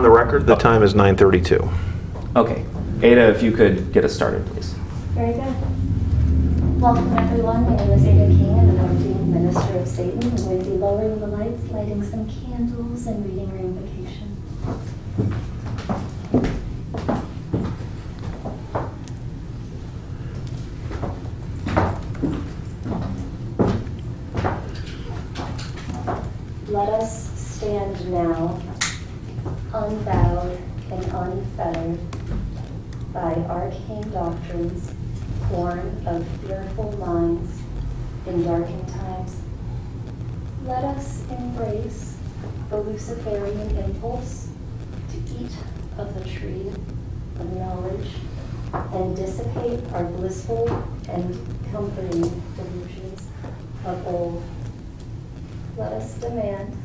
on the record, the time is 9:32. Okay. Ada, if you could get us started, please. Very good. Welcome, everyone. My name is Ada King, and I'm an ordained minister of Satan. I'm going to be lowering the lights, lighting some candles, and reading our invocation. Let us stand now, unbowed and unfettered by arcane doctrines, born of fearful minds in darkened times. Let us embrace the Luciferian impulse to eat of the tree of knowledge and dissipate our blissful and comforting delusions of old. Let us demand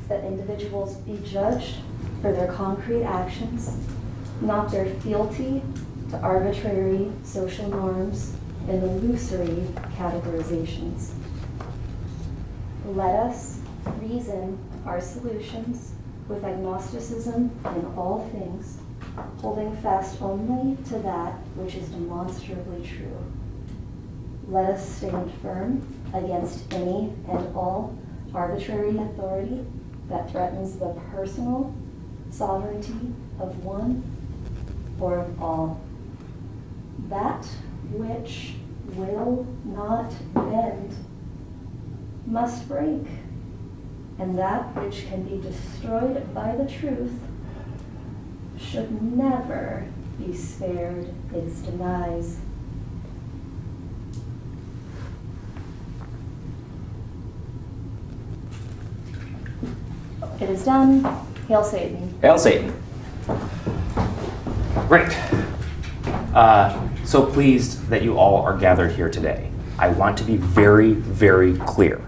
that individuals be judged for their concrete actions, not their fealty to arbitrary social norms and illusory categorizations. Let us reason our solutions with agnosticism in all things, holding fast only to that which is demonstrably true. Let us stand firm against any and all arbitrary authority that threatens the personal sovereignty of one or of all. That which will not bend must break, and that which can be destroyed by the truth should never be spared its demise. It is done. Hail Satan. Hail Satan. Great. So pleased that you all are gathered here today. I want to be very, very clear.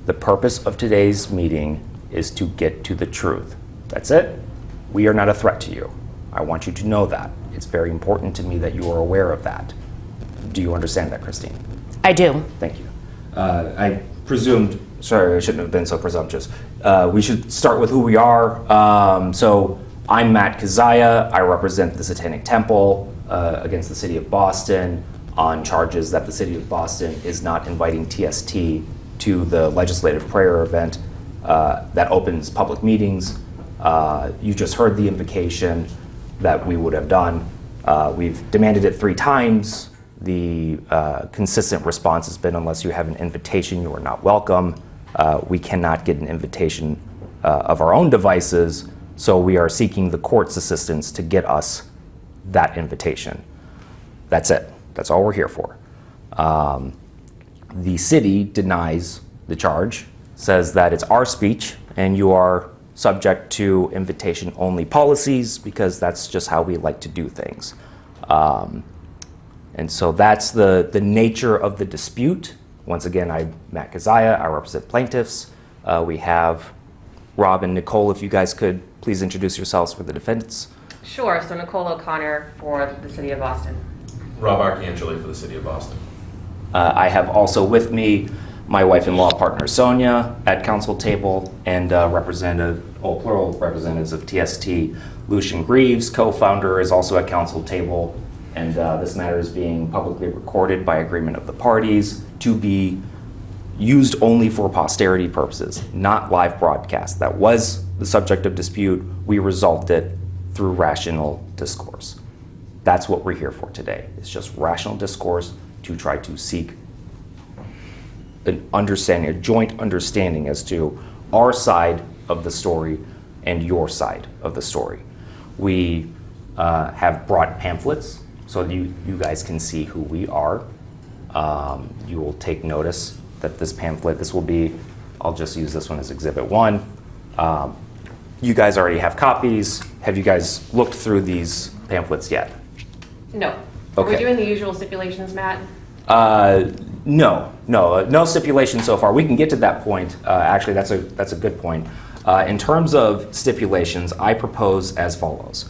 The purpose of today's meeting is to get to the truth. That's it. We are not a threat to you. I want you to know that. It's very important to me that you are aware of that. Do you understand that, Christine? I do. Thank you. I presumed, sorry, I shouldn't have been so presumptuous. We should start with who we are. So I'm Matt Keziah. I represent the Satanic Temple against the City of Boston on charges that the City of Boston is not inviting TST to the legislative prayer event that opens public meetings. You just heard the invocation that we would have done. We've demanded it 3 times. The consistent response has been, unless you have an invitation, you are not welcome. We cannot get an invitation of our own devices, so we are seeking the court's assistance to get us that invitation. That's it. That's all we're here for. The city denies the charge, says that it's our speech and you are subject to invitation-only policies because that's just how we like to do things. And so that's the nature of the dispute. Once again, I'm Matt Keziah. I represent plaintiffs. We have Rob and Nicole, if you guys could please introduce yourselves for the defendants. Sure. So Nicole O'Connor for the City of Boston. Rob Arcangeli for the City of Boston. I have also with me my wife-in-law partner Sonia at council table, and plural representatives of TST. Lucian Greaves, co-founder, is also at council table, and this matter is being publicly recorded by agreement of the parties to be used only for posterity purposes, not live broadcast. That was the subject of dispute. We resolved it through rational discourse. That's what we're here for today. It's just rational discourse to try to seek an understanding, a joint understanding as to our side of the story and your side of the story. We have brought pamphlets so you guys can see who we are. You will take notice that this pamphlet, this will be, I'll just use this one as Exhibit 1. You guys already have copies. Have you guys looked through these pamphlets yet? No. Okay. Are we doing the usual stipulations, Matt? No stipulation so far. We can get to that point. Actually, that's a good point. In terms of stipulations, I propose as follows.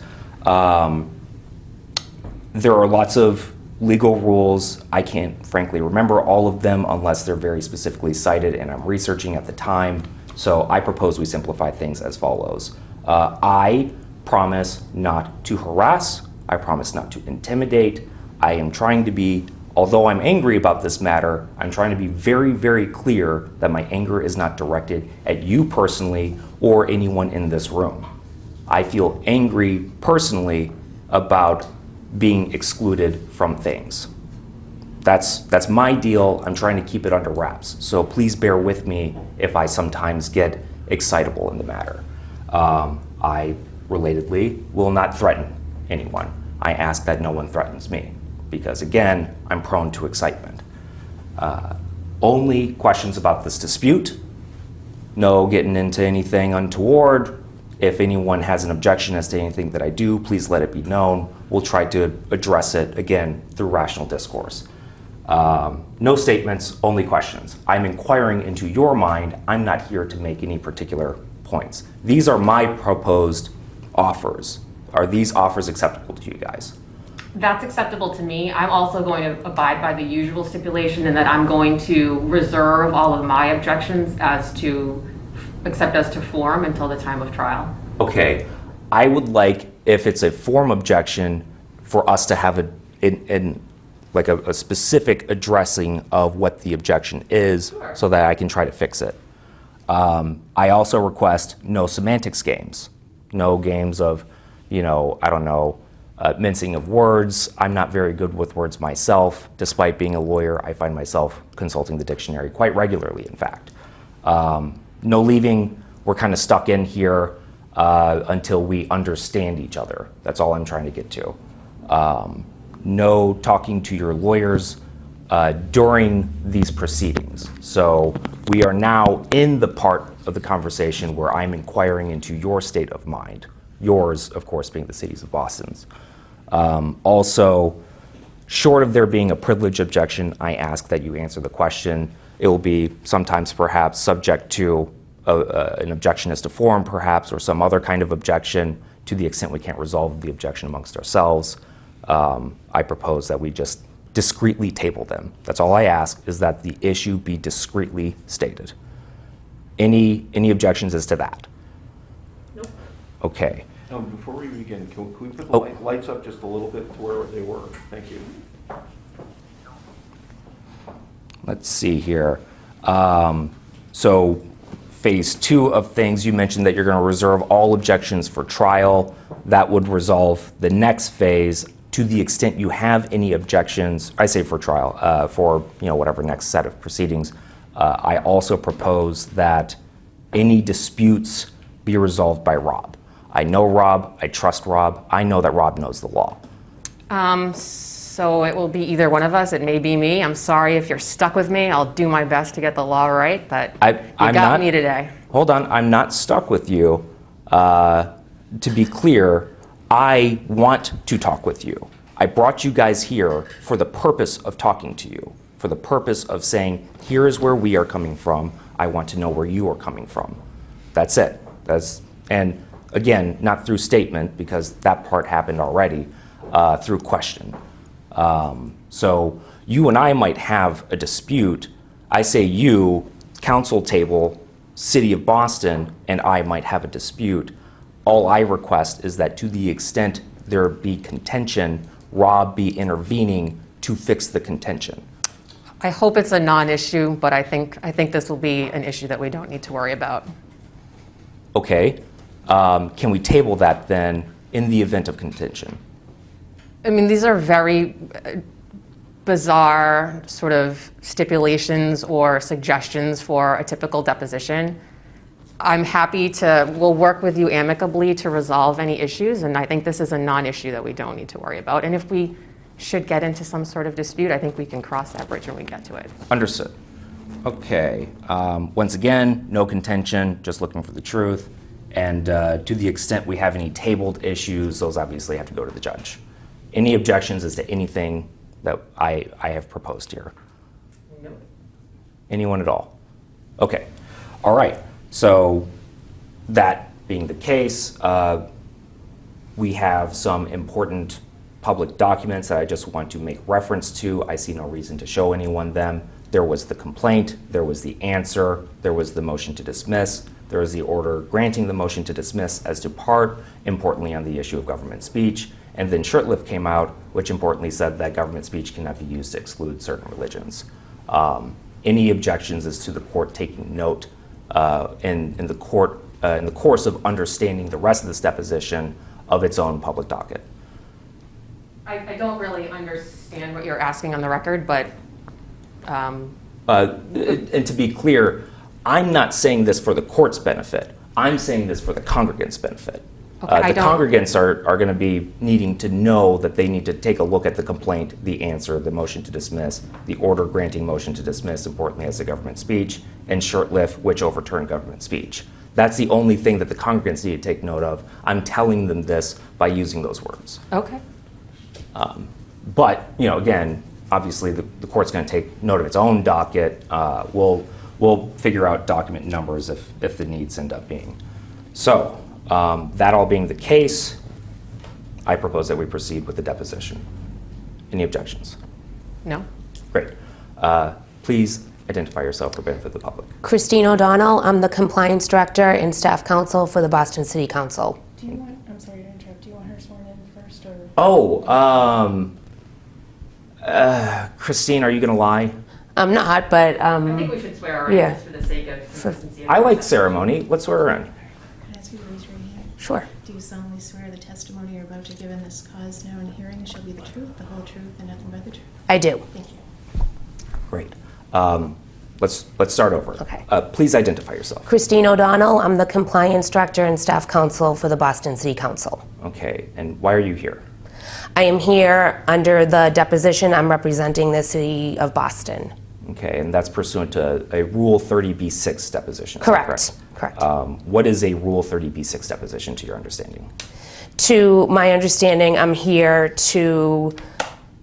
There are lots of legal rules. I can't frankly remember all of them unless they're very specifically cited and I'm researching at the time. So I propose we simplify things as follows. I promise not to harass. I promise not to intimidate. I am trying to be, although I'm angry about this matter, I'm trying to be very, very clear that my anger is not directed at you personally or anyone in this room. I feel angry personally about being excluded from things. That's my deal. I'm trying to keep it under wraps. So please bear with me if I sometimes get excitable in the matter. I, relatedly, will not threaten anyone. I ask that no one threatens me because, again, I'm prone to excitement. Only questions about this dispute. No getting into anything untoward. If anyone has an objection as to anything that I do, please let it be known. We'll try to address it, again, through rational discourse. No statements, only questions. I'm inquiring into your mind. I'm not here to make any particular points. These are my proposed offers. Are these offers acceptable to you guys? That's acceptable to me. I'm also going to abide by the usual stipulation in that I'm going to reserve all of my objections except as to form until the time of trial. Okay, I would like, if it's a form objection, for us to have a specific addressing of what the objection is. Sure. So that I can try to fix it. I also request no semantics games. No games of, mincing of words. I'm not very good with words myself. Despite being a lawyer, I find myself consulting the dictionary quite regularly, in fact. No leaving. We're kind of stuck in here until we understand each other. That's all I'm trying to get to. No talking to your lawyers during these proceedings. So we are now in the part of the conversation where I'm inquiring into your state of mind. Yours, of course, being the cities of Boston's. Also, short of there being a privilege objection, I ask that you answer the question. It will be sometimes perhaps subject to an objection as to form, perhaps, or some other kind of objection. To the extent we can't resolve the objection amongst ourselves, I propose that we just discreetly table them. That's all I ask, is that the issue be discreetly stated. Any objections as to that? Nope. Okay. Before we begin, can we put the Oh. lights up just a little bit to where they were? Thank you. Let's see here. So phase 2 of things, you mentioned that you're going to reserve all objections for trial. That would resolve the next phase. To the extent you have any objections, I say for trial, for whatever next set of proceedings, I also propose that any disputes be resolved by Rob. I know Rob, I trust Rob, I know that Rob knows the law. So it will be either one of us. It may be me. I'm sorry if you're stuck with me. I'll do my best to get the law right, but you got me today. Hold on, I'm not stuck with you. To be clear, I want to talk with you. I brought you guys here for the purpose of talking to you, for the purpose of saying, here is where we are coming from. I want to know where you are coming from. That's it. And again, not through statement, because that part happened already, through question. So you and I might have a dispute. I say you, council table, City of Boston, and I might have a dispute. All I request is that to the extent there be contention, Rob be intervening to fix the contention. I hope it's a non-issue, but I think this will be an issue that we don't need to worry about. Okay. Can we table that then in the event of contention? I mean, these are very bizarre sort of stipulations or suggestions for a typical deposition. I'm happy we'll work with you amicably to resolve any issues, and I think this is a non-issue that we don't need to worry about. And if we should get into some sort of dispute, I think we can cross that bridge when we get to it. Understood. Okay. Once again, no contention, just looking for the truth. And to the extent we have any tabled issues, those obviously have to go to the judge. Any objections as to anything that I have proposed here? No. Anyone at all? Okay. All right. So that being the case, we have some important public documents that I just want to make reference to. I see no reason to show anyone them. There was the complaint, there was the answer, there was the motion to dismiss. There is the order granting the motion to dismiss as to part, importantly on the issue of government speech. And then Shurtleff came out, which importantly said that government speech cannot be used to exclude certain religions. Any objections as to the court taking note in the course of understanding the rest of this deposition of its own public docket? I don't really understand what you're asking on the record, but And to be clear, I'm not saying this for the court's benefit. I'm saying this for the congregants' benefit. Okay, The congregants are going to be needing to know that they need to take a look at the complaint, the answer, the motion to dismiss, the order granting motion to dismiss, importantly as the government speech, and Shurtleff, which overturned government speech. That's the only thing that the congregants need to take note of. I'm telling them this by using those words. okay. But, again, obviously the court's going to take note of its own docket. We'll figure out document numbers if the needs end up being. So, that all being the case, I propose that we proceed with the deposition. Any objections? No? Great. Please identify yourself for benefit of the public. Christine O'Donnell, I'm the Compliance Director and Staff Counsel for the Boston City Council. Do you want, I'm sorry to interrupt, do you want her sworn in first, or? Christine, are you going to lie? I'm not, but I think we should swear her in yeah. just for the sake of consistency. I like ceremony. Let's swear her in. Can I ask you to raise your hand? sure. Do you solemnly swear the testimony you're about to give in this cause now in hearing shall be the truth, the whole truth, and nothing but the truth? I do. Thank you. Great. Let's start over. Okay. Please identify yourself. Christine O'Donnell, I'm the Compliance Director and Staff Counsel for the Boston City Council. Okay. And why are you here? I am here under the deposition. I'm representing the City of Boston. Okay. And that's pursuant to a Rule 30b-6 deposition. Is that Correct. Correct. What is a Rule 30b-6 deposition to your understanding? To my understanding, I'm here to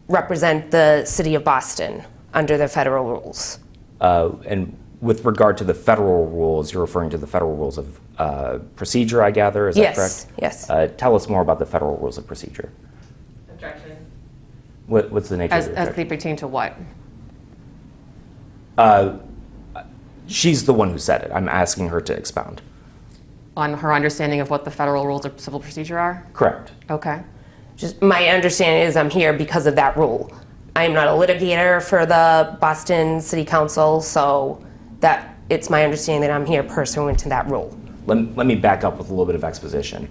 represent the City of Boston under the federal rules. And with regard to the federal rules, you're referring to the federal rules of procedure, I gather. Is that Yes, correct? yes. Tell us more about the federal rules of procedure. Objection. What's the nature As of the they objection? pertain to what? She's the one who said it. I'm asking her to expound. On her understanding of what the federal rules of civil procedure are? Correct. Okay. Just my understanding is I'm here because of that rule. I am not a litigator for the Boston City Council, so that it's my understanding that I'm here pursuant to that rule. Let me back up with a little bit of exposition.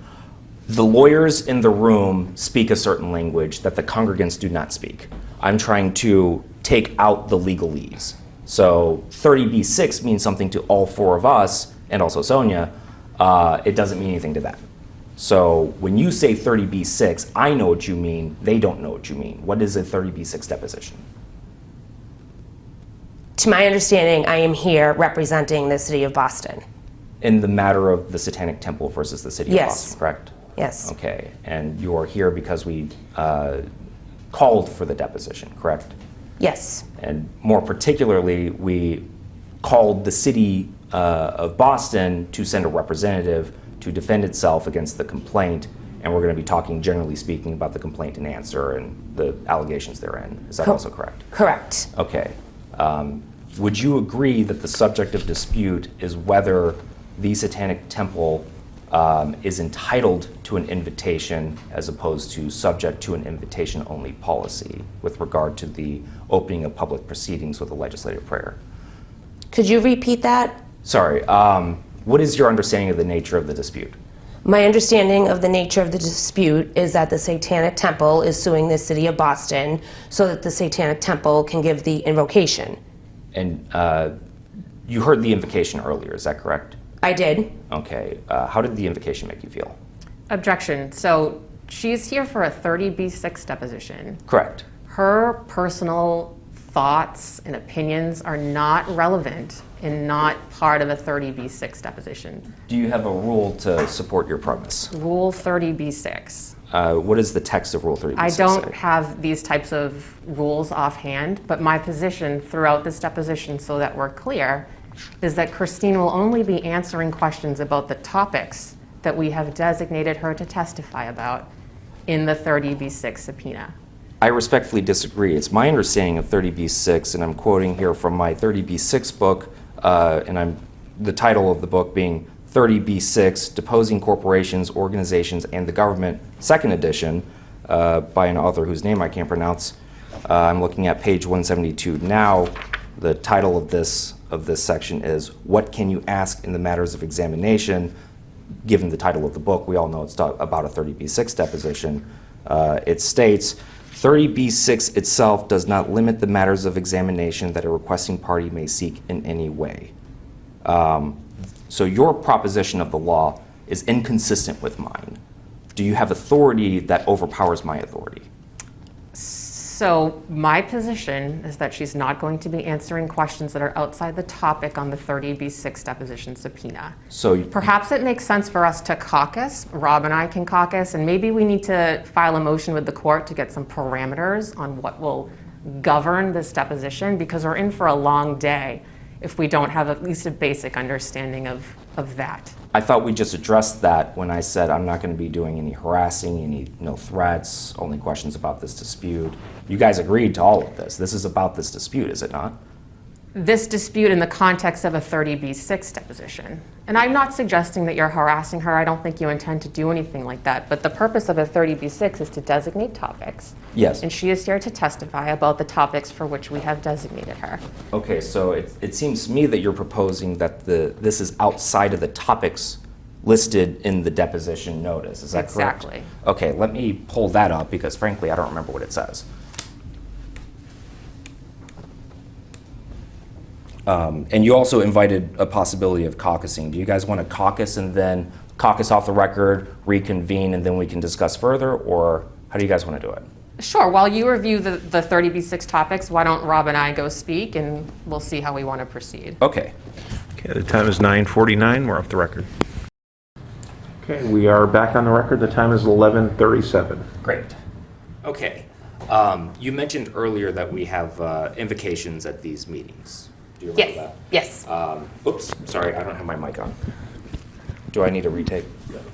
The lawyers in the room speak a certain language that the congregants do not speak. I'm trying to take out the legalese. So 30b-6 means something to all four of us, and also Sonia. It doesn't mean anything to them. So when you say 30b-6, I know what you mean, they don't know what you mean. What is a 30b-6 deposition? To my understanding, I am here representing the City of Boston. In the matter of the Satanic Temple versus the City of Yes. Boston, correct? Yes. Okay, and you are here because we called for the deposition, correct? Yes. And more particularly, we called the City of Boston to send a representative to defend itself against the complaint, and we're going to be talking, generally speaking, about the complaint and answer and the allegations therein. Is that also correct? Correct. Okay. Would you agree that the subject of dispute is whether the Satanic Temple is entitled to an invitation as opposed to subject to an invitation-only policy with regard to the opening of public proceedings with a legislative prayer? Could you repeat that? Sorry. What is your understanding of the nature of the dispute? My understanding of the nature of the dispute is that the Satanic Temple is suing the City of Boston so that the Satanic Temple can give the invocation. And you heard the invocation earlier, is that correct? I did. Okay. How did the invocation make you feel? Objection. So she's here for a 30b-6 deposition. Correct. Her personal thoughts and opinions are not relevant and not part of a 30b-6 deposition. Do you have a rule to support your premise? Rule 30b-6. What is the text of Rule 30b-6 I don't say? have these types of rules offhand, but my position throughout this deposition, so that we're clear, is that Christine will only be answering questions about the topics that we have designated her to testify about in the 30b-6 subpoena. I respectfully disagree. It's my understanding of 30b-6, and I'm quoting here from my 30b-6 book, and the title of the book being 30B6, Deposing Corporations, Organizations, and the Government, second edition, by an author whose name I can't pronounce. I'm looking at page 172 now. The title of this section is "What Can You Ask in the Matters of Examination?" Given the title of the book, we all know it's about a 30B6 deposition. It states, 30B6 itself does not limit the matters of examination that a requesting party may seek in any way. So your proposition of the law is inconsistent with mine. Do you have authority that overpowers my authority? So my position is that she's not going to be answering questions that are outside the topic on the 30B6 deposition subpoena. So Perhaps it makes sense for us to caucus. Rob and I can caucus, and maybe we need to file a motion with the court to get some parameters on what will govern this deposition, because we're in for a long day if we don't have at least a basic understanding of that. I thought we just addressed that when I said I'm not going to be doing any harassing, no threats, only questions about this dispute. You guys agreed to all of this. This is about this dispute, is it not? This dispute in the context of a 30B6 deposition. And I'm not suggesting that you're harassing her. I don't think you intend to do anything like that. But the purpose of a 30B6 is to designate topics. Yes. And she is here to testify about the topics for which we have designated her. Okay, so it seems to me that you're proposing that this is outside of the topics listed in the deposition notice. Is that correct? Exactly. Okay, let me pull that up because frankly, I don't remember what it says. And you also invited a possibility of caucusing. Do you guys want to caucus and then caucus off the record, reconvene, and then we can discuss further? Or how do you guys want to do it? Sure. While you review the 30B6 topics, why don't Rob and I go speak, and we'll see how we want to proceed. Okay. Okay, the time is 9:49. We're off the record. Okay, we are back on the record. The time is 11:37. Great. Okay. You mentioned earlier that we have invocations at these meetings. Do you remember that? Yes. Oops, sorry, I don't have my mic on. Do I need a retake?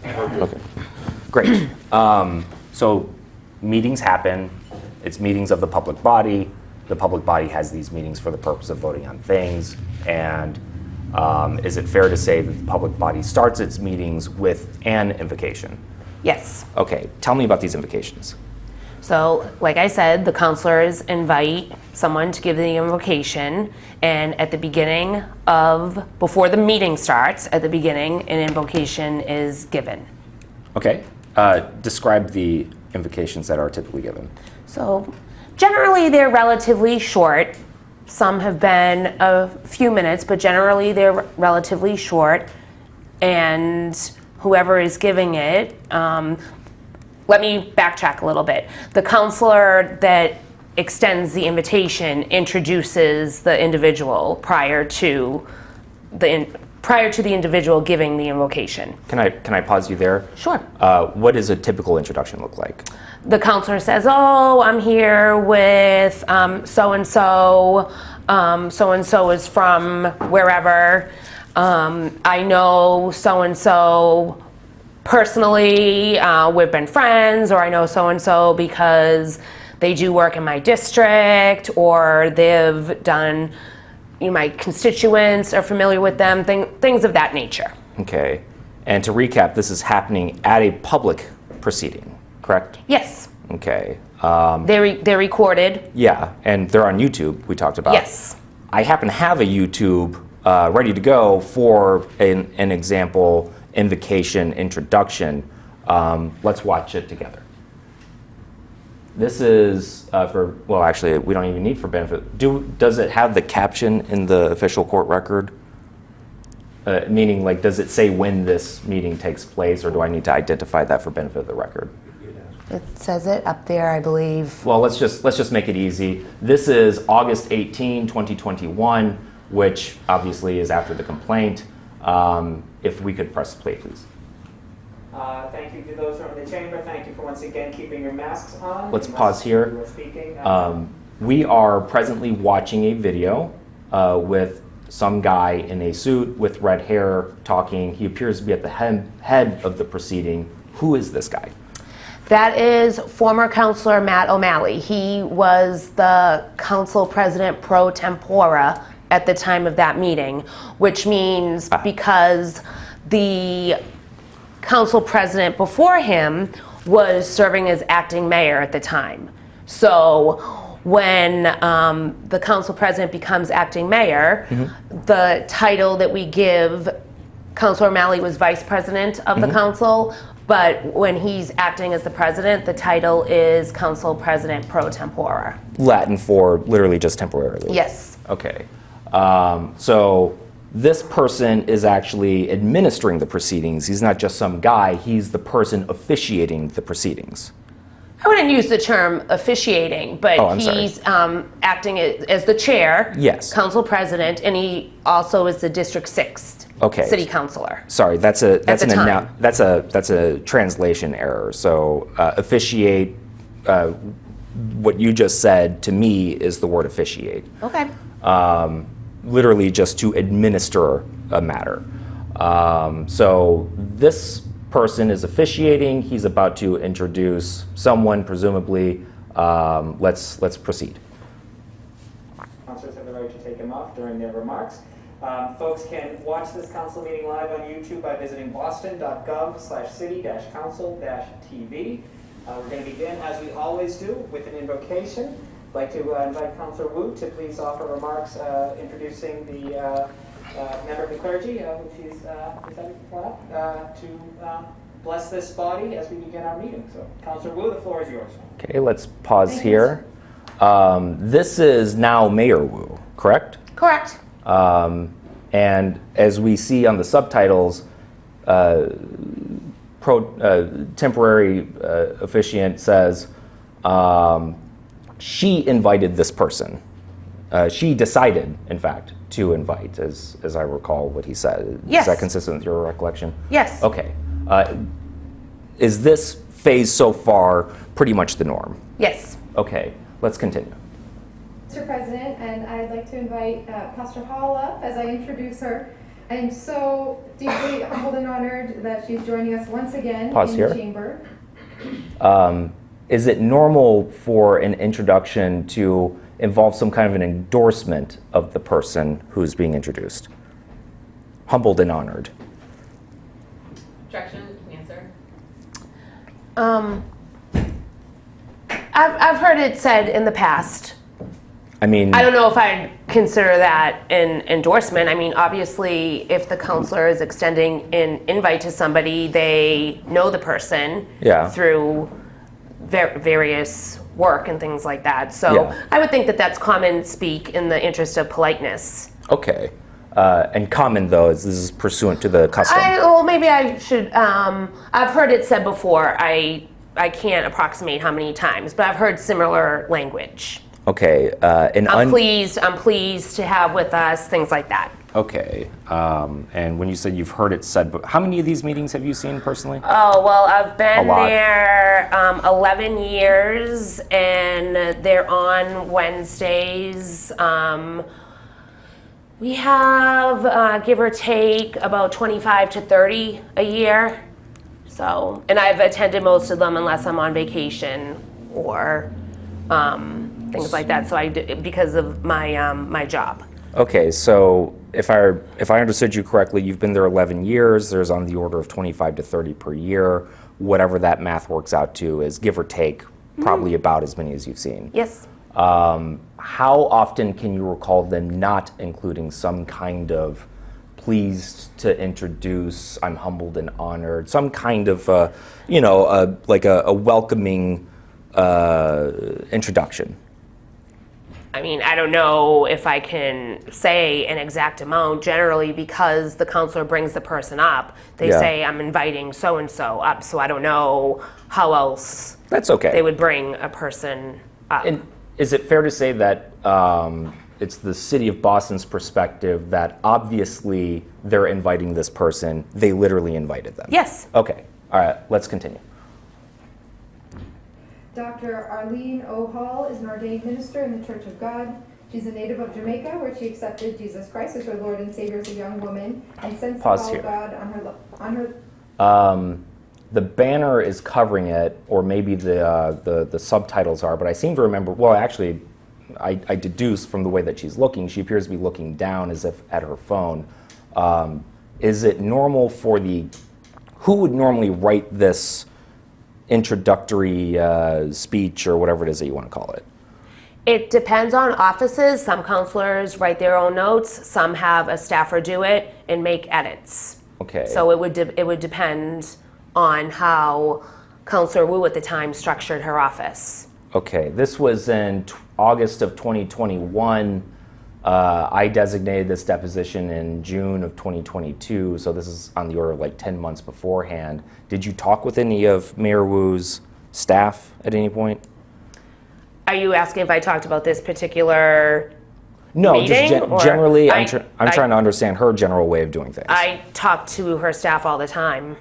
Okay, great. So meetings happen. It's meetings of the public body. The public body has these meetings for the purpose of voting on things. And is it fair to say that the public body starts its meetings with an invocation? Yes. Okay, tell me about these invocations. So, like I said, the counselors invite someone to give the invocation, and at the beginning before the meeting starts, at the beginning, an invocation is given. Okay, describe the invocations that are typically given. So, generally they're relatively short. Some have been a few minutes, but generally they're relatively short, and whoever is giving it, let me backtrack a little bit. The counselor that extends the invitation introduces the individual prior to the individual giving the invocation. Can I pause you there? Sure. What does a typical introduction look like? The counselor says, "Oh, I'm here with so-and-so. So-and-so is from wherever. I know so-and-so personally, we've been friends, or I know so-and-so because they do work in my district, or they've done, my constituents are familiar with them, things of that nature." Okay. And to recap, this is happening at a public proceeding, correct? Yes. Okay. They're recorded. Yeah, and they're on YouTube, we talked about. Yes. I happen to have a YouTube ready to go for an example invocation introduction. Let's watch it together. This is actually, we don't even need for benefit. Does it have the caption in the official court record? Meaning, like, does it say when this meeting takes place, or do I need to identify that for benefit of the record? It says it up there, I believe. Well, let's just make it easy. This is August 18, 2021, which obviously is after the complaint. If we could press play, please. Thank you to those from the chamber. Thank you for once again keeping your masks on. Let's pause here. You are speaking. We are presently watching a video with some guy in a suit with red hair talking. He appears to be at the head of the proceeding. Who is this guy? That is former counselor Matt O'Malley. He was the council president pro tempore at the time of that meeting, which means because the council president before him was serving as acting mayor at the time. So when the council president becomes acting mayor, the title that we give Councilor O'Malley was vice president of the council, but when he's acting as the president, the title is council president pro tempore. Latin for literally just temporarily. Yes. Okay. So this person is actually administering the proceedings. He's not just some guy, he's the person officiating the proceedings. I wouldn't use the term officiating, but Oh, I'm sorry. he's acting as the chair, Yes. council president, and he also is the District 6th Okay. city councilor. Sorry, that's the time. that's a translation error. So officiate, what you just said to me is the word officiate. Okay. Literally just to administer a matter. So this person is officiating. He's about to introduce someone, presumably. Let's proceed. Councilors have the right to take them off during their remarks. Folks can watch this council meeting live on YouTube by visiting boston.gov/city-council-tv. We're going to begin, as we always do, with an invocation. I'd like to invite Councilor Wu to please offer remarks introducing the member of the clergy, which is decided to bless this body as we begin our meeting. So, Councilor Wu, the floor is yours. Okay, let's pause here. This is now Mayor Wu, correct? Correct. And as we see on the subtitles, temporary officiant says, she invited this person. She decided, in fact, to invite, as I recall what he said. Yes. Is that consistent with your recollection? Yes. Okay. Is this phase so far pretty much the norm? Yes. Okay, let's continue. Mr. President, and I'd like to invite Pastor Hall up as I introduce her. I am so deeply humbled and honored that she's joining us once again Pause in here. the chamber. Is it normal for an introduction to involve some kind of an endorsement of the person who's being introduced? Humbled and honored. Objection, answer. I've heard it said in the past. I mean, I don't know if I'd consider that an endorsement. I mean, obviously, if the counselor is extending an invite to somebody, they know the person Yeah. through various work and things like that. So Yeah. I would think that that's common speak in the interest of politeness. okay. And common, though, is this is pursuant to the custom. Maybe I should. I've heard it said before. I can't approximate how many times, but I've heard similar language. Okay. I'm pleased to have with us, things like that. Okay. And when you said you've heard it said, how many of these meetings have you seen personally? Oh, well, I've been A lot. there 11 years, and they're on Wednesdays. We have, give or take, about 25 to 30 a year. So, and I've attended most of them unless I'm on vacation or things like that. So because of my job. Okay, so if I understood you correctly, you've been there 11 years. There's on the order of 25 to 30 per year. Whatever that math works out to is give or take probably about as many as you've seen. Yes. How often can you recall them not including some kind of pleased to introduce, I'm humbled and honored, some kind of, like a welcoming introduction? I mean, I don't know if I can say an exact amount. Generally, because the counselor brings the person up, they Yeah. say, I'm inviting so-and-so up, so I don't know how else That's okay. they would bring a person up. And is it fair to say that it's the city of Boston's perspective that obviously they're inviting this person, they literally invited them? Yes. Okay, all right, let's continue. Dr. Arlene O. Hall is an ordained minister in the Church of God. She's a native of Jamaica, where she accepted Jesus Christ as her Lord and Savior as a young woman, and sensed the Pause call here. of God on her. The banner is covering it, or maybe the subtitles are, but I seem to remember, well, actually, I deduce from the way that she's looking, she appears to be looking down as if at her phone. is it normal for who would normally write this introductory speech or whatever it is that you want to call it? It depends on offices. Some counselors write their own notes. Some have a staffer do it and make edits. Okay. So it would depend on how Counselor Wu at the time structured her office. Okay, this was in August of 2021. I designated this deposition in June of 2022, so this is on the order of like 10 months beforehand. Did you talk with any of Mayor Wu's staff at any point? Are you asking if I talked about this particular No, meeting? just or- generally, I'm trying to understand her general way of doing things. I talk to her staff all the time.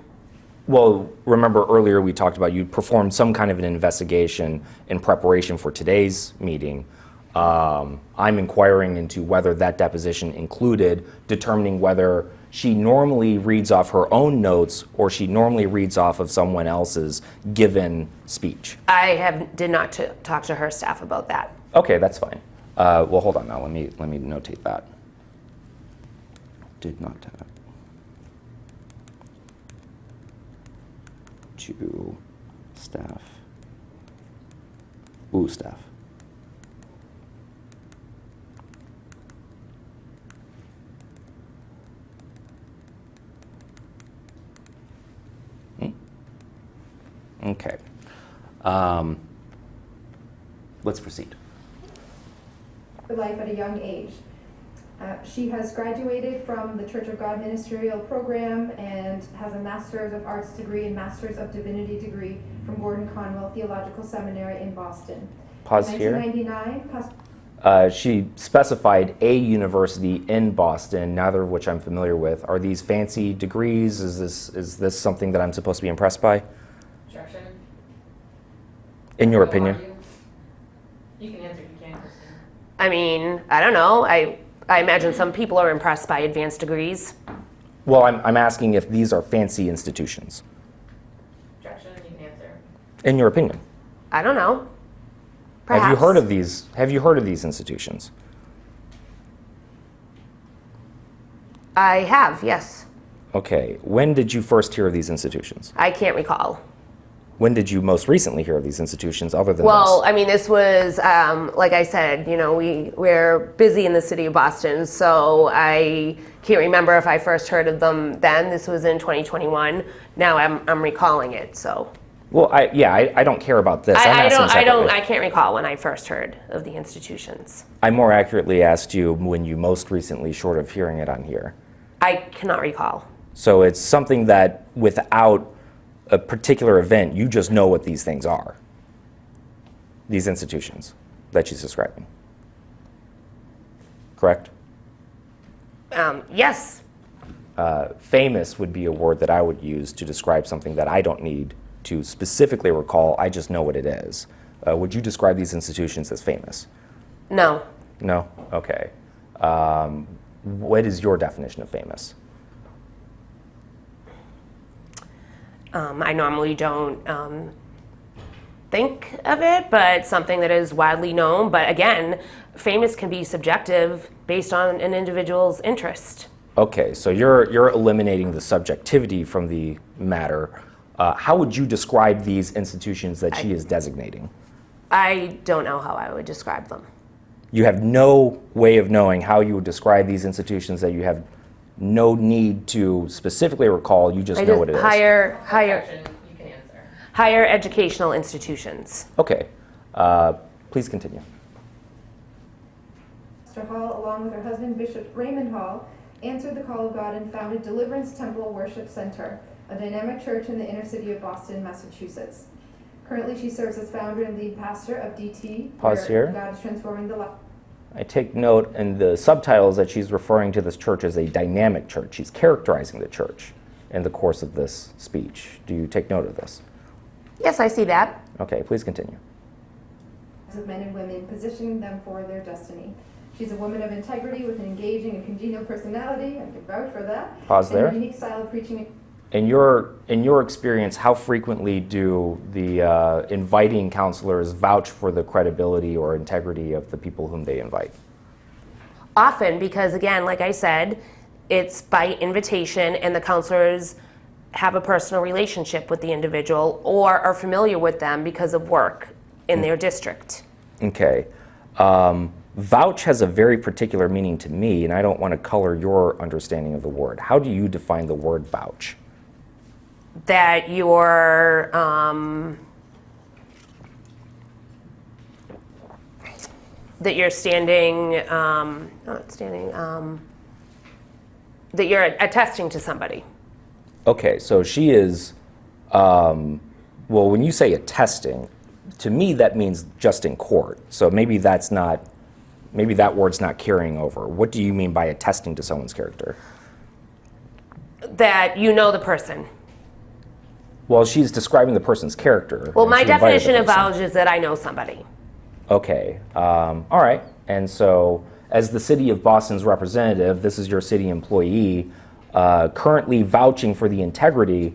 Well, remember earlier we talked about you performed some kind of an investigation in preparation for today's meeting. I'm inquiring into whether that deposition included determining whether she normally reads off her own notes or she normally reads off of someone else's given speech. I did not talk to her staff about that. Okay, that's fine. Well, hold on now. Let me notate that. Did not talk to staff. Ooh, staff. Okay. Let's proceed. Her life at a young age. She has graduated from the Church of God Ministerial Program and has a Master's of Arts degree and Master's of Divinity degree from Gordon Conwell Theological Seminary in Boston. Pause In here. 1999, She specified a university in Boston, neither of which I'm familiar with. Are these fancy degrees? Is this something that I'm supposed to be impressed by? Objection. In your opinion? You can answer if you can, Kristen. I mean, I don't know. I imagine some people are impressed by advanced degrees. Well, I'm asking if these are fancy institutions. Objection, you can answer. In your opinion? I don't know. Perhaps. Have you heard of these? Have you heard of these institutions? I have, yes. Okay. When did you first hear of these institutions? I can't recall. When did you most recently hear of these institutions other than Well, this? I mean, this was, like I said, you know, we're busy in the city of Boston, so I can't remember if I first heard of them then. This was in 2021. Now I'm recalling it, so. Well, I don't care about this. I'm asking separately. I can't recall when I first heard of the institutions. I more accurately asked you when you most recently, short of hearing it on here. I cannot recall. So it's something that without a particular event, you just know what these things are. These institutions that she's describing. Correct? Yes. Famous would be a word that I would use to describe something that I don't need to specifically recall. I just know what it is. Would you describe these institutions as famous? No. No? Okay. What is your definition of famous? I normally don't think of it, but something that is widely known. But again, famous can be subjective based on an individual's interest. Okay, so you're eliminating the subjectivity from the matter. How would you describe these institutions that she is designating? I don't know how I would describe them. You have no way of knowing how you would describe these institutions that you have no need to specifically recall, you just know what it is. Higher You can answer. higher educational institutions. Okay, please continue. Pastor Hall, along with her husband, Bishop Raymond Hall, answered the call of God and founded Deliverance Temple Worship Center, a dynamic church in the inner city of Boston, Massachusetts. Currently, she serves as founder and lead pastor of DT. Pause where here. God is transforming the life. I take note in the subtitles that she's referring to this church as a dynamic church. She's characterizing the church in the course of this speech. Do you take note of this? Yes, I see that. Okay, please continue. Of men and women, positioning them for their destiny. She's a woman of integrity with an engaging and congenial personality. I can vouch for that. Pause there. And a unique style of preaching. In your experience, how frequently do the inviting counselors vouch for the credibility or integrity of the people whom they invite? Often, because again, like I said, it's by invitation, and the counselors have a personal relationship with the individual or are familiar with them because of work in their district. Okay. Vouch has a very particular meaning to me, and I don't want to color your understanding of the word. How do you define the word vouch? That you're that you're attesting to somebody. Okay, so she is, well, when you say attesting, to me that means just in court. So maybe that's not, maybe that word's not carrying over. What do you mean by attesting to someone's character? That you know the person. Well, she's describing the person's character. Well, and my she invited the definition of person. vouch is that I know somebody. Okay, all right. And so, as the City of Boston's representative, this is your city employee, currently vouching for the integrity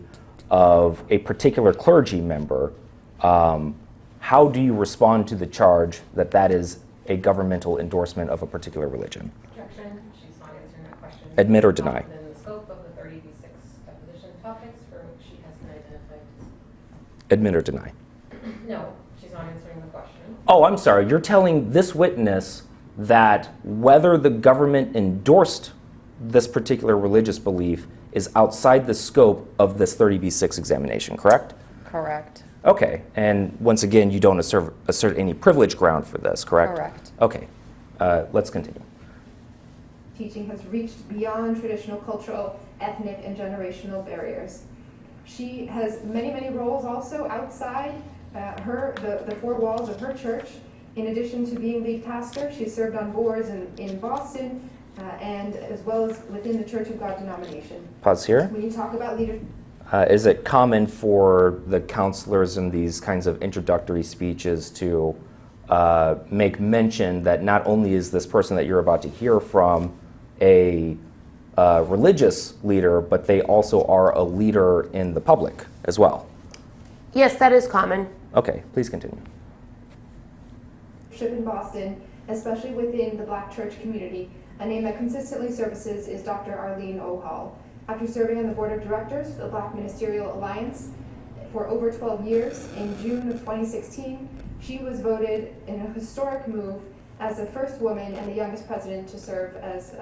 of a particular clergy member. How do you respond to the charge that that is a governmental endorsement of a particular religion? Objection. She's not answering that question. Admit or deny? Within the scope of the 30b6 deposition topics for which she has been identified. Admit or deny? No, she's not answering the question. Oh, I'm sorry. You're telling this witness that whether the government endorsed this particular religious belief is outside the scope of this 30b6 examination, correct? Correct. Okay, and once again, you don't assert any privilege ground for this, correct? Correct. Okay, let's continue. Teaching has reached beyond traditional cultural, ethnic, and generational barriers. She has many, many roles also outside the four walls of her church. In addition to being lead pastor, she served on boards in Boston and as well as within the Church of God denomination. Pause here. When you talk about leadership, Is it common for the counselors in these kinds of introductory speeches to make mention that not only is this person that you're about to hear from a religious leader, but they also are a leader in the public as well? Yes, that is common. Okay, please continue. in Boston, especially within the Black church community, a name that consistently surfaces is Dr. Arlene O. Hall. After serving on the board of directors of the Black Ministerial Alliance for over 12 years, in June of 2016, she was voted in a historic move as the first woman and the youngest president to serve as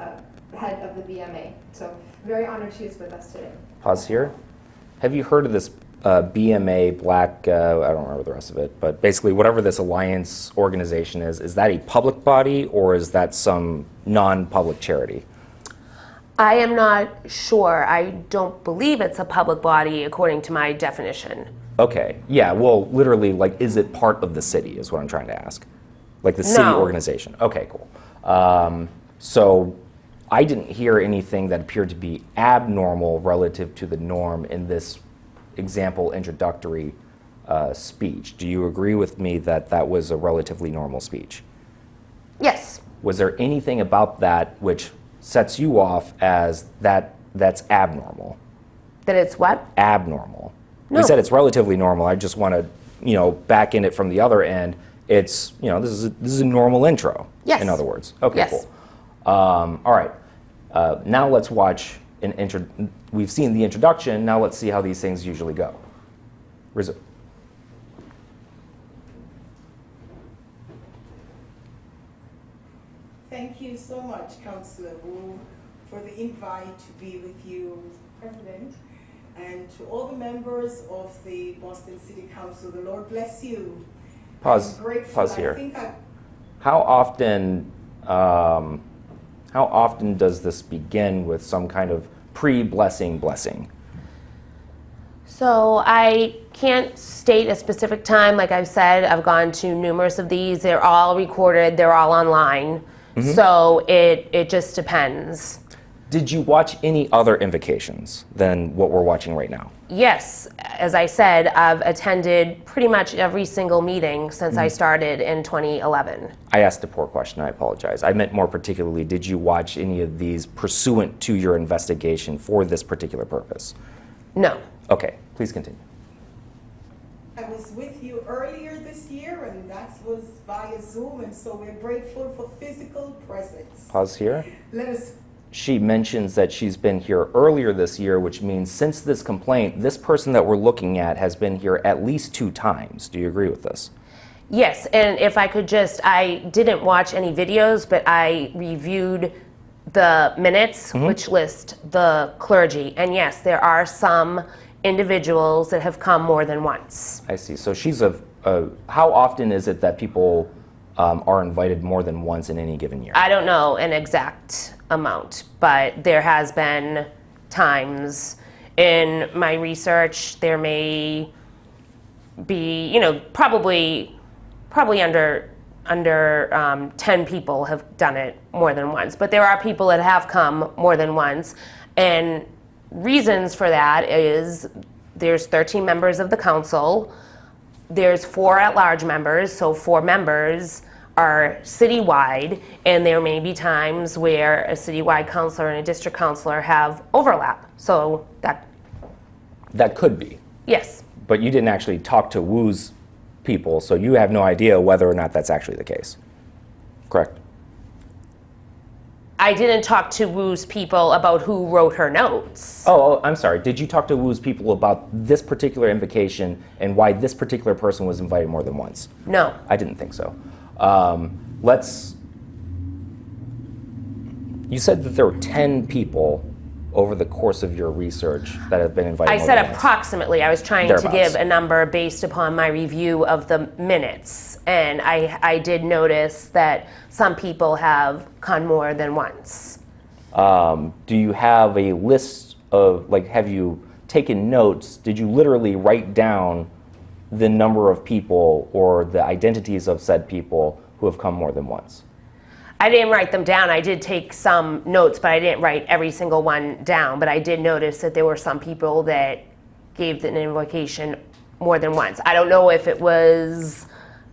head of the BMA. So very honored she is with us today. Pause here. Have you heard of this BMA, Black, I don't remember the rest of it, but basically whatever this alliance organization is that a public body or is that some non-public charity? I am not sure. I don't believe it's a public body according to my definition. Okay, yeah, well, literally, like, is it part of the city is what I'm trying to ask. Like the city No. organization. Okay, cool. So I didn't hear anything that appeared to be abnormal relative to the norm in this example introductory speech. Do you agree with me that that was a relatively normal speech? Yes. Was there anything about that which sets you off as that's abnormal? That it's what? Abnormal. No. We said it's relatively normal. I just want to, back in it from the other end. It's, this is a normal intro. Yes. In other words. Okay, Yes. cool. All right. Now let's watch we've seen the introduction. Now let's see how these things usually go. Rizzo. Thank you so much, Councillor Wu, for the invite to be with you, President, and to all the members of the Boston City Council. The Lord bless you. Pause. I'm grateful. Pause here. I think How often does this begin with some kind of pre-blessing blessing? So I can't state a specific time. Like I've said, I've gone to numerous of these. They're all recorded. They're all online. Mm-hmm. So it just depends. Did you watch any other invocations than what we're watching right now? Yes, as I said, I've attended pretty much every single meeting since I started in 2011. I asked a poor question, I apologize. I meant more particularly, did you watch any of these pursuant to your investigation for this particular purpose? No. Okay, please continue. I was with you earlier this year, and that was via Zoom, and so we're grateful for physical presence. Pause here. Let us she mentions that she's been here earlier this year, which means since this complaint, this person that we're looking at has been here at least 2 times. Do you agree with this? Yes, and if I could just, I didn't watch any videos, but I reviewed the minutes, which list the clergy. And yes, there are some individuals that have come more than once. I see. So she's how often is it that people are invited more than once in any given year? I don't know an exact amount, but there has been times in my research there may be, probably under 10 people have done it more than once. But there are people that have come more than once, and reasons for that is there's 13 members of the council, there's 4 at-large members, so 4 members are citywide, and there may be times where a citywide councilor and a district councilor have overlap. So That could be. yes. But you didn't actually talk to Wu's people, so you have no idea whether or not that's actually the case. Correct? I didn't talk to Wu's people about who wrote her notes. Oh, I'm sorry. Did you talk to Wu's people about this particular invocation and why this particular person was invited more than once? No. I didn't think so. You said that there were 10 people over the course of your research that have been invited. I more said than once. approximately. I was trying to Thereabouts. give a number based upon my review of the minutes. And I did notice that some people have come more than once. Do you have a list of, have you taken notes? Did you literally write down the number of people or the identities of said people who have come more than once? I didn't write them down. I did take some notes, but I didn't write every single one down. But I did notice that there were some people that gave an invocation more than once. I don't know if it was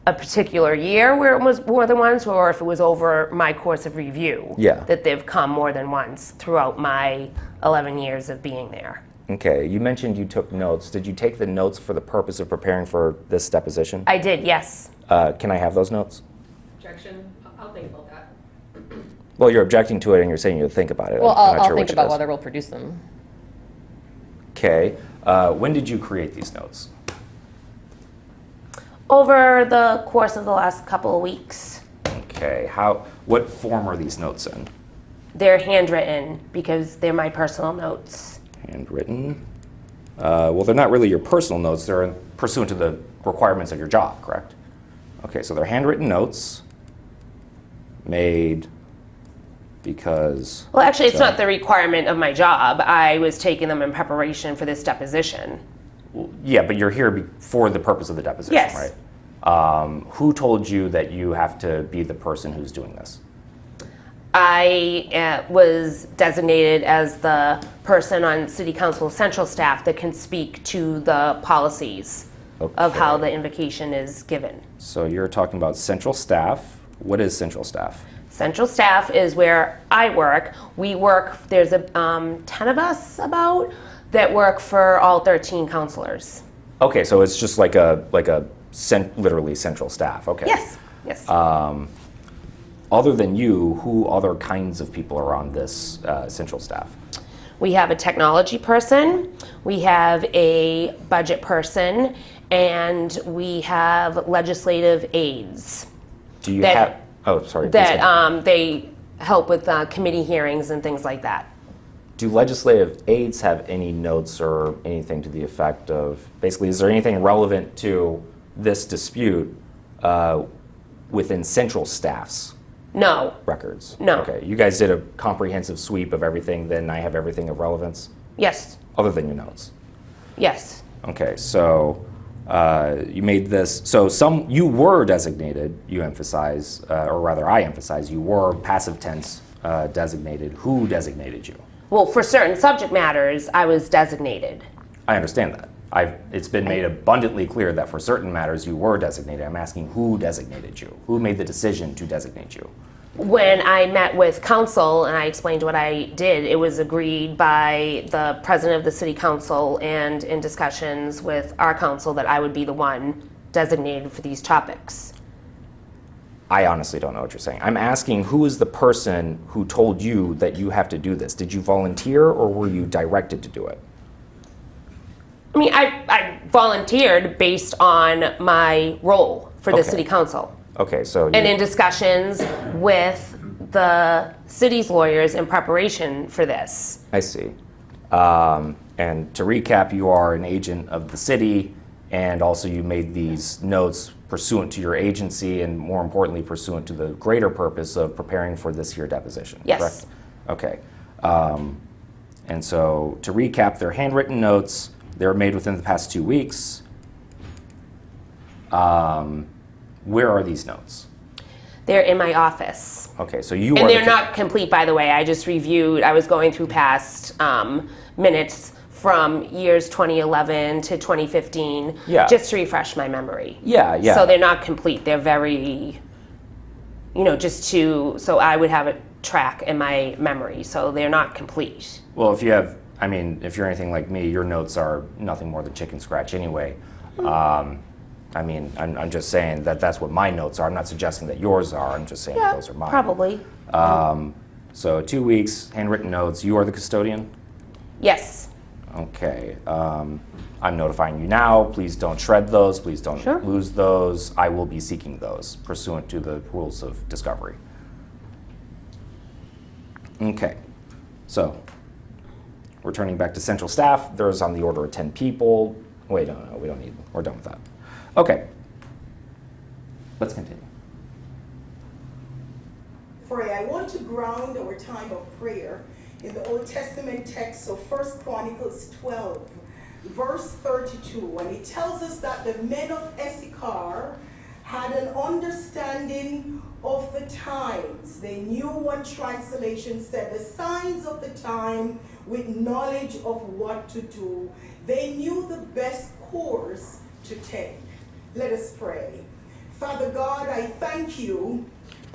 a particular year where it was more than once, or if it was over my course of review. Yeah. That they've come more than once throughout my 11 years of being there. Okay, you mentioned you took notes. Did you take the notes for the purpose of preparing for this deposition? I did, yes. Can I have those notes? Objection. I'll think about that. Well, you're objecting to it and you're saying you'll think about it. Well, I'm not I'll sure think which it about is. whether we'll produce them. Okay, when did you create these notes? Over the course of the last couple of weeks. Okay, what form are these notes in? They're handwritten because they're my personal notes. Handwritten. Well, they're not really your personal notes. They're pursuant to the requirements of your job, correct? Okay, so they're handwritten notes made because... Well, actually, it's not the requirement of my job. I was taking them in preparation for this deposition. Yeah, but you're here for the purpose of the deposition, Yes. right? Who told you that you have to be the person who's doing this? I was designated as the person on City Council Central staff that can speak to the policies of how the invocation is given. So you're talking about central staff. What is central staff? Central staff is where I work. We work, there's 10 of us about that work for all 13 counselors. Okay, so it's just literally central staff. Okay. Yes, yes. Other than you, who other kinds of people are on this central staff? We have a technology person, we have a budget person, and we have legislative aides. Do you That- have? Oh, sorry. please go ahead. That they help with committee hearings and things like that. Do legislative aides have any notes or anything to the effect of, basically, is there anything relevant to this dispute within central staff's No, records? No. Okay, you guys did a comprehensive sweep of everything, then I have everything of relevance, yes, other than your notes. yes, Okay, so you made this, so you were designated, you emphasize, or rather I emphasize, you were passive tense designated. Who designated you? Well, for certain subject matters, I was designated. I understand that. It's been made abundantly clear that for certain matters you were designated. I'm asking who designated you? Who made the decision to designate you? When I met with council and I explained what I did, it was agreed by the president of the city council and in discussions with our council that I would be the one designated for these topics. I honestly don't know what you're saying. I'm asking, who is the person who told you that you have to do this? Did you volunteer or were you directed to do it? I mean, I volunteered based on my role for the Okay. city council. Okay, so And in discussions with the city's lawyers in preparation for this. I see. And to recap, you are an agent of the city, and also you made these notes pursuant to your agency, and more importantly, pursuant to the greater purpose of preparing for this here deposition. Yes. Correct? Okay. And so to recap, they're handwritten notes. They were made within the past 2 weeks. Where are these notes? They're in my office. Okay, so you are And the they're not complete, by the way. I just reviewed, I was going through past minutes from years 2011 to 2015, Yeah. just to refresh my memory. Yeah. So they're not complete. They're very, just so I would have a track in my memory. So they're not complete. Well, if you're anything like me, your notes are nothing more than chicken scratch anyway. I'm just saying that that's what my notes are. I'm not suggesting that yours are. I'm just saying those are mine. Probably. So 2 weeks, handwritten notes. You are the custodian? Yes. Okay. I'm notifying you now. Please don't shred those. Please don't Sure. lose those. I will be seeking those pursuant to the rules of discovery. Okay. So, returning back to central staff, there's on the order of 10 people. Wait, no, we don't need, we're done with that. Okay. Let's continue. Pray. I want to ground our time of prayer in the Old Testament text of 1 Chronicles 12, verse 32, and it tells us that the men of Issachar had an understanding of the times. They knew, one translation said, the signs of the time with knowledge of what to do. They knew the best course to take. Let us pray. Father God, I thank you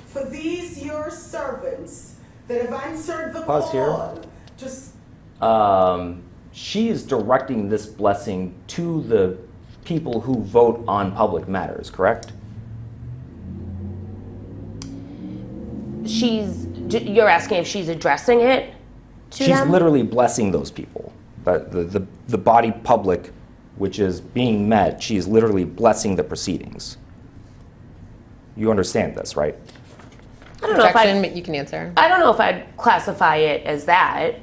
for these your servants that have answered the Pause call here. to She is directing this blessing to the people who vote on public matters, correct? You're asking if she's addressing it to She's them? literally blessing those people. The body public, which is being met, she is literally blessing the proceedings. You understand this, right? I don't know if Objection, you can answer. I don't know if I'd classify it as that.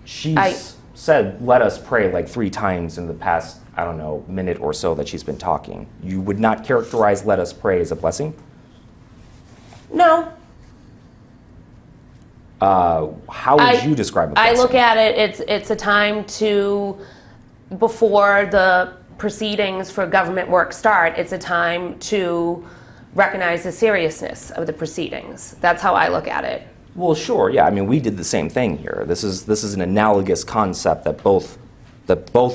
She's said, let us pray like 3 times in the past, I don't know, minute or so that she's been talking. You would not characterize let us pray as a blessing? No. How would you describe a blessing? I look at it, it's a time to, before the proceedings for government work start, it's a time to recognize the seriousness of the proceedings. That's how I look at it. Well, sure, yeah. I mean, we did the same thing here. This is an analogous concept that both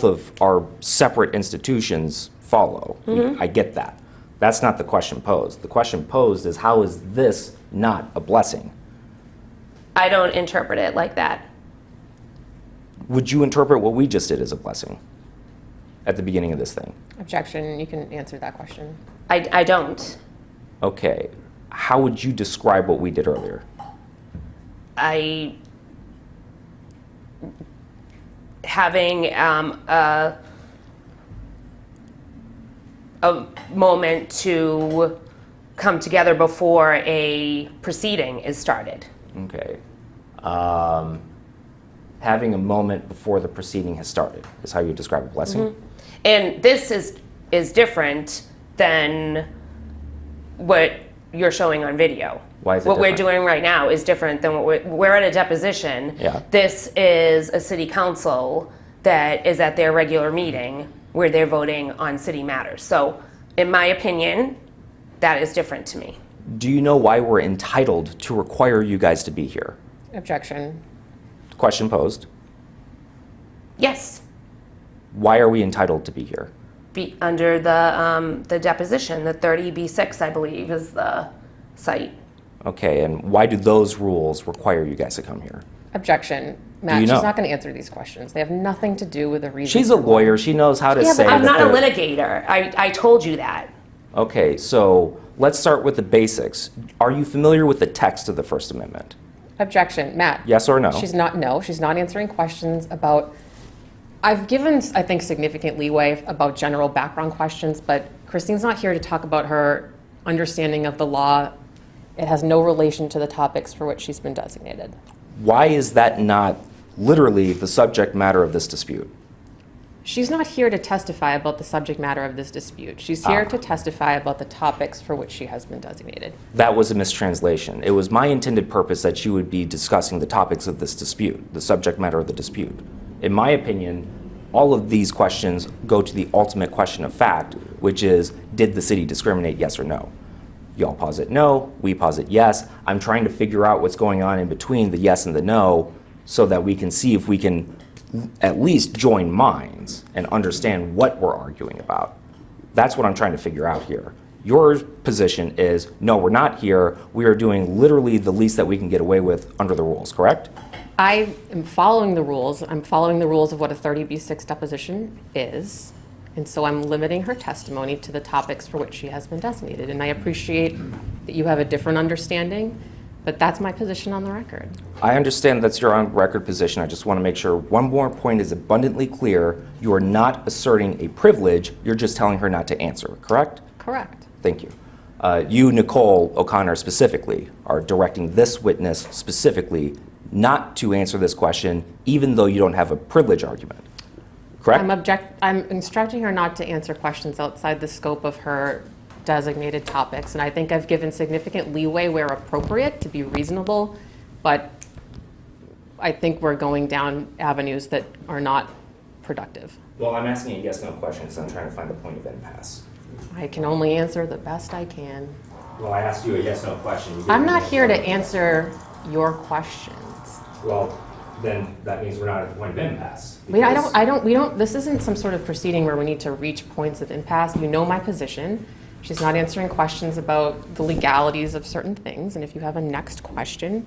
of our separate institutions follow. I get that. That's not the question posed. The question posed is, how is this not a blessing? I don't interpret it like that. Would you interpret what we just did as a blessing at the beginning of this thing? Objection, you can answer that question. I don't. Okay. How would you describe what we did earlier? Having a moment to come together before a proceeding is started. Okay. Having a moment before the proceeding has started is how you describe a blessing? And this is different than what you're showing on video. Why is it what we're different? doing right now is different than what we're at a deposition. Yeah. This is a city council that is at their regular meeting where they're voting on city matters. So, in my opinion, that is different to me. Do you know why we're entitled to require you guys to be here? Objection. Question posed. Yes, Why are we entitled to be here? be under the deposition, the 30B6, I believe, is the site. Okay, and why do those rules require you guys to come here? Objection. Matt, you know? she's not going to answer these questions. They have nothing to do with the reason. She's a lawyer. She knows how to Yeah, say but I'm that not a the- litigator. I told you that. Okay, so let's start with the basics. Are you familiar with the text of the First Amendment? Objection, Matt. Yes or no? She's not answering questions about, I've given, I think, significant leeway about general background questions, but Christine's not here to talk about her understanding of the law. It has no relation to the topics for which she's been designated. Why is that not literally the subject matter of this dispute? She's not here to testify about the subject matter of this dispute. She's here to testify about the topics for which she has been designated. That was a mistranslation. It was my intended purpose that you would be discussing the topics of this dispute, the subject matter of the dispute. In my opinion, all of these questions go to the ultimate question of fact, which is, did the city discriminate, yes or no? Y'all posit no, we posit yes. I'm trying to figure out what's going on in between the yes and the no so that we can see if we can at least join minds and understand what we're arguing about. That's what I'm trying to figure out here. Your position is, no, we're not here. We are doing literally the least that we can get away with under the rules, correct? I am following the rules. I'm following the rules of what a 30B6 deposition is. And so I'm limiting her testimony to the topics for which she has been designated. And I appreciate that you have a different understanding, but that's my position on the record. I understand that's your on-record position. I just want to make sure one more point is abundantly clear. You are not asserting a privilege. You're just telling her not to answer, correct? Correct. Thank you. You, Nicole O'Connor, specifically, are directing this witness specifically not to answer this question, even though you don't have a privilege argument, correct? I'm instructing her not to answer questions outside the scope of her designated topics, and I think I've given significant leeway where appropriate to be reasonable, but I think we're going down avenues that are not productive. Well, I'm asking a yes/no question because I'm trying to find the point of impasse. I can only answer the best I can. Well, I asked you a yes/no question. I'm not here to answer your questions. Well, then that means we're not at the point of impasse. We don't, this isn't some sort of proceeding where we need to reach points of impasse. You know my position. She's not answering questions about the legalities of certain things, and if you have a next question,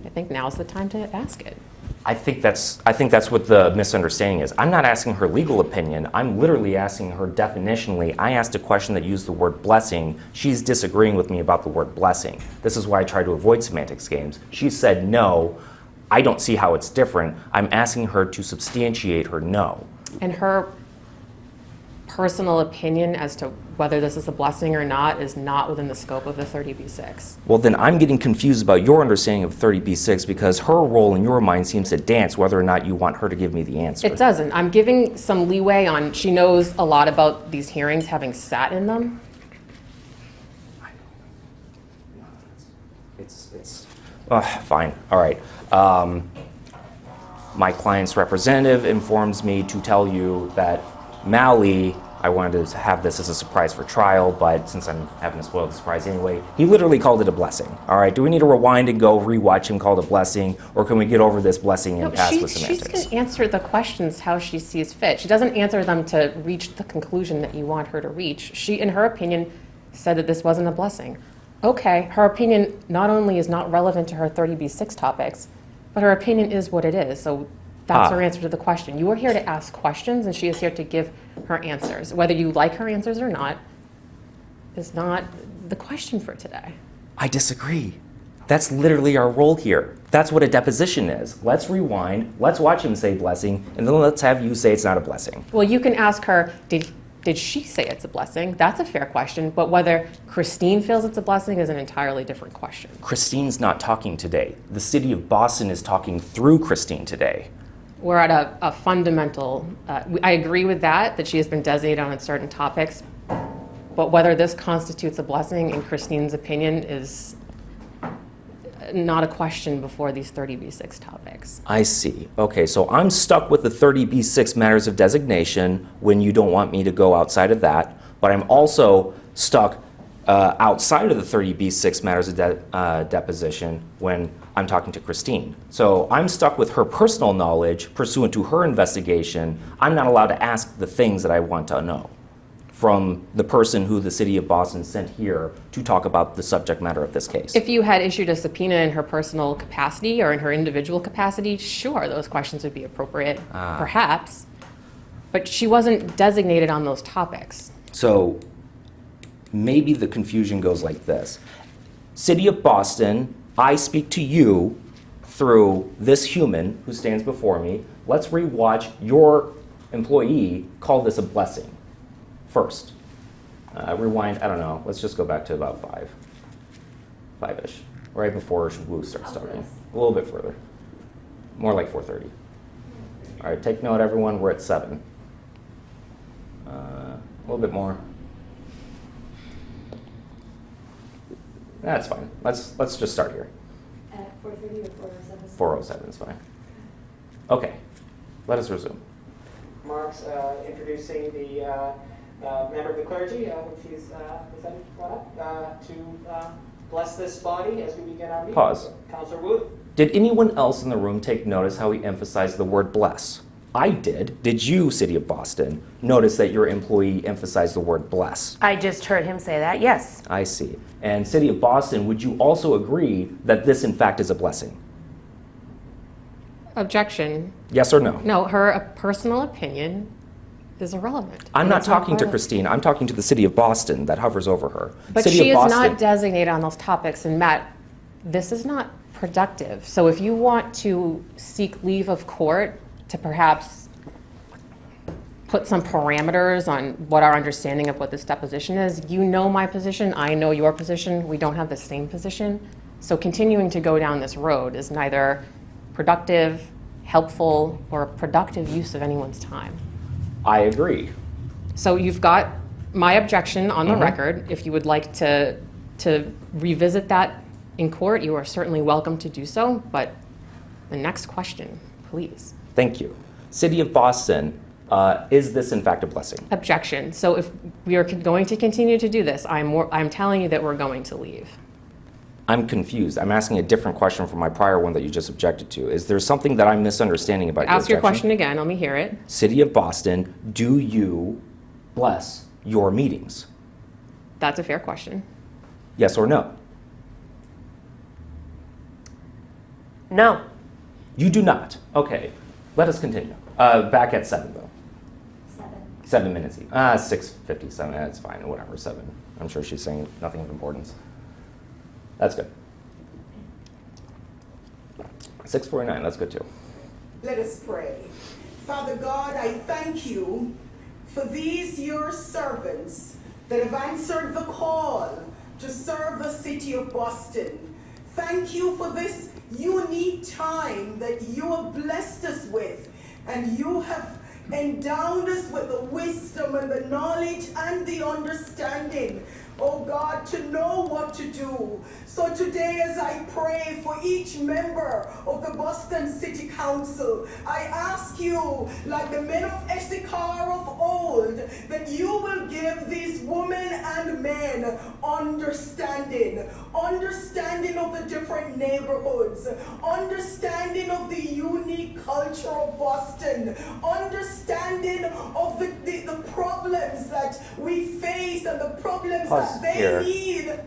I think now's the time to ask it. I think that's what the misunderstanding is. I'm not asking her legal opinion. I'm literally asking her definitionally. I asked a question that used the word blessing. She's disagreeing with me about the word blessing. This is why I try to avoid semantics games. She said no. I don't see how it's different. I'm asking her to substantiate her no. And her personal opinion as to whether this is a blessing or not is not within the scope of the 30B6. Well, then I'm getting confused about your understanding of 30B6 because her role in your mind seems to dance whether or not you want her to give me the answer. It doesn't. I'm giving some leeway on, she knows a lot about these hearings having sat in them. Fine, all right. My client's representative informs me to tell you that Mally, I wanted to have this as a surprise for trial, but since I'm having to spoil the surprise anyway, he literally called it a blessing. All right, do we need to rewind and go rewatch him call it a blessing, or can we get over this blessing and pass with semantics? She's going to answer the questions how she sees fit. She doesn't answer them to reach the conclusion that you want her to reach. She, in her opinion, said that this wasn't a blessing. Okay, her opinion not only is not relevant to her 30B6 topics, but her opinion is what it is. So that's her answer to the question. You are here to ask questions, and she is here to give her answers. Whether you like her answers or not is not the question for today. I disagree. That's literally our role here. That's what a deposition is. Let's rewind, let's watch him say blessing, and then let's have you say it's not a blessing. Well, you can ask her, did she say it's a blessing? That's a fair question, but whether Christine feels it's a blessing is an entirely different question. Christine's not talking today. The city of Boston is talking through Christine today. We're at a fundamental, I agree with that she has been designated on certain topics, but whether this constitutes a blessing in Christine's opinion is not a question before these 30B6 topics. I see. Okay, so I'm stuck with the 30B6 matters of designation when you don't want me to go outside of that, but I'm also stuck outside of the 30B6 matters of deposition when I'm talking to Christine. So I'm stuck with her personal knowledge pursuant to her investigation. I'm not allowed to ask the things that I want to know from the person who the city of Boston sent here to talk about the subject matter of this case. If you had issued a subpoena in her personal capacity or in her individual capacity, sure, those questions would be appropriate, perhaps. But she wasn't designated on those topics. So maybe the confusion goes like this. City of Boston, I speak to you through this human who stands before me. Let's rewatch your employee call this a blessing first. Rewind, I don't know, let's just go back to about 5-ish, right before Wu starts talking. A little bit further, more like 4:30. All right, take note everyone, we're at 7. A little bit more. That's fine, let's just start here. At 4:30 or 4:07? 4:07 is fine. Okay, let us resume. Mark's introducing the member of the clergy, which is to bless this body as we begin our meeting. Pause. Councillor Wu. Did anyone else in the room take notice how he emphasized the word bless? I did. Did you, City of Boston, notice that your employee emphasized the word bless? I just heard him say that, yes. I see. And City of Boston, would you also agree that this in fact is a blessing? Objection. Yes or no? No, her personal opinion is irrelevant. I'm And not it's talking to part of- Christine. I'm talking to the City of Boston that hovers over her. But City she of is Boston, not designated on those topics, and Matt, this is not productive. So if you want to seek leave of court to perhaps put some parameters on what our understanding of what this deposition is, you know my position, I know your position, we don't have the same position. So continuing to go down this road is neither productive, helpful, or a productive use of anyone's time. I agree. So you've got my objection on the Mm-hmm. record. If you would like to revisit that in court, you are certainly welcome to do so, but the next question, please. Thank you. City of Boston, is this in fact a blessing? Objection. So if we are going to continue to do this, I'm telling you that we're going to leave. I'm confused. I'm asking a different question from my prior one that you just objected to. Is there something that I'm misunderstanding about Ask your objection? question again, let me hear it. City of Boston, do you bless your meetings? That's a fair question. Yes or no? No. You do not. Okay, let us continue. Back at 7 though. 7 minutes. 6:57. That's fine. Whatever. 7. I'm sure she's saying nothing of importance. That's good. 6:49. That's good too. Let us pray. Father God, I thank you for these your servants that have answered the call to serve the city of Boston. Thank you for this unique time that you have blessed us with, and you have endowed us with the wisdom and the knowledge and the understanding, oh God, to know what to do. So today, as I pray for each member of the Boston City Council, I ask you, like the men of Issachar of old, that you will give these women and men understanding of the different neighborhoods, understanding of the unique culture of Boston, understanding of the problems that we face and the problems Pause that they here. need.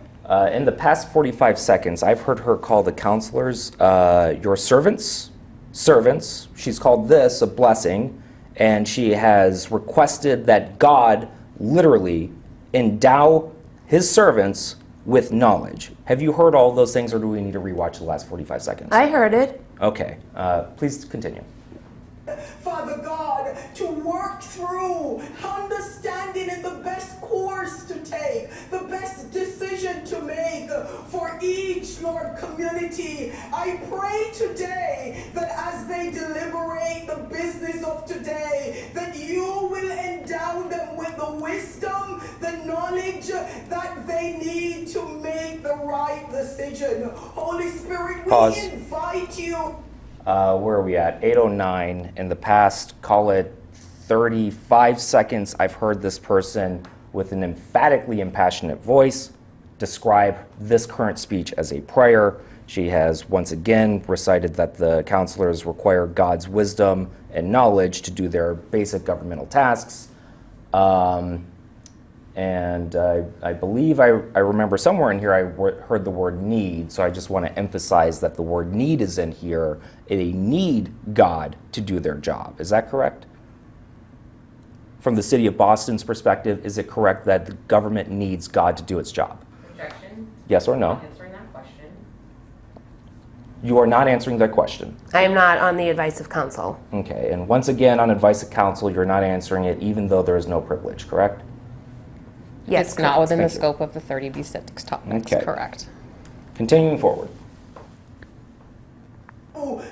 In the past 45 seconds, I've heard her call the counselors your servants. She's called this a blessing, and she has requested that God literally endow his servants with knowledge. Have you heard all of those things, or do we need to rewatch the last 45 seconds? I heard it. Okay, please continue. Father God, to work through understanding in the best course to take, the best decision to make for each, Lord, community. I pray today that as they deliberate the business of today, that you will endow them with the wisdom, the knowledge that they need to make the right decision. Holy Spirit, we Pause. invite you. Where are we at? 8:09. In the past, call it 35 seconds, I've heard this person with an emphatically impassionate voice describe this current speech as a prayer. She has once again recited that the counselors require God's wisdom and knowledge to do their basic governmental tasks. And I believe I remember somewhere in here I heard the word need, so I just want to emphasize that the word need is in here. They need God to do their job. Is that correct? from the city of Boston's perspective, is it correct that the government needs God to do its job? Objection. Yes or no? Answering that question. You are not answering that question. I am not on the advice of counsel. Okay, and once again, on advice of counsel, you're not answering it even though there is no privilege, correct? Yes, It's not within the Thank you. scope of the 30B6 topics, Okay. correct. Continuing forward.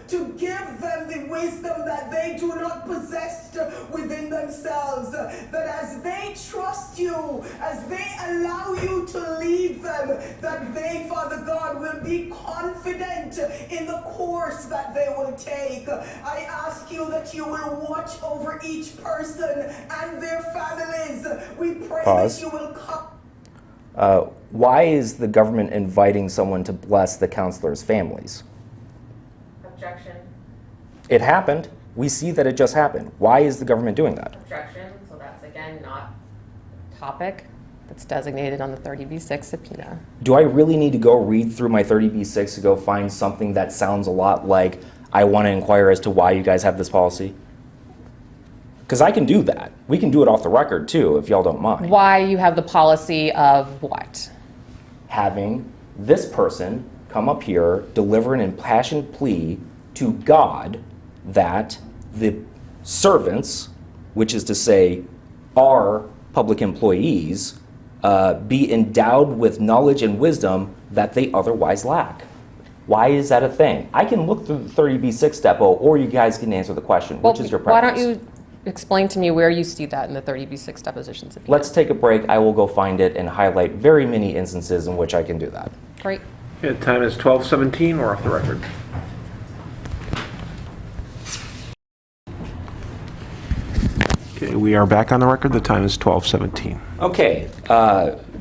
To give them the wisdom that they do not possess within themselves, that as they trust you, as they allow you to lead them, that they, Father God, will be confident in the course that they will take. I ask you that you will watch over each person and their families. We pray Pause. that you will come. Why is the government inviting someone to bless the counselors' families? Objection. It happened. We see that it just happened. Why is the government doing that? Objection. So that's again not a topic that's designated on the 30B6 subpoena. Do I really need to go read through my 30B6 to go find something that sounds a lot like I want to inquire as to why you guys have this policy? Because I can do that. We can do it off the record too, if y'all don't mind. Why you have the policy of what? Having this person come up here, deliver an impassioned plea to God that the servants, which is to say our public employees, be endowed with knowledge and wisdom that they otherwise lack. Why is that a thing? I can look through the 30B6 depot, or you guys can answer the question. Which is your Why preference? don't you explain to me where you see that in the 30B6 deposition subpoena? Let's take a break. I will go find it and highlight very many instances in which I can do that. Great. Okay, the time is 12:17. We're off the record. Okay, we are back on the record. The time is 12:17. Okay,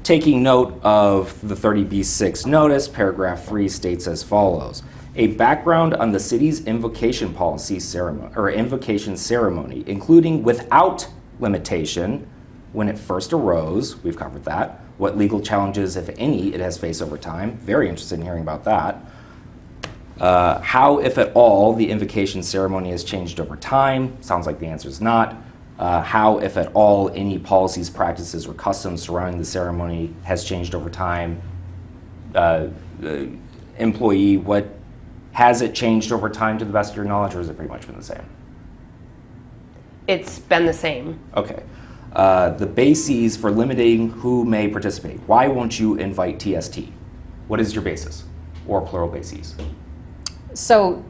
taking note of the 30B6 notice, paragraph 3 states as follows. A background on the city's invocation policy ceremony, or invocation ceremony, including without limitation, when it first arose, we've covered that, what legal challenges, if any, it has faced over time. Very interested in hearing about that. How, if at all, the invocation ceremony has changed over time. Sounds like the answer is not. How, if at all, any policies, practices, or customs surrounding the ceremony has changed over time. Employee, what has it changed over time to the best of your knowledge, or has it pretty much been the same? It's been the same. Okay. The bases for limiting who may participate. Why won't you invite TST? What is your basis, or plural bases? So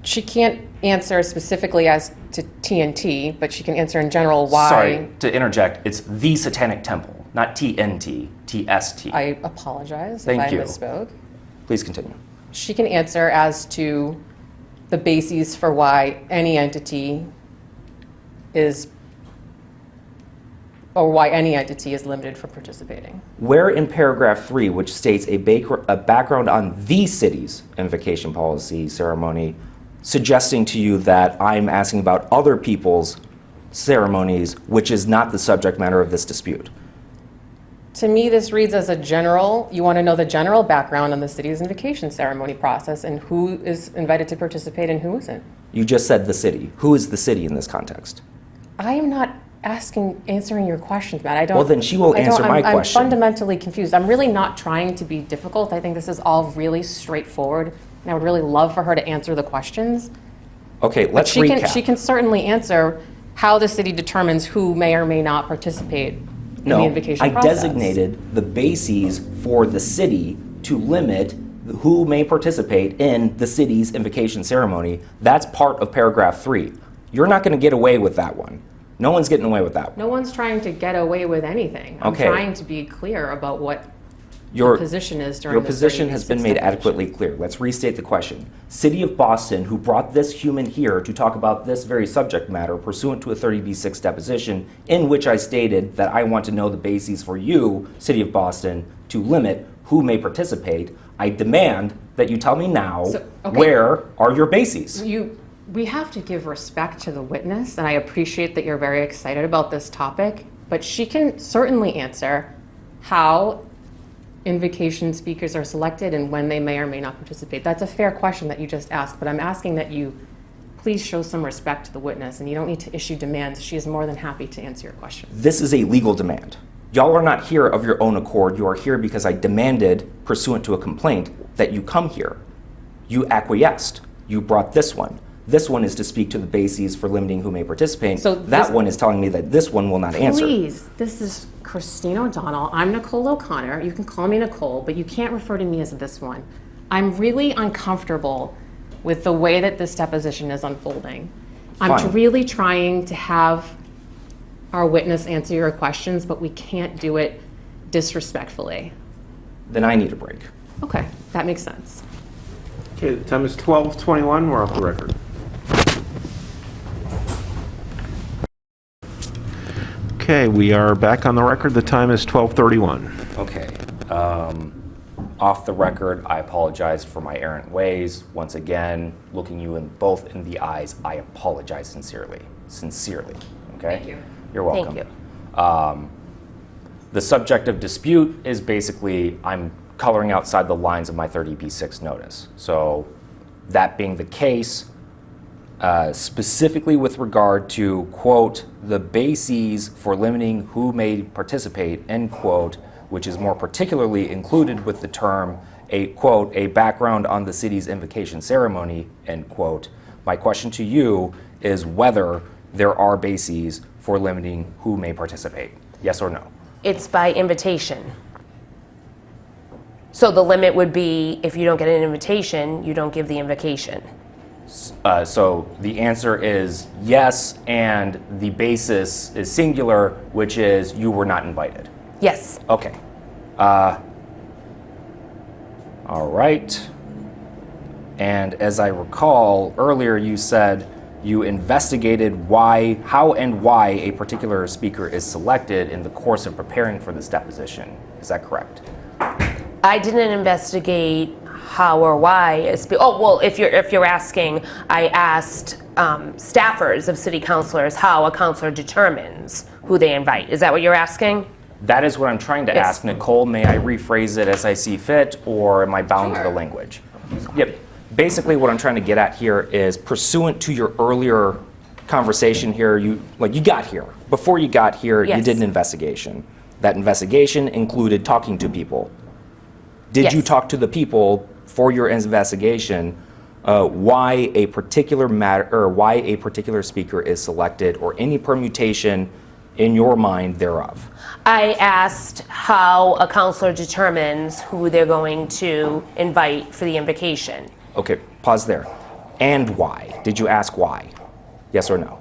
she can't answer specifically as to TNT, but she can answer in general why. Sorry to interject. It's the Satanic Temple, not TNT, TST. I apologize Thank if you. I misspoke. Please continue. She can answer as to the bases for why any entity is, or why any entity is limited from participating. Where in paragraph 3, which states a background on the city's invocation policy ceremony, suggesting to you that I'm asking about other people's ceremonies, which is not the subject matter of this dispute? To me, this reads as a general, you want to know the general background on the city's invocation ceremony process and who is invited to participate and who isn't. You just said the city. Who is the city in this context? I am not answering your questions, Matt. I don't. Well, then she will answer my question. I'm fundamentally confused. I'm really not trying to be difficult. I think this is all really straightforward, and I would really love for her to answer the questions. Okay, let's she recap. She can certainly answer how the city determines who may or may not participate in the invocation process. Designated the bases for the city to limit who may participate in the city's invocation ceremony. That's part of paragraph 3. You're not going to get away with that one. No one's getting away with that one. No one's trying to get away with anything. I'm Okay. trying to be clear about what Your position is during Your the position has been 30B6 made deposition. adequately clear. Let's restate the question. City of Boston, who brought this human here to talk about this very subject matter pursuant to a 30B6 deposition, in which I stated that I want to know the bases for you, City of Boston, to limit who may participate. I demand that you tell me now, Okay. where are your bases? We have to give respect to the witness, and I appreciate that you're very excited about this topic, but she can certainly answer how invocation speakers are selected and when they may or may not participate. That's a fair question that you just asked, but I'm asking that you please show some respect to the witness, and you don't need to issue demands. She is more than happy to answer your question. This is a legal demand. Y'all are not here of your own accord. You are here because I demanded, pursuant to a complaint, that you come here. You acquiesced. You brought this one. This one is to speak to the bases for limiting who may participate. So that one is telling me that this one will not answer. Please, this is Christine O'Donnell. I'm Nicole O'Connor. You can call me Nicole, but you can't refer to me as this one. I'm really uncomfortable with the way that this deposition is unfolding. I'm Fine. really trying to have our witness answer your questions, but we can't do it disrespectfully. Then I need a break. Okay, that makes sense. Okay, the time is 12:21. We're off the record. Okay, we are back on the record. The time is 12:31. Okay. Off the record, I apologize for my errant ways. Once again, looking you in both in the eyes, I apologize sincerely. Sincerely. Okay? Thank you. You're welcome. Thank you. The subject of dispute is basically I'm coloring outside the lines of my 30B6 notice. So that being the case, specifically with regard to, quote, the bases for limiting who may participate, end quote, which is more particularly included with the term, a quote, a background on the city's invocation ceremony, end quote. My question to you is whether there are bases for limiting who may participate. Yes or no? It's by invitation. So the limit would be if you don't get an invitation, you don't give the invocation. So the answer is yes, and the basis is singular, which is you were not invited. Yes. Okay. All right. And as I recall, earlier you said you investigated how and why a particular speaker is selected in the course of preparing for this deposition. Is that correct? I didn't investigate how or why. If you're asking, I asked staffers of city councilors how a councilor determines who they invite. Is that what you're asking? That is what I'm trying to Yes. ask. Nicole, may I rephrase it as I see fit, or am I bound to the language? Yep. Basically, what I'm trying to get at here is pursuant to your earlier conversation here, you got here. Before you got here, you Yes. did an investigation. That investigation included talking to people. Did you Yes. talk to the people for your investigation why a particular matter or why a particular speaker is selected or any permutation in your mind thereof? I asked how a councilor determines who they're going to invite for the invocation. Okay, pause there. And why? Did you ask why? Yes or no?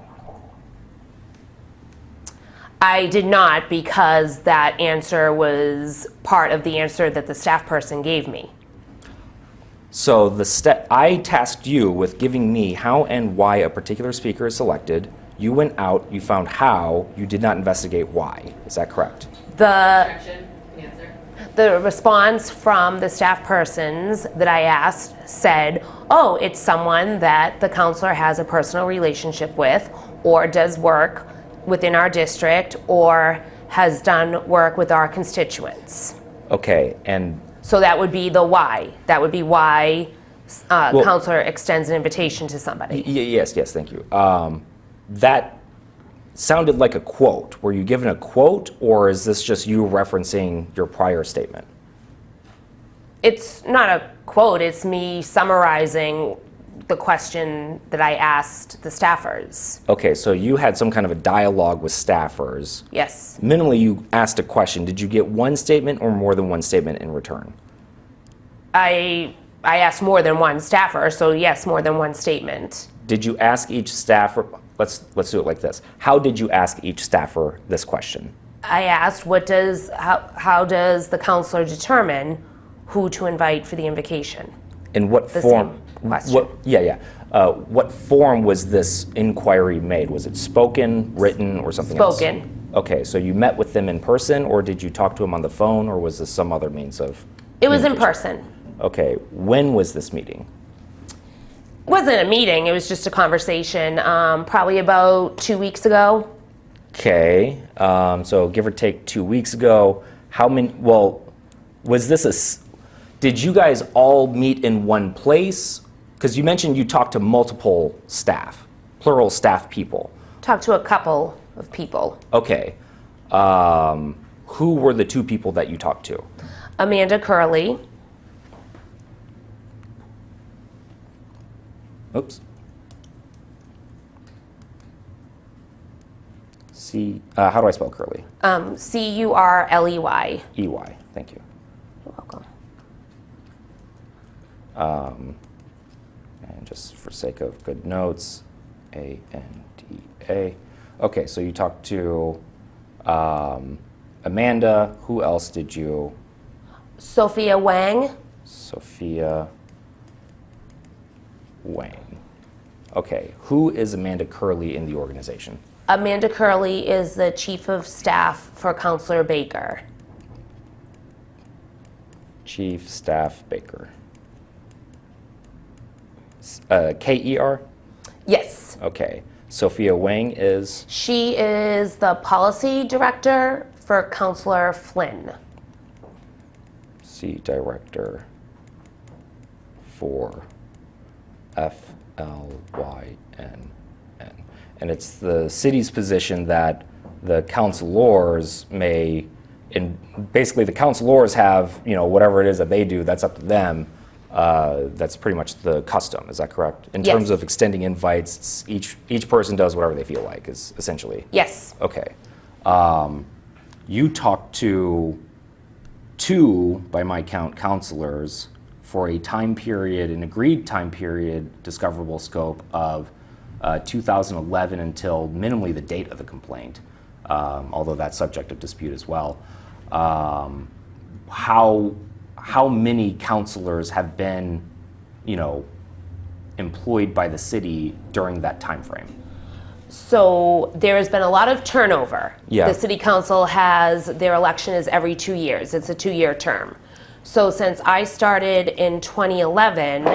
I did not, because that answer was part of the answer that the staff person gave me. So I tasked you with giving me how and why a particular speaker is selected. You went out, you found how, you did not investigate why. Is that correct? The response from the staff persons that I asked said, oh, it's someone that the counselor has a personal relationship with, or does work within our district, or has done work with our constituents. Okay, and So that would be the why. That would be why counselor extends an invitation to somebody. yes, thank you. That sounded like a quote. Were you given a quote, or is this just you referencing your prior statement? It's not a quote, it's me summarizing the question that I asked the staffers. Okay, so you had some kind of a dialogue with staffers. Yes. Minimally, you asked a question. Did you get one statement or more than one statement in return? I asked more than one staffer, so yes, more than one statement. Did you ask each staffer, let's do it like this. How did you ask each staffer this question? I asked, how does the counselor determine who to invite for the invocation? In what The form? same question. What form was this inquiry made? Was it spoken, written, or something else? Spoken. Okay, so you met with them in person, or did you talk to them on the phone, or was this some other means of It was in communication? person. Okay, when was this meeting? It wasn't a meeting, it was just a conversation, probably about 2 weeks ago. Okay, so give or take 2 weeks ago. Was this did you guys all meet in one place? Because you mentioned you talked to multiple staff, plural staff people. Talked to a couple of people. Okay. Who were the 2 people that you talked to? Amanda Curley, Oops. How do I spell Curley? Curley. EY. Thank you. You're welcome. And just for sake of good notes, ANDA. Okay, so you talked to Amanda. Who else did you? Sophia Wang. Sophia Wang. Okay, who is Amanda Curley in the organization? Amanda Curley is the chief of staff for Counselor Baker. Chief Staff Baker. K-E-R? Yes. Okay. Sophia Wang is? She is the policy director for Counselor Flynn. Director for FLYNN. And it's the city's position that the councilors may, and basically the councilors have, whatever it is that they do, that's up to them. That's pretty much the custom, is that correct? In terms of extending invites, each person does whatever they feel like, is essentially? Yes. Okay. You talked to 2, by my count, counselors for a time period, an agreed time period, discoverable scope of 2011 until minimally the date of the complaint, although that's subject of dispute as well. How many counselors have been, employed by the city during that time frame? So there has been a lot of turnover. Yeah. The city council their election is every 2 years. It's a 2-year term. So since I started in 2011,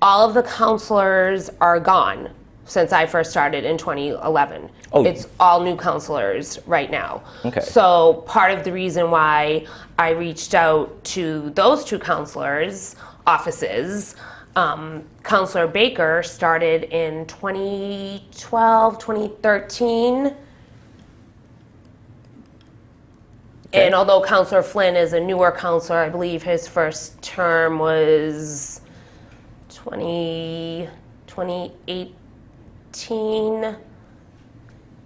all of the counselors are gone since I first started in 2011. Oh. It's all new counselors right now. Okay. So part of the reason why I reached out to those 2 counselors' offices, Counselor Baker started in 2012, 2013. Okay. And although Counselor Flynn is a newer counselor, I believe his first term was 2018,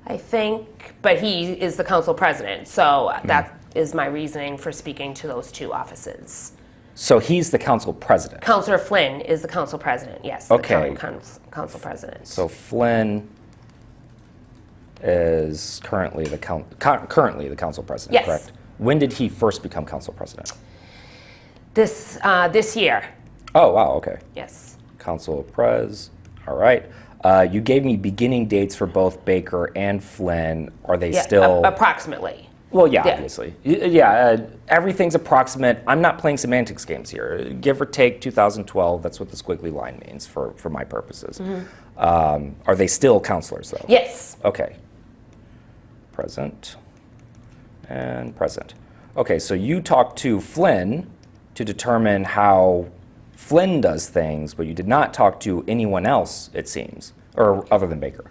I think. But he is the council president, so that is my reasoning for speaking to those 2 offices. So he's the council president? Counselor Flynn is the council president, yes. Okay. The council president. So Flynn is currently the council president, Yes. correct? When did he first become council president? This year, Oh, wow, okay. yes. Council pres, all right. You gave me beginning dates for both Baker and Flynn. Are they Yeah, still? approximately. Well, yeah, Yeah. obviously. Everything's approximate. I'm not playing semantics games here. Give or take 2012, that's what the squiggly line means for my purposes. Are they still counselors, though? Yes. Okay. Present and present. Okay, so you talked to Flynn to determine how Flynn does things, but you did not talk to anyone else, it seems, or other than Baker.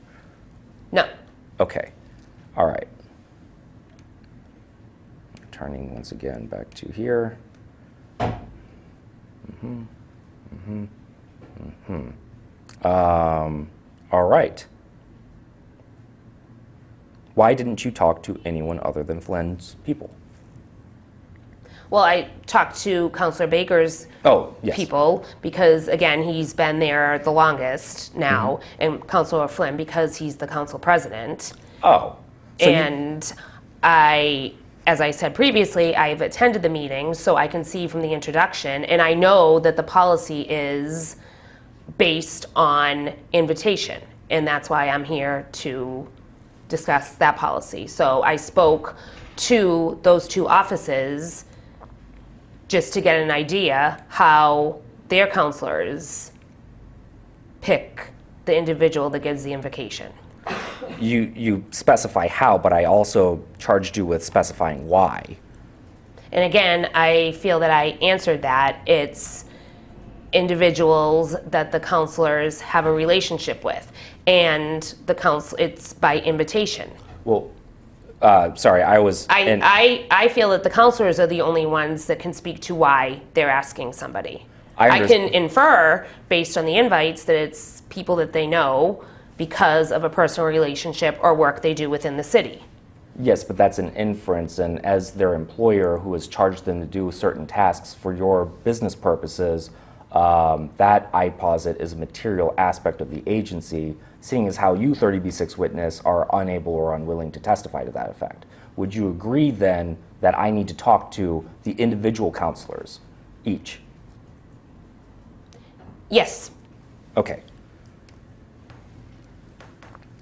No. Okay. All right. Turning once again back to here. All right. Why didn't you talk to anyone other than Flynn's people? Well, I talked to Counselor Baker's Oh, yes. people because, again, he's been there the longest now, and Counselor Flynn because he's the council president. Oh. So And as I said previously, I've attended the meeting, so I can see from the introduction, and I know that the policy is based on invitation, and that's why I'm here to discuss that policy. So I spoke to those 2 offices just to get an idea how their counselors pick the individual that gives the invocation. you specify how, but I also charged you with specifying why. And again, I feel that I answered that. It's individuals that the counselors have a relationship with, and it's by invitation. Well, sorry, I feel that the counselors are the only ones that can speak to why they're asking somebody. I can infer based on the invites that it's people that they know because of a personal relationship or work they do within the city. Yes, but that's an inference, and as their employer who has charged them to do certain tasks for your business purposes, that I posit is a material aspect of the agency, seeing as how you, 30B6 witness, are unable or unwilling to testify to that effect. Would you agree then that I need to talk to the individual counselors, each? Yes. Okay.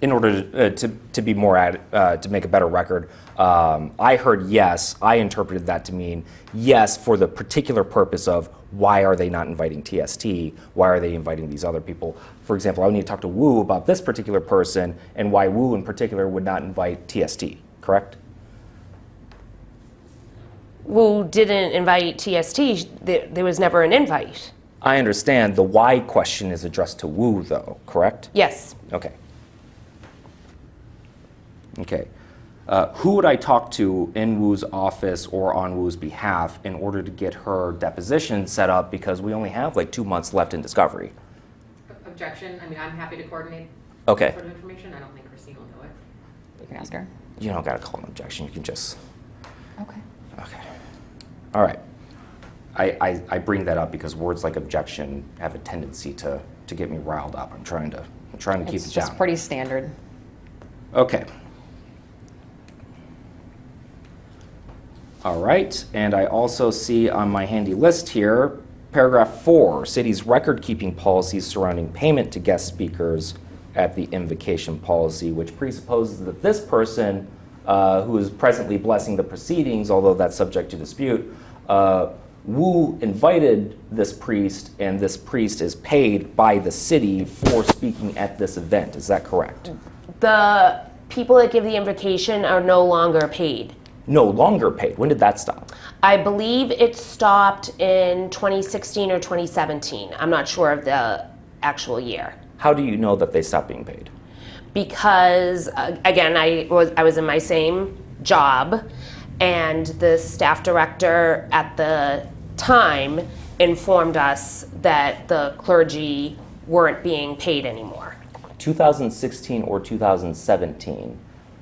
In order to be more to make a better record, I heard yes. I interpreted that to mean yes for the particular purpose of why are they not inviting TST? Why are they inviting these other people? For example, I would need to talk to Wu about this particular person and why Wu in particular would not invite TST, correct? Wu didn't invite TST. There was never an invite. I understand. The why question is addressed to Wu, though, correct? Yes. Okay. Okay. Who would I talk to in Wu's office or on Wu's behalf in order to get her deposition set up, because we only have like 2 months left in discovery? Objection. I mean, I'm happy to coordinate Okay. that sort of information. I don't think Christine will know it. You can ask her. You don't got to call an objection. You can just... Okay. Okay. All right. I bring that up because words like objection have a tendency to get me riled up. I'm trying to keep it down. It's just pretty standard. Okay. All right, and I also see on my handy list here, paragraph 4, city's record-keeping policies surrounding payment to guest speakers at the invocation policy, which presupposes that this person, who is presently blessing the proceedings, although that's subject to dispute, Wu invited this priest, and this priest is paid by the city for speaking at this event. Is that correct? The people that give the invocation are no longer paid. No longer paid. When did that stop? I believe it stopped in 2016 or 2017. I'm not sure of the actual year. How do you know that they stopped being paid? Because, again, I was in my same job, and the staff director at the time informed us that the clergy weren't being paid anymore. 2016 or 2017?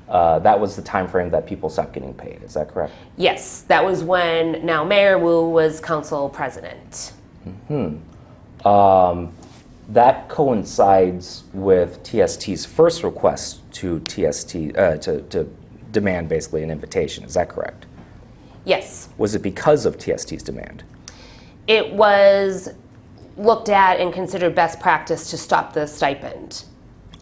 That was the time frame that people stopped getting paid. Is that correct? Yes, that was when now Mayor Wu was council president. That coincides with TST's first request to TST to demand basically an invitation. Is that correct? Yes. Was it because of TST's demand? It was looked at and considered best practice to stop the stipend.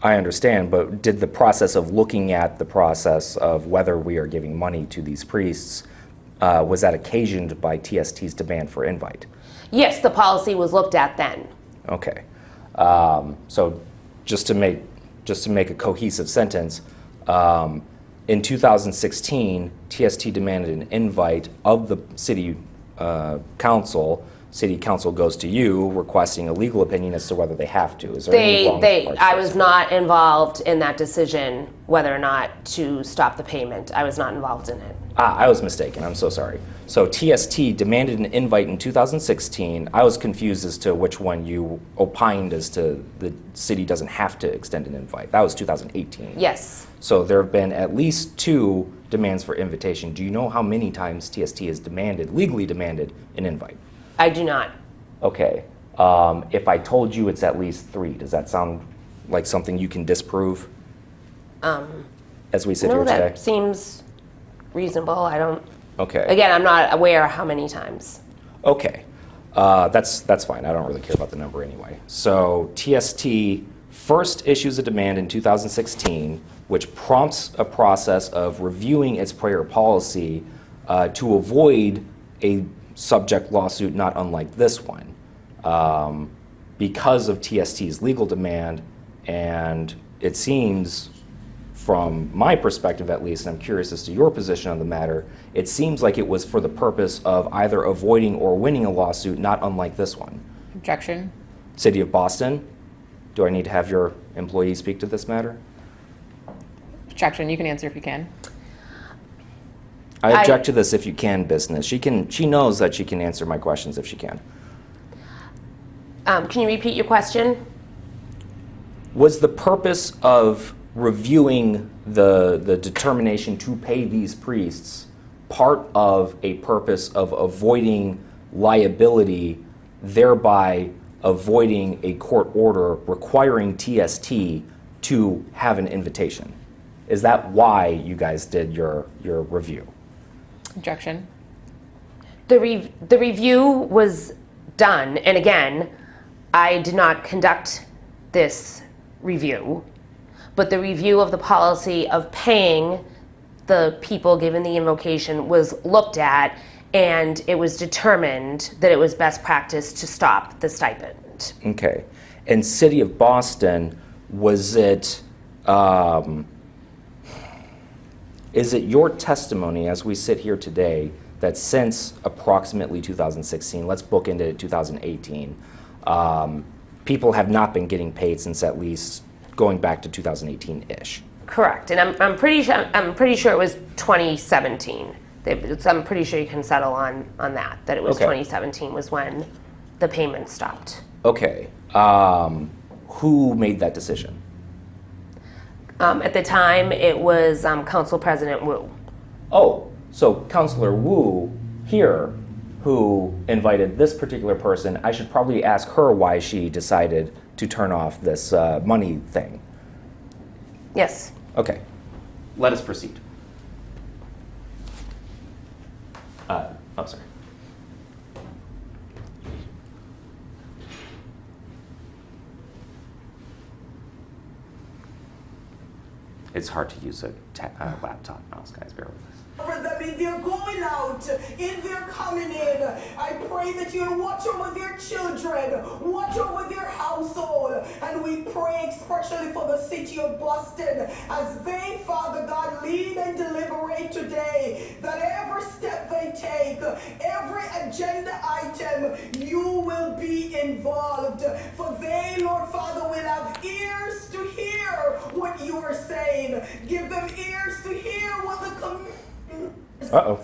I understand, but did the process of looking at the process of whether we are giving money to these priests, was that occasioned by TST's demand for invite? Yes, the policy was looked at then. Okay. So just to make a cohesive sentence, in 2016, TST demanded an invite of the city council. City council goes to you requesting a legal opinion as to whether they have to. Is there any wrong parts I to was this? not involved in that decision whether or not to stop the payment. I was not involved in it. I was mistaken. I'm so sorry. So TST demanded an invite in 2016. I was confused as to which one you opined as to the city doesn't have to extend an invite. That was 2018. Yes. So there have been at least 2 demands for invitation. Do you know how many times TST has legally demanded an invite? I do not. Okay. If I told you it's at least 3, does that sound like something you can disprove? As we sit No, here today? that seems reasonable. I don't. Okay. Again, I'm not aware how many times. Okay. That's fine. I don't really care about the number anyway. So TST first issues a demand in 2016, which prompts a process of reviewing its prior policy to avoid a subject lawsuit not unlike this one, because of TST's legal demand, and it seems from my perspective at least, and I'm curious as to your position on the matter, it seems like it was for the purpose of either avoiding or winning a lawsuit, not unlike this one. Objection. City of Boston, do I need to have your employee speak to this matter? Objection. You can answer if you can. I object to this if you can business. She knows that she can answer my questions if she can. Can you repeat your question? Was the purpose of reviewing the determination to pay these priests part of a purpose of avoiding liability, thereby avoiding a court order requiring TST to have an invitation? Is that why you guys did your review? Objection. The review was done, and again, I did not conduct this review, but the review of the policy of paying the people given the invocation was looked at, and it was determined that it was best practice to stop the stipend. Okay. And City of Boston, was it, is it your testimony as we sit here today that since approximately 2016, let's book into 2018, people have not been getting paid since at least going back to 2018-ish? Correct, and I'm pretty sure it was 2017. I'm pretty sure you can settle on that it was Okay. 2017 was when the payment stopped. Okay. Who made that decision? At the time, it was Council President Wu. Oh, so Councilor Wu here, who invited this particular person, I should probably ask her why she decided to turn off this money thing. Yes. Okay. Let us proceed. Oh, sorry. It's hard to use a laptop mouse, guys. Bear with us. Over them, if they're going out, if they're coming in, I pray that you'll watch over their children, watch over their household, and we pray especially for the city of Boston as they, Father God, lead and deliberate today, that every step they take, every agenda item, you will be involved, for they, Lord Father, will have ears to hear what you are saying. Give them ears to hear what the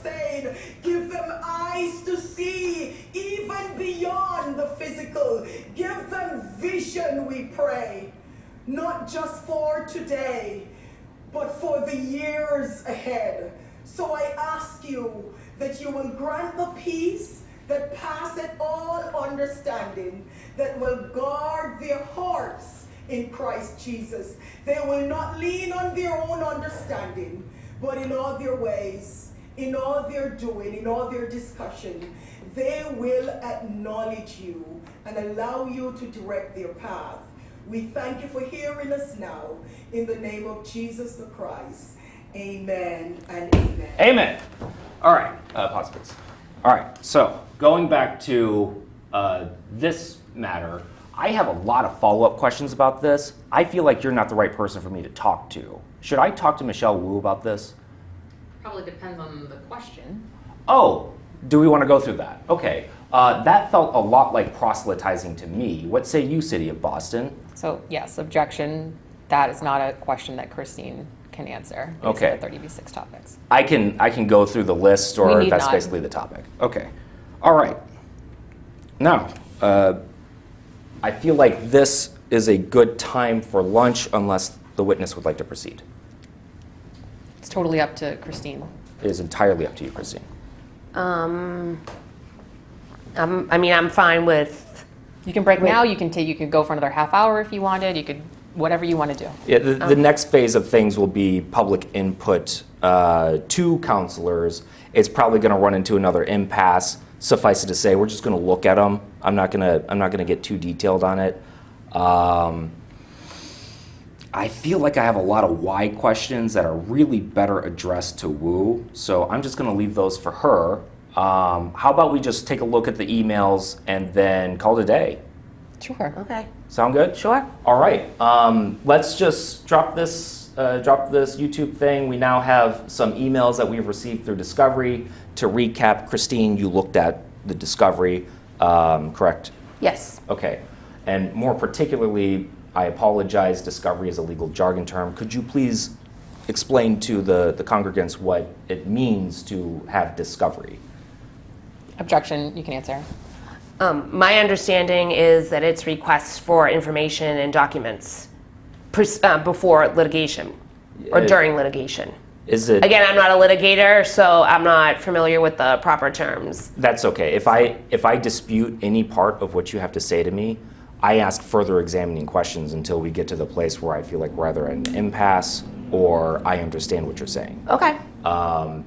saying. Give them eyes to see even beyond the physical. Give them vision, we pray, not just for today, but for the years ahead. So I ask you that you will grant the peace that passeth all understanding, that will guard their hearts in Christ Jesus. They will not lean on their own understanding, but in all their ways, in all their doing, in all their discussion, they will acknowledge you and allow you to direct their path. We thank you for hearing us now. In the name of Jesus the Christ, amen and amen. Amen. All right, pause please. All right, so going back to this matter, I have a lot of follow-up questions about this. I feel like you're not the right person for me to talk to. Should I talk to Michelle Wu about this? Probably depends on the question. Oh, do we want to go through that? Okay. That felt a lot like proselytizing to me. What say you, City of Boston? So yes, objection. That is not a question that Christine can answer. These Okay. are the 30b6 topics. I can go through the list, We or need that's not. basically the topic. Okay. All right. Now, I feel like this is a good time for lunch unless the witness would like to proceed. It's totally up to Christine. It is entirely up to you, Christine. I'm fine with. You can break now. You can go for another half hour if you wanted. You could whatever you want to do. Yeah, the next phase of things will be public input to counselors. It's probably going to run into another impasse. Suffice it to say, we're just going to look at them. I'm not gonna get too detailed on it. I feel like I have a lot of why questions that are really better addressed to Wu, so I'm just going to leave those for her. How about we just take a look at the emails and then call it a day? Sure. Okay. Sound good? Sure. All right. Let's just drop this dropped this YouTube thing. We now have some emails that we've received through Discovery. To recap, Christine, you looked at the Discovery, correct? Yes. Okay. And more particularly, I apologize, Discovery is a legal jargon term. Could you please explain to the congregants what it means to have Discovery? Objection, you can answer. My understanding is that it's requests for information and documents before litigation or during litigation. Is it? Again, I'm not a litigator, so I'm not familiar with the proper terms. That's okay. If I dispute any part of what you have to say to me, I ask further examining questions until we get to the place where I feel like we're either at an impasse or I understand what you're saying. Okay.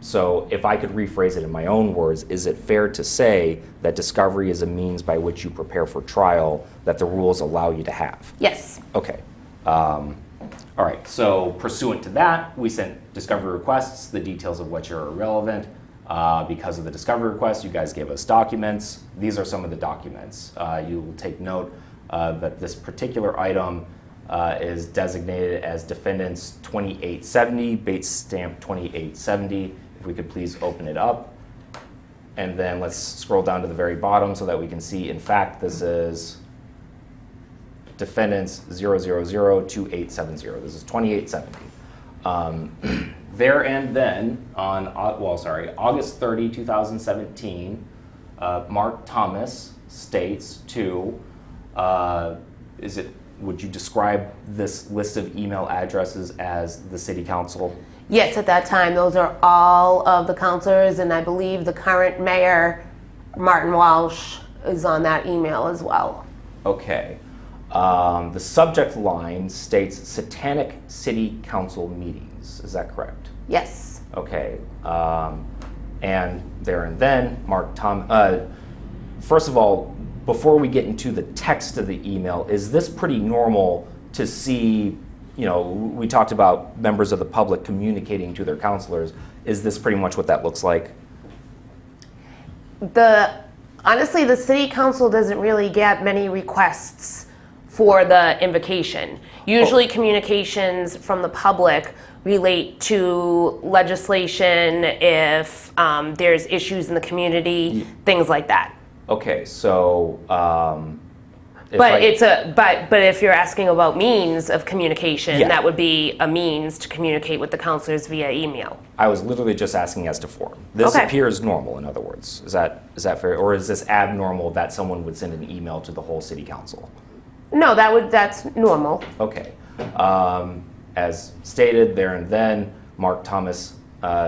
So if I could rephrase it in my own words, is it fair to say that Discovery is a means by which you prepare for trial that the rules allow you to have? Yes. Okay. All right, so pursuant to that, we sent Discovery requests, the details of which are irrelevant. Because of the Discovery request, you guys gave us documents. These are some of the documents. You will take note that this particular item is designated as Defendants 2870, Bates Stamp 2870. If we could please open it up. And then let's scroll down to the very bottom so that we can see, in fact, this is Defendants 0002870. This is 2870. There and then on, August 30, 2017, Mark Thomas states to, would you describe this list of email addresses as the city council? Yes, at that time, those are all of the counselors, and I believe the current mayor, Martin Walsh, is on that email as well. Okay. The subject line states Satanic City Council meetings. Is that correct? Yes. Okay. And there and then, first of all, before we get into the text of the email, is this pretty normal to see, we talked about members of the public communicating to their counselors. Is this pretty much what that looks like? Honestly, the city council doesn't really get many requests for the invocation. Usually communications from the public relate to legislation, if there's issues in the community, things like that. Okay, so but if you're asking about means of communication, that would be a means to communicate with the counselors via email. I was literally just asking as to form. This appears normal, in other words. Is that fair, or is this abnormal that someone would send an email to the whole city council? No, that's normal. Okay. As stated there and then, Mark Thomas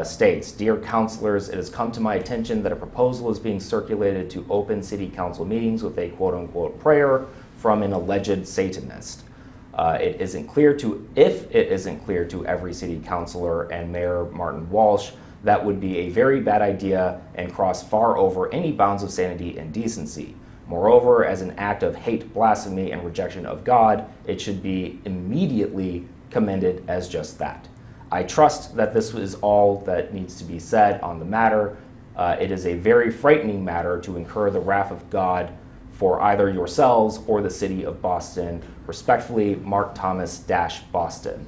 states, "Dear councilors, it has come to my attention that a proposal is being circulated to open city council meetings with a quote-unquote prayer from an alleged Satanist. If it isn't clear to every city councilor and Mayor Martin Walsh, that would be a very bad idea and cross far over any bounds of sanity and decency. Moreover, as an act of hate, blasphemy, and rejection of God, it should be immediately commended as just that. I trust that this is all that needs to be said on the matter. It is a very frightening matter to incur the wrath of God for either yourselves or the city of Boston. Respectfully, Mark Thomas Boston."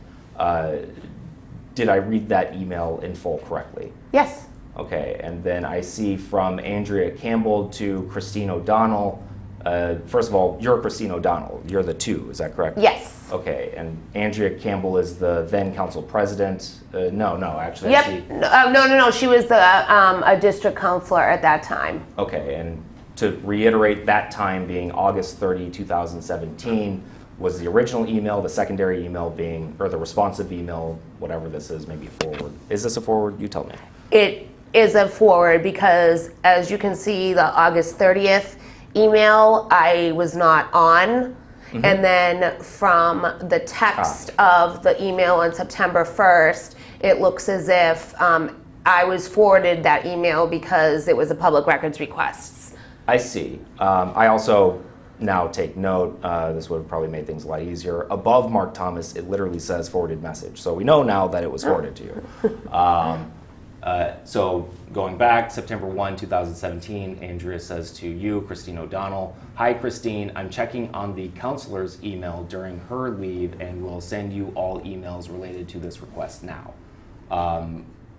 Did I read that email in full correctly? Yes. Okay, and then I see from Andrea Campbell to Christine O'Donnell. First of all, you're Christine O'Donnell. You're the two, is that correct? Yes. Okay, and Andrea Campbell is the then council president. Actually. Yep. I see. No. She was a district councilor at that time. Okay, and to reiterate, that time being August 30, 2017, was the original email, the secondary email being, or the responsive email, whatever this is, maybe forward. Is this a forward? You tell me. It is a forward because, as you can see, the August 30th email, I was not on. Mm-hmm. And then from the text of the email on September 1st, it looks as if I was forwarded that email because it was a public records request. I see. I also now take note, this would have probably made things a lot easier. Above Mark Thomas, it literally says forwarded message. So we know now that it was forwarded to you. So going back, September 1, 2017, Andrea says to you, Christine O'Donnell, "Hi Christine, I'm checking on the counselor's email during her leave and will send you all emails related to this request now."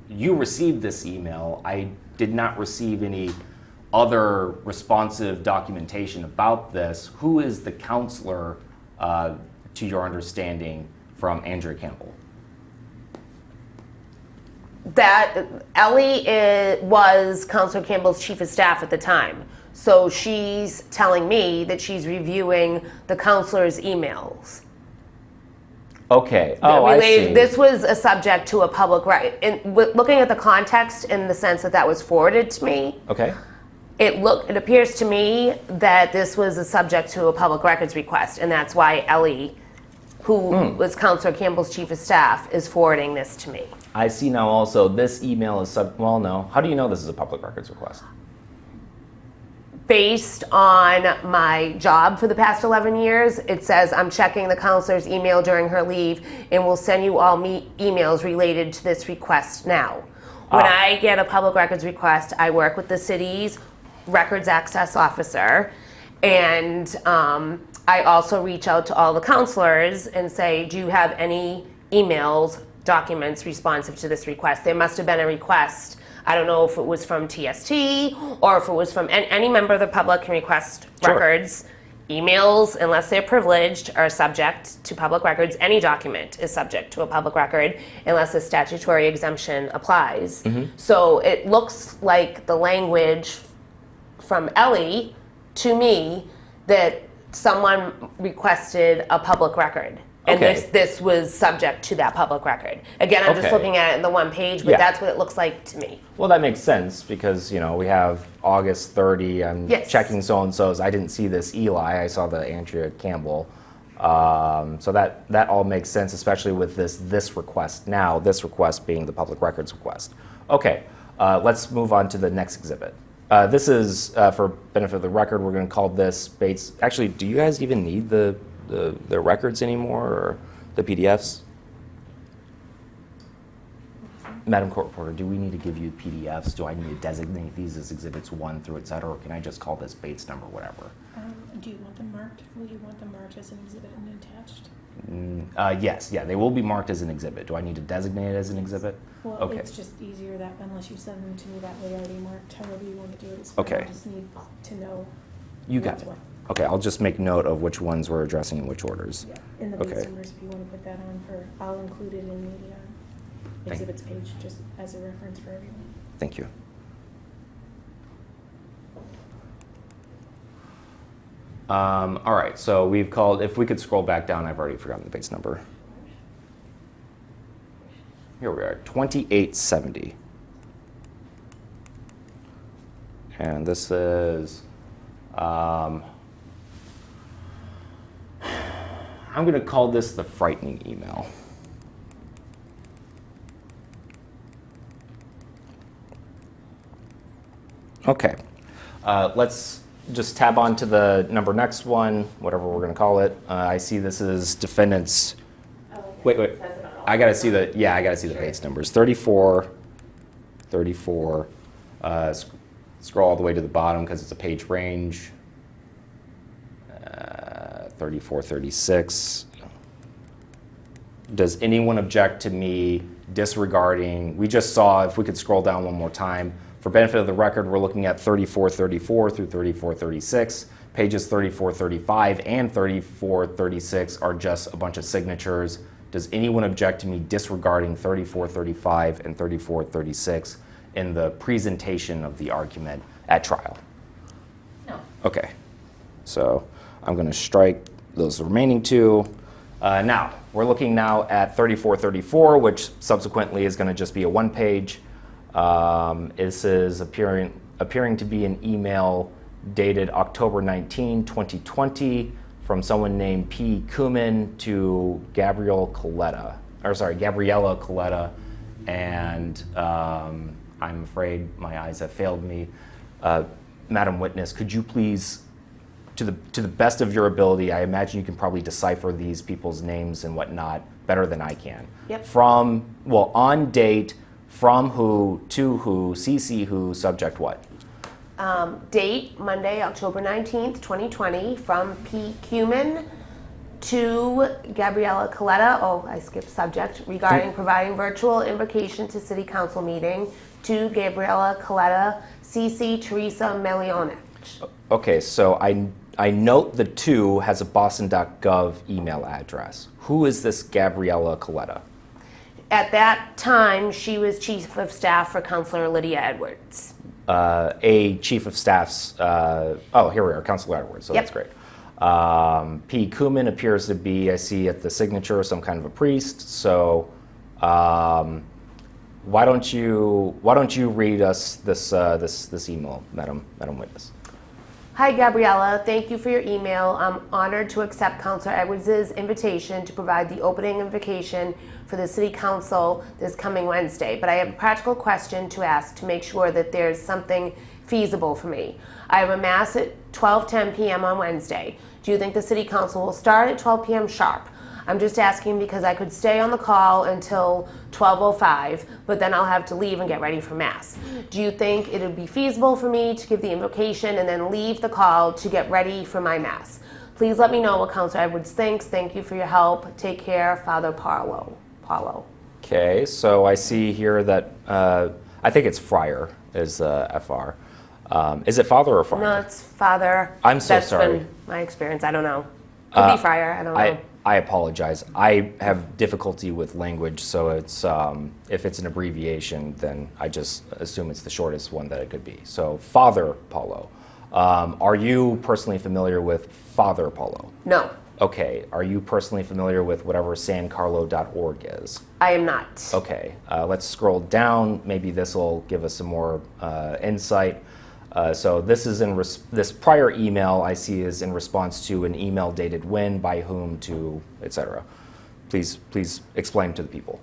You received this email. I did not receive any other responsive documentation about this. Who is the counselor, to your understanding, from Andrea Campbell? That Ellie was Counselor Campbell's chief of staff at the time. So she's telling me that she's reviewing the counselor's emails. Okay. Oh, I see. This was a subject to a public record. Looking at the context in the sense that was forwarded to me, Okay. it appears to me that this was a subject to a public records request, and that's why Ellie, who was Counselor Campbell's chief of staff, is forwarding this to me. I see now also this email is well, no. How do you know this is a public records request? Based on my job for the past 11 years, it says I'm checking the counselor's email during her leave and will send you all emails related to this request now. When I get a public records request, I work with the city's records access officer, and I also reach out to all the counselors and say, do you have any emails, documents responsive to this request? There must have been a request. I don't know if it was from TST or if it was from any member of the public can request records. Emails, unless they're privileged, are subject to public records. Any document is subject to a public record unless a statutory exemption applies. So it looks like the language from Ellie to me that someone requested a public record. And Okay. this was subject to that public record. Again, I'm just Okay. looking at it in the one page, but Yeah. that's what it looks like to me. Well, that makes sense because, we have August 30. I'm Yes. checking so-and-so's. I didn't see this Eli. I saw the Andrea Campbell. So that all makes sense, especially with this request now, this request being the public records request. Okay, let's move on to the next exhibit. This is, for benefit of the record, we're going to call this Bates. Actually, do you guys even need the records anymore, or the PDFs? Madam Court Reporter, do we need to give you PDFs? Do I need to designate these as exhibits 1 through et cetera, or can I just call this Bates number, whatever? Do you want them marked? Will you want them marked as an exhibit and attached? Yes, they will be marked as an exhibit. Do I need to designate it as an exhibit? Well, Okay. it's just easier that unless you send them to me that way already marked, however you want to do it. It's Okay. I just need to know. You got what's it. what. Okay, I'll just make note of which ones we're addressing in which orders. Yeah, in the Okay. base numbers, if you want to put that on I'll include it in the Thank you. exhibits page just as a reference for everyone. Thank you. All right, so we've called, if we could scroll back down, I've already forgotten the base number. Here we are, 2870. And this is, I'm going to call this the frightening email. Okay, let's just tab on to the next one, whatever we're going to call it. I see this is defendants. Wait. I got to see the page numbers. 34. Scroll all the way to the bottom because it's a page range. 34, 36. Does anyone object to me disregarding? We just saw, if we could scroll down one more time. For benefit of the record, we're looking at 3434 through 3436. Pages 3435 and 3436 are just a bunch of signatures. Does anyone object to me disregarding 3435 and 3436 in the presentation of the argument at trial? No. Okay. So I'm going to strike those remaining two. Now, we're looking now at 3434, which subsequently is going to just be a one-page. This is appearing to be an email dated October 19, 2020 from someone named P. Kumin to Gabriella Coletta. And I'm afraid my eyes have failed me. Madam Witness, could you please, to the best of your ability, I imagine you can probably decipher these people's names and whatnot better than I can. Yep. On date From who, to who, CC who, subject what? Date, Monday, October 19th, 2020, from P. Cumin to Gabriella Coletta, oh, I skipped subject, regarding providing virtual invocation to city council meeting, to Gabriella Coletta, CC Teresa Melione. Okay, so I note the to has a boston.gov email address. Who is this Gabriella Coletta? At that time, she was chief of staff for Councilor Lydia Edwards. A chief of staff's, oh, here we are, Councilor Edwards, so Yep. that's great. P. Kumin appears to be, I see at the signature, some kind of a priest. So why don't you read us this email, Madam Witness? Hi, Gabriella. Thank you for your email. I'm honored to accept Councilor Edwards' invitation to provide the opening invocation for the City Council this coming Wednesday, but I have a practical question to ask to make sure that there's something feasible for me. I have a Mass at 12:10 p.m. on Wednesday. Do you think the City Council will start at 12 p.m. sharp? I'm just asking because I could stay on the call until 12:05, but then I'll have to leave and get ready for Mass. Do you think it would be feasible for me to give the invocation and then leave the call to get ready for my Mass? Please let me know what Councilor Edwards thinks. Thank you for your help. Take care, Father Paulo. Okay, so I see here that, I think it's Friar is FR. Is it Father or Friar? No, it's Father. I'm so That's sorry. been my experience. I don't know. Could be Friar. I don't know. I apologize. I have difficulty with language, so it's if it's an abbreviation, then I just assume it's the shortest one that it could be. So Father Paulo. Are you personally familiar with Father Paulo? No, Okay. Are you personally familiar with whatever sancarlo.org is? I am not. Okay. Let's scroll down. Maybe this will give us some more insight. So this is this prior email I see is in response to an email dated when, by whom, to, etc. Please explain to the people.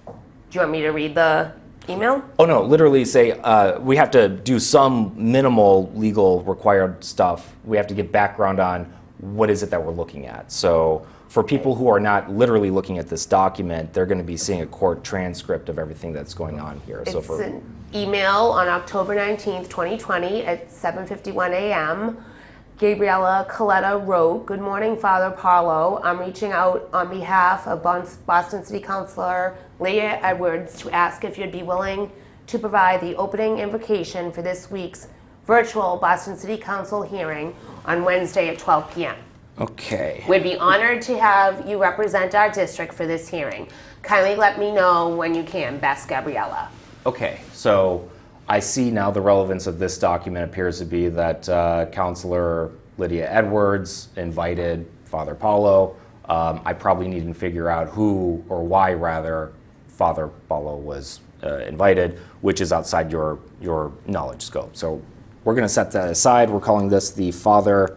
Do you want me to read the email? Oh no, literally say we have to do some minimal legal required stuff. We have to give background on what is it that we're looking at. So for people who are not literally looking at this document, they're going to be seeing a court transcript of everything that's going on here. It's an email on October 19th, 2020 at 7:51 a.m. Gabriella Coletta wrote, "Good morning, Father Paulo. I'm reaching out on behalf of Boston City Councilor Lydia Edwards to ask if you'd be willing to provide the opening invocation for this week's virtual Boston City Council hearing on Wednesday at 12 p.m. Okay. We'd be honored to have you represent our district for this hearing. Kindly let me know when you can. Best, Gabriella." Okay, so I see now the relevance of this document appears to be that Councilor Lydia Edwards invited Father Paulo. I probably need to figure out who, or why rather, Father Paulo was invited, which is outside your knowledge scope. So we're going to set that aside. We're calling this the Father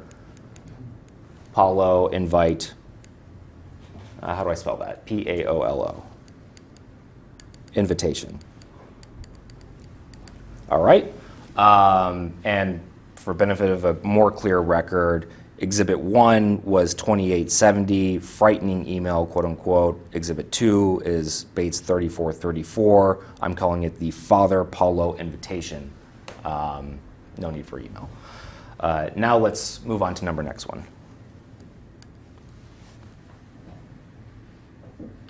Paulo invite. How do I spell that? P-A-O-L-O. Invitation. All right. And for benefit of a more clear record, Exhibit 1 was 2870, frightening email, quote unquote. Exhibit 2 is Bates 3434. I'm calling it the Father Paulo invitation. No need for email. Now let's move on to next one.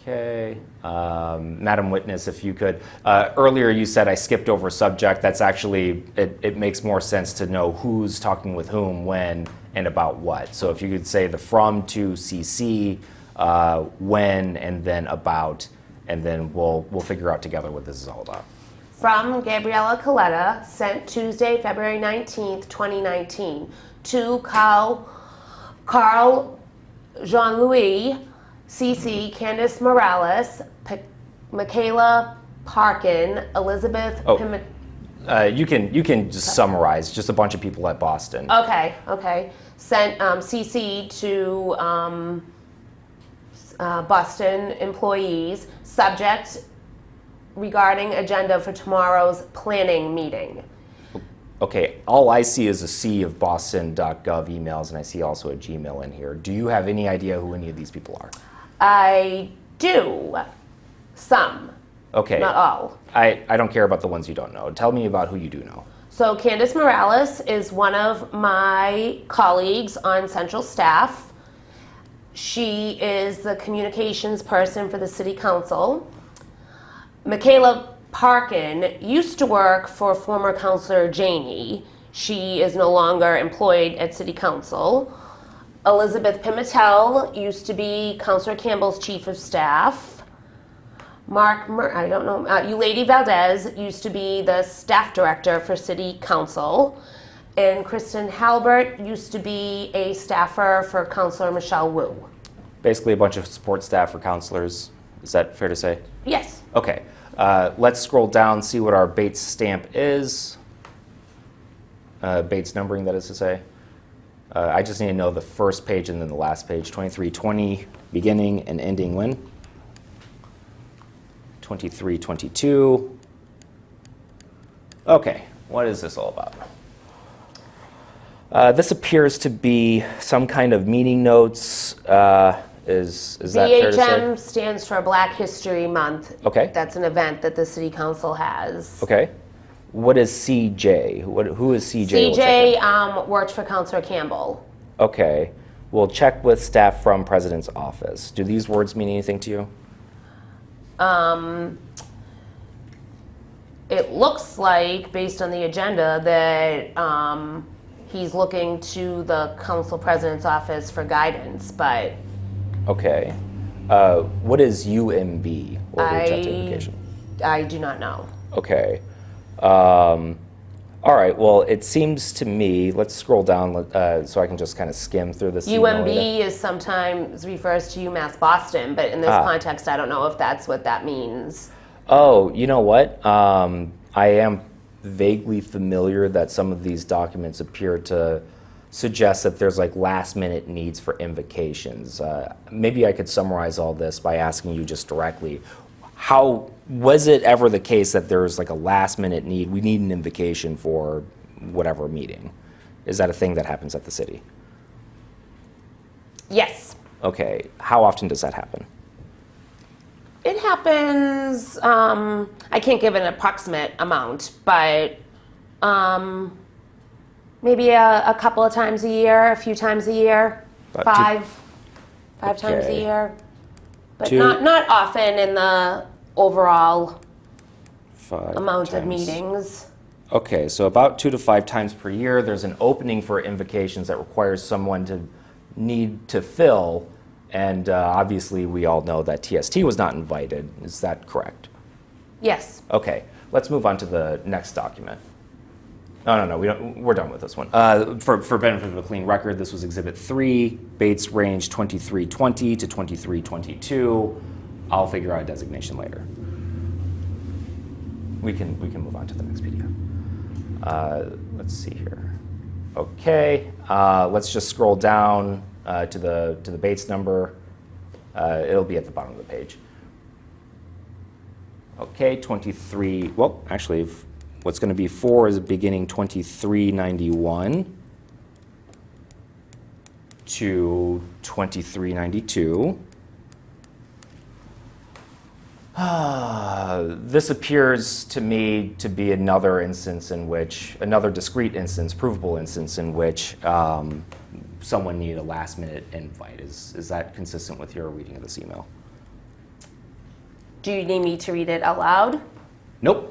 Okay, Madam Witness, if you could. Earlier you said I skipped over subject. That's actually, it makes more sense to know who's talking with whom, when, and about what. So if you could say the from, to, CC, when, and then about, and then we'll figure out together what this is all about. From Gabriella Coletta, sent Tuesday, February 19th, 2019, to Carl Jean-Louis, CC, Candace Morales, Michaela Parkin, Elizabeth You can just summarize, just a bunch of people at Boston. Okay. Sent CC to Boston employees, subject regarding agenda for tomorrow's planning meeting. Okay, all I see is a sea of boston.gov emails, and I see also a Gmail in here. Do you have any idea who any of these people are? I do. Some. Okay. Not all. I don't care about the ones you don't know. Tell me about who you do know. So Candace Morales is one of my colleagues on central staff. She is the communications person for the city council. Michaela Parkin used to work for former councilor Janey. She is no longer employed at city council. Elizabeth Pimentel used to be Councilor Campbell's chief of staff. Lady Valdez used to be the staff director for city council. And Kristen Halbert used to be a staffer for Councilor Michelle Wu. Basically a bunch of support staff for counselors. Is that fair to say? Yes. Okay. Let's scroll down, see what our Bates stamp is. Bates numbering, that is to say. I just need to know the first page and then the last page. 2320, beginning and ending when? 2322. Okay, what is this all about? This appears to be some kind of meeting notes. Is that fair to say? BHM stands for Black History Month. Okay. That's an event that the city council has. Okay. What is CJ? Who is CJ? We'll check in. CJ worked for Councilor Campbell. Okay. We'll check with staff from President's office. Do these words mean anything to you? It looks like, based on the agenda, that he's looking to the council president's office for guidance, but Okay. What is UMB? Or rejected invocation? I do not know. Okay. All right. Well, it seems to me, let's scroll down so I can just kind of skim through this. UMB is sometimes refers to UMass Boston, but in this context, I don't know if that's what that means. Oh, you know what? I am vaguely familiar that some of these documents appear to suggest that there's like last minute needs for invocations. Maybe I could summarize all this by asking you just directly. How was it ever the case that there's like a last minute need? We need an invocation for whatever meeting. Is that a thing that happens at the city? Yes. Okay. How often does that happen? It happens, I can't give an approximate amount, but maybe a couple of times a year, a few times a year, five times a year. But not often in the overall amount of meetings. Okay, so about 2 to 5 times per year, there's an opening for invocations that requires someone to need to fill, and obviously we all know that TST was not invited. Is that correct? Yes. Okay, let's move on to the next document. No, we're done with this one. For benefit of a clean record, this was Exhibit 3, Bates range 2320 to 2322. I'll figure out a designation later. We can move on to the next PDF. Let's see here. Okay, let's just scroll down to the Bates number. It'll be at the bottom of the page. Okay, 23. Well, actually, what's going to be 4 is beginning 2391 to 2392. This appears to me to be another discrete instance, provable instance in which someone needed a last minute invite. Is that consistent with your reading of this email? Do you need me to read it out loud? Nope.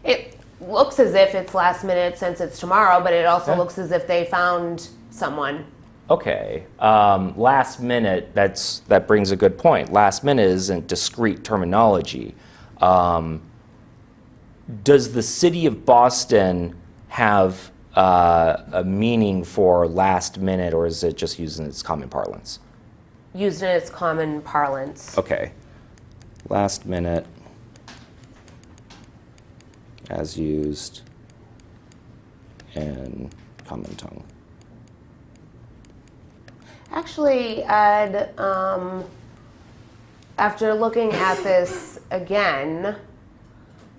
It looks as if it's last minute since it's tomorrow, but it also looks as if they found someone. Okay. Last minute, that brings a good point. Last minute isn't discrete terminology. Does the city of Boston have a meaning for last minute, or is it just used in its common parlance? Used in its common parlance. Okay. Last minute as used in common tongue. Actually, Ed, after looking at this again,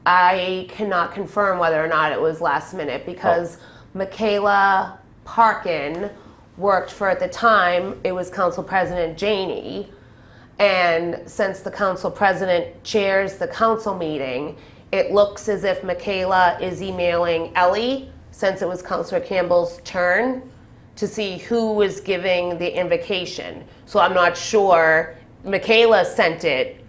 I cannot confirm whether or not it was last minute because Michaela Parkin worked for, at the time, it was Council President Janey. And since the Council President chairs the council meeting, it looks as if Michaela is emailing Ellie, since it was Councilor Campbell's turn, to see who was giving the invocation. So I'm not sure. Michaela sent it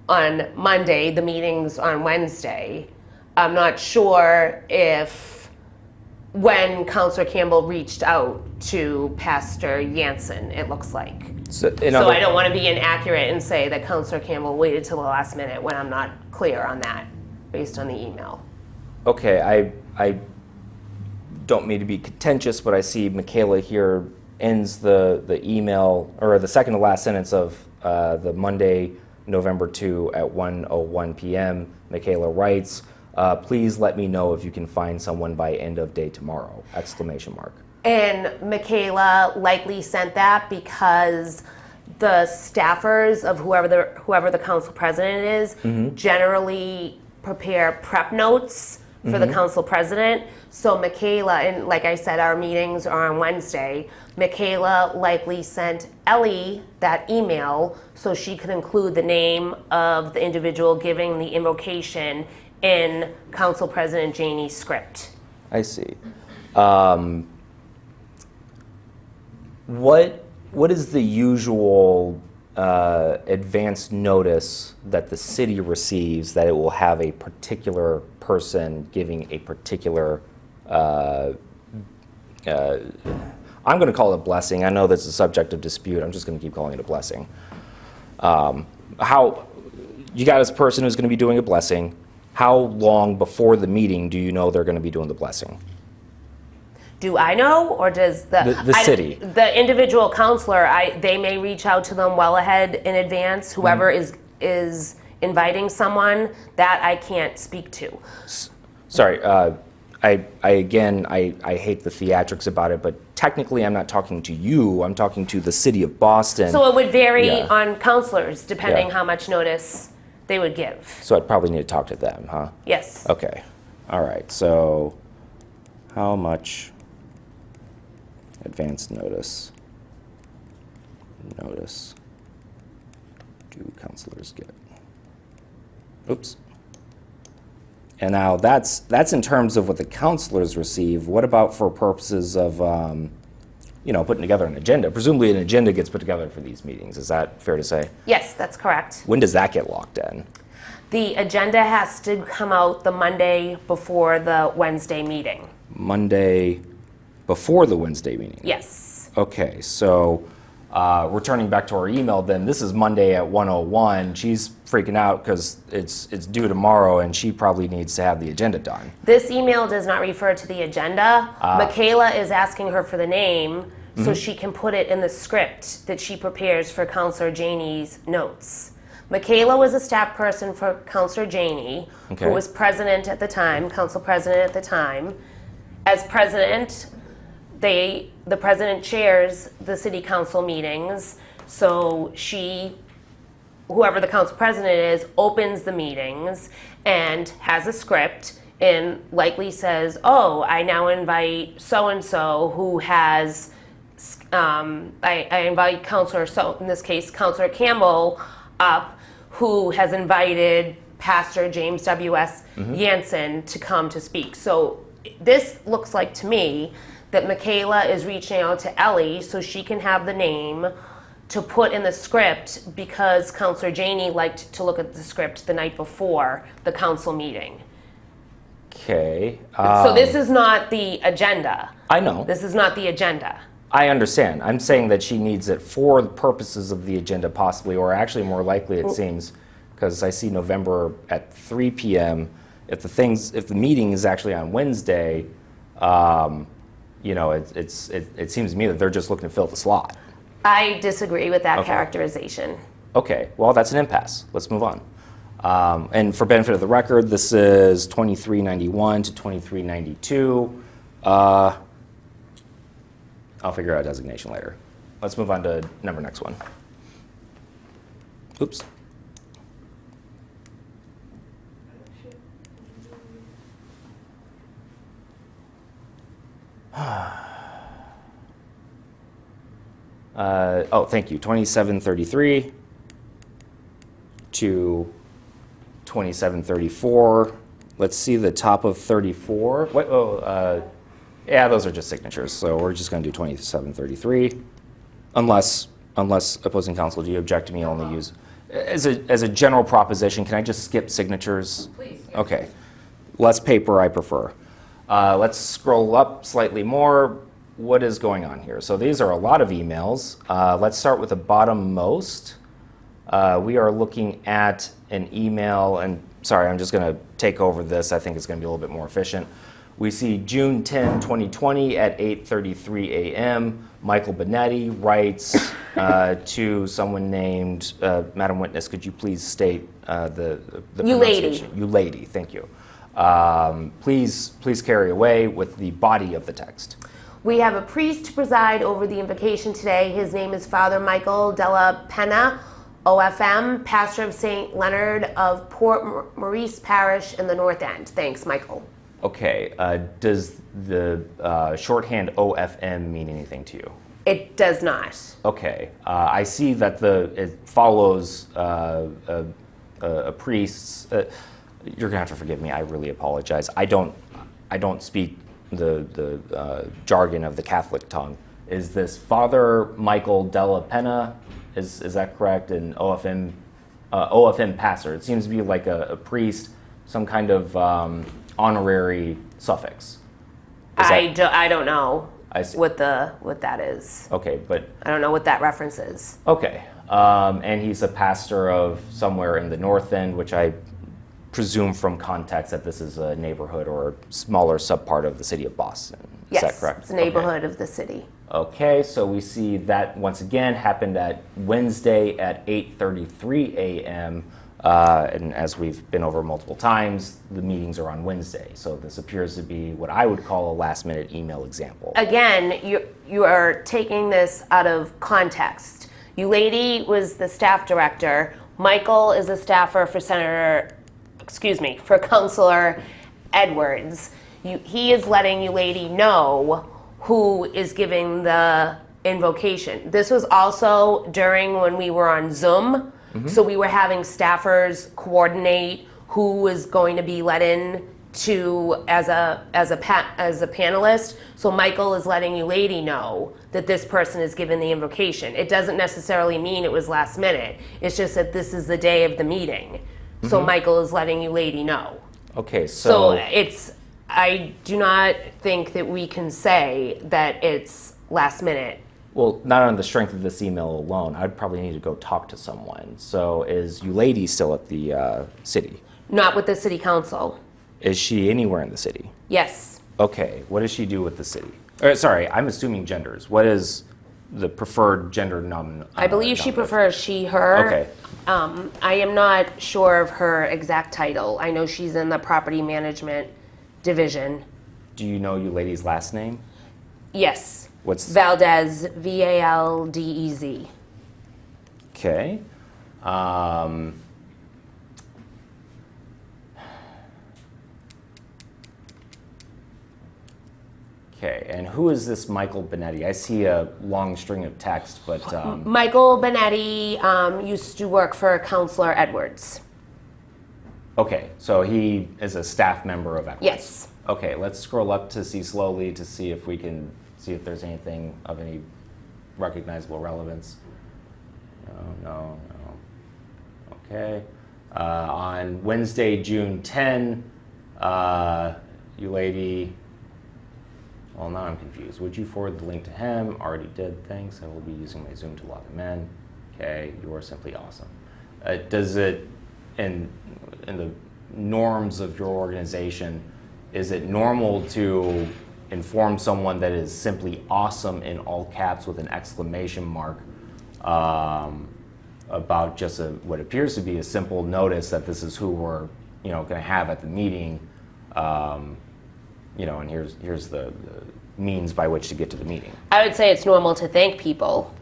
on Monday, the meeting's on Wednesday. I'm not sure if when Councilor Campbell reached out to Pastor Jansen, it looks like. So I don't want to be inaccurate and say that Councilor Campbell waited till the last minute when I'm not clear on that based on the email. Okay, I don't mean to be contentious, but I see Michaela here ends the email, or the second to last sentence of the Monday, November 2 at 1:01 p.m. Michaela writes, please let me know if you can find someone by end of day tomorrow, exclamation mark. And Michaela likely sent that because the staffers of whoever the council president is generally prepare prep notes for the council president. So Michaela, and like I said, our meetings are on Wednesday. Michaela likely sent Ellie that email so she could include the name of the individual giving the invocation in Council President Janey's script. I see. What is the usual advance notice that the city receives that it will have a particular person giving a particular, I'm going to call it a blessing. I know that's a subject of dispute. I'm just going to keep calling it a blessing. How you got this person who's going to be doing a blessing. How long before the meeting do you know they're going to be doing the blessing? Do I know, or does the city? The individual counselor, they may reach out to them well ahead in advance. Whoever is inviting someone, that I can't speak to. Sorry, I hate the theatrics about it, but technically I'm not talking to you. I'm talking to the city of Boston. So it would vary on counselors depending how much notice they would give. So I'd probably need to talk to them, huh? Yes. Okay. All right. So how much advance notice do counselors get? Oops. And now that's in terms of what the counselors receive. What about for purposes of putting together an agenda? Presumably an agenda gets put together for these meetings. Is that fair to say? Yes, that's correct. When does that get locked in? The agenda has to come out the Monday before the Wednesday meeting. Monday before the Wednesday meeting? Yes. Okay, so returning back to our email then, this is Monday at 1:01. She's freaking out because it's due tomorrow and she probably needs to have the agenda done. This email does not refer to the agenda. Michaela is asking her for the name so she can put it in the script that she prepares for Councilor Janey's notes. Michaela was a staff person for Councilor Janey, who was president at the time, council president at the time. As president, the president chairs the city council meetings, so whoever the council president is, opens the meetings and has a script and likely says, oh, I now invite so-and-so who has, I invite Councilor, so in this case, Councilor Campbell up, who has invited Pastor James W.S. Jansen to come to speak. So this looks like to me that Michaela is reaching out to Ellie so she can have the name to put in the script because Councilor Janey liked to look at the script the night before the council meeting. Okay. So this is not the agenda. I know. This is not the agenda. I understand. I'm saying that she needs it for the purposes of the agenda possibly, or actually more likely it seems, because I see November at 3 p.m. If the meeting is actually on Wednesday, it seems to me that they're just looking to fill the slot. I disagree with that characterization. Okay, well, that's an impasse. Let's move on. And for benefit of the record, this is 2391 to 2392. I'll figure out designation later. Let's move on to next one. Oops. Oh, thank you. 2733 to 2734. Let's see the top of 34. What? Yeah, those are just signatures. So we're just going to do 2733, unless opposing counsel, do you object to me only use as a general proposition? Can I just skip signatures? Please. Okay. Less paper, I prefer. Let's scroll up slightly more. What is going on here? So these are a lot of emails. Let's start with the bottom most. We are looking at an email, and sorry, I'm just going to take over this. I think it's going to be a little bit more efficient. We see June 10, 2020 at 8:33 a.m. Michael Benetti writes to someone named, Madam Witness, could you please state the You lady. pronunciation? You lady, thank you. Please carry away with the body of the text. We have a priest to preside over the invocation today. His name is Father Michael Della Penna, OFM, pastor of St. Leonard of Port Maurice Parish in the North End. Thanks, Michael. Okay, does the shorthand OFM mean anything to you? It does not. Okay, I see that it follows a priest's. You're gonna have to forgive me. I really apologize. I don't speak the jargon of the Catholic tongue. Is this Father Michael Della Penna? Is that correct? An OFM pastor. It seems to be like a priest, some kind of honorary suffix. I don't know I see. what that is. Okay, but I don't know what that reference is. okay, and he's a pastor of somewhere in the North End, which I presume from context that this is a neighborhood or a smaller subpart of the city of Boston. Is Yes, that correct? it's a neighborhood of the city. Okay, so we see that once again happened at Wednesday at 8:33 a.m. And as we've been over multiple times, the meetings are on Wednesday. So this appears to be what I would call a last-minute email example. Again, you are taking this out of context. You lady was the staff director. Michael is a staffer for for Councilor Edwards. He is letting you lady know who is giving the invocation. This was also during when we were on Zoom. So we were having staffers coordinate who was going to be let in to as a panelist. So Michael is letting you lady know that this person is given the invocation. It doesn't necessarily mean it was last minute. It's just that this is the day of the meeting. So Michael is letting you lady know. Okay, So I do not think that we can say that it's last minute. well, not on the strength of this email alone. I'd probably need to go talk to someone. So is Eulady still at the city? Not with the city council. Is she anywhere in the city? Yes. Okay, what does she do with the city? Sorry, I'm assuming genders. What is the preferred gender I believe she prefers she, her. Okay. I am not sure of her exact title. I know she's in the property management division. Do you know Eulady's last name? Yes. What's Valdez, Valdez. okay? Okay, and who is this Michael Benetti? I see a long string of text, but Michael Benetti used to work for Councilor Edwards. okay, so he is a staff member of Equity. Yes. Okay, let's scroll up to see slowly to see if we can see if there's anything of any recognizable relevance. No. Okay. On Wednesday, June 10, Eulady. Well, now I'm confused. Would you forward the link to him? Already did. Thanks. I will be using my Zoom to log him in. Okay, you are simply awesome. Does it, in the norms of your organization, is it normal to inform someone that is simply awesome in all caps with an exclamation mark about just what appears to be a simple notice that this is who we're going to have at the meeting, and here's the means by which to get to the meeting? I would say it's normal to thank people.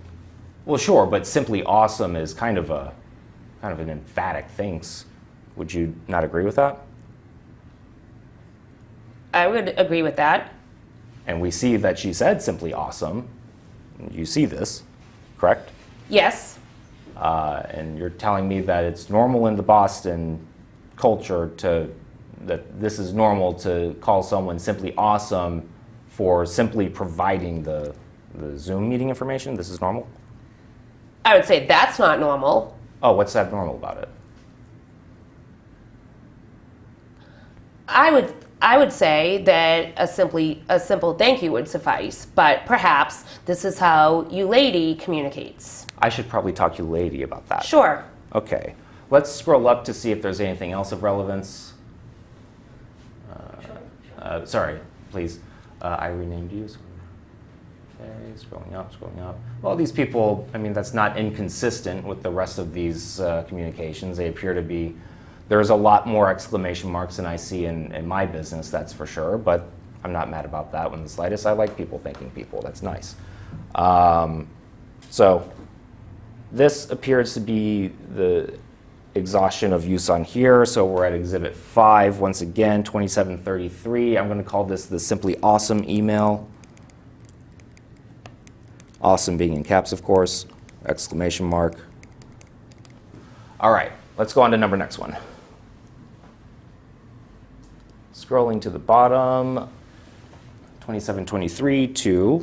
Well, sure, but simply awesome is kind of an emphatic thanks. Would you not agree with that? I would agree with that. and we see that she said simply awesome. You see this, correct? Yes. And you're telling me that it's normal in the Boston culture that this is normal to call someone simply awesome for simply providing the Zoom meeting information? This is normal? I would say that's not normal. Oh, what's abnormal about it? I would say that a simple thank you would suffice, but perhaps this is how you lady communicates. I should probably talk to you lady about that. Sure. Okay. Let's scroll up to see if there's anything else of relevance. Sorry, please. I renamed you. Okay, scrolling up. Well, these people, I mean, that's not inconsistent with the rest of these communications. They appear to be, there's a lot more exclamation marks than I see in my business, that's for sure, but I'm not mad about that in the slightest. I like people thanking people. That's nice. So this appears to be the exhaustion of use on here. So we're at Exhibit 5, once again, 2733. I'm going to call this the Simply Awesome email. Awesome being in caps, of course, exclamation mark. All right, let's go on to next one. Scrolling to the bottom, 2723 to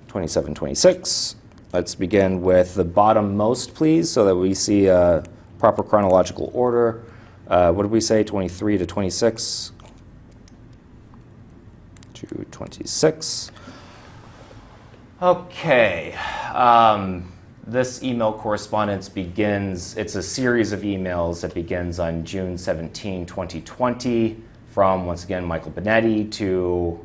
2726. Let's begin with the bottom most, please, so that we see a proper chronological order. What did we say, 23 to 26? To 26. Okay. This email correspondence begins, it's a series of emails that begins on June 17, 2020, from, once again, Michael Benetti to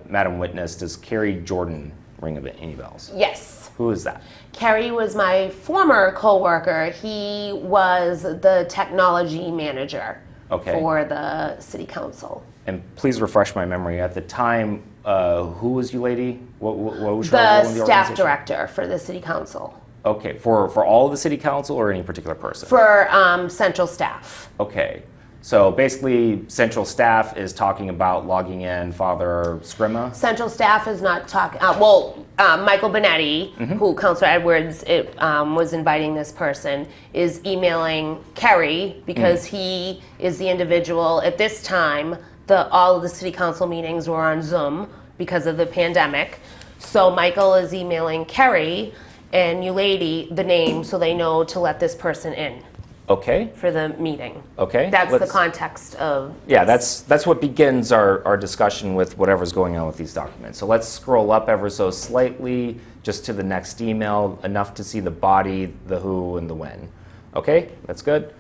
Madam Witness. Does Carrie Jordan ring any bells? Yes. Who is that? Kerry was my former coworker. He was the technology manager for the city council. And please refresh my memory. At the time, who was you lady? What was your role in the The staff organization? director for the city council. Okay, for all of the city council or any particular person? For central staff. Okay, so basically central staff is talking about logging in Father Scrima? Central staff is not talking, Michael Benetti, who Councilor Edwards was inviting this person, is emailing Kerry because he is the individual at this time. All of the city council meetings were on Zoom because of the pandemic. So Michael is emailing Kerry and you lady the name so they know to let this person in. Okay. For the meeting. Okay. That's the context of. Yeah, that's what begins our discussion with whatever's going on with these documents. So let's scroll up ever so slightly just to the next email, enough to see the body, the who, and the when. Okay, that's good.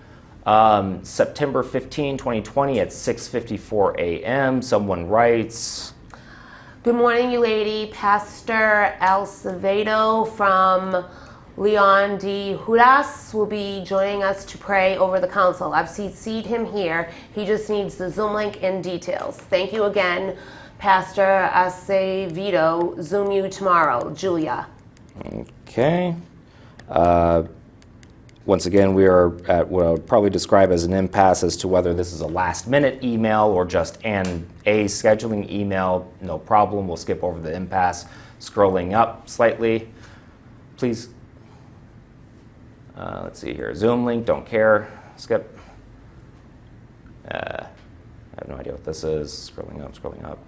September 15, 2020 at 6:54 a.m. Someone writes, Good morning, you lady. Pastor Acevedo from Leon de Judas will be joining us to pray over the council. I've CC'd him here. He just needs the Zoom link and details. Thank you again, Pastor Acevedo. Zoom you tomorrow. Julia. Okay. Once again, we are at what I would probably describe as an impasse as to whether this is a last-minute email or just a scheduling email. No problem. We'll skip over the impasse. Scrolling up slightly, please. Let's see here. Zoom link. Don't care. Skip. I have no idea what this is. Scrolling up.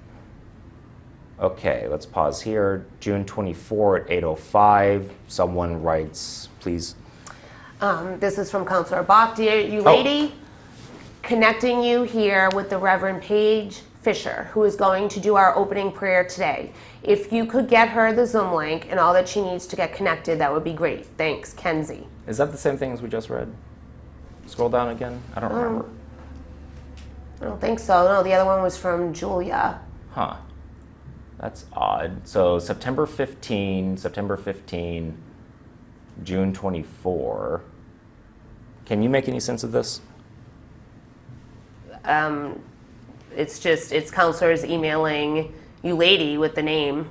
Okay, let's pause here. June 24 at 8:05. Someone writes, please. This is from Councilor Bach. Dear you lady, connecting you here with the Reverend Paige Fisher, who is going to do our opening prayer today. If you could get her the Zoom link and all that she needs to get connected, that would be great. Thanks, Kenzie. Is that the same thing as we just read? Scroll down again. I don't remember. I don't think so. No, the other one was from Julia. Huh. That's odd. So September 15, June 24. Can you make any sense of this? It's counselors emailing you lady with the name.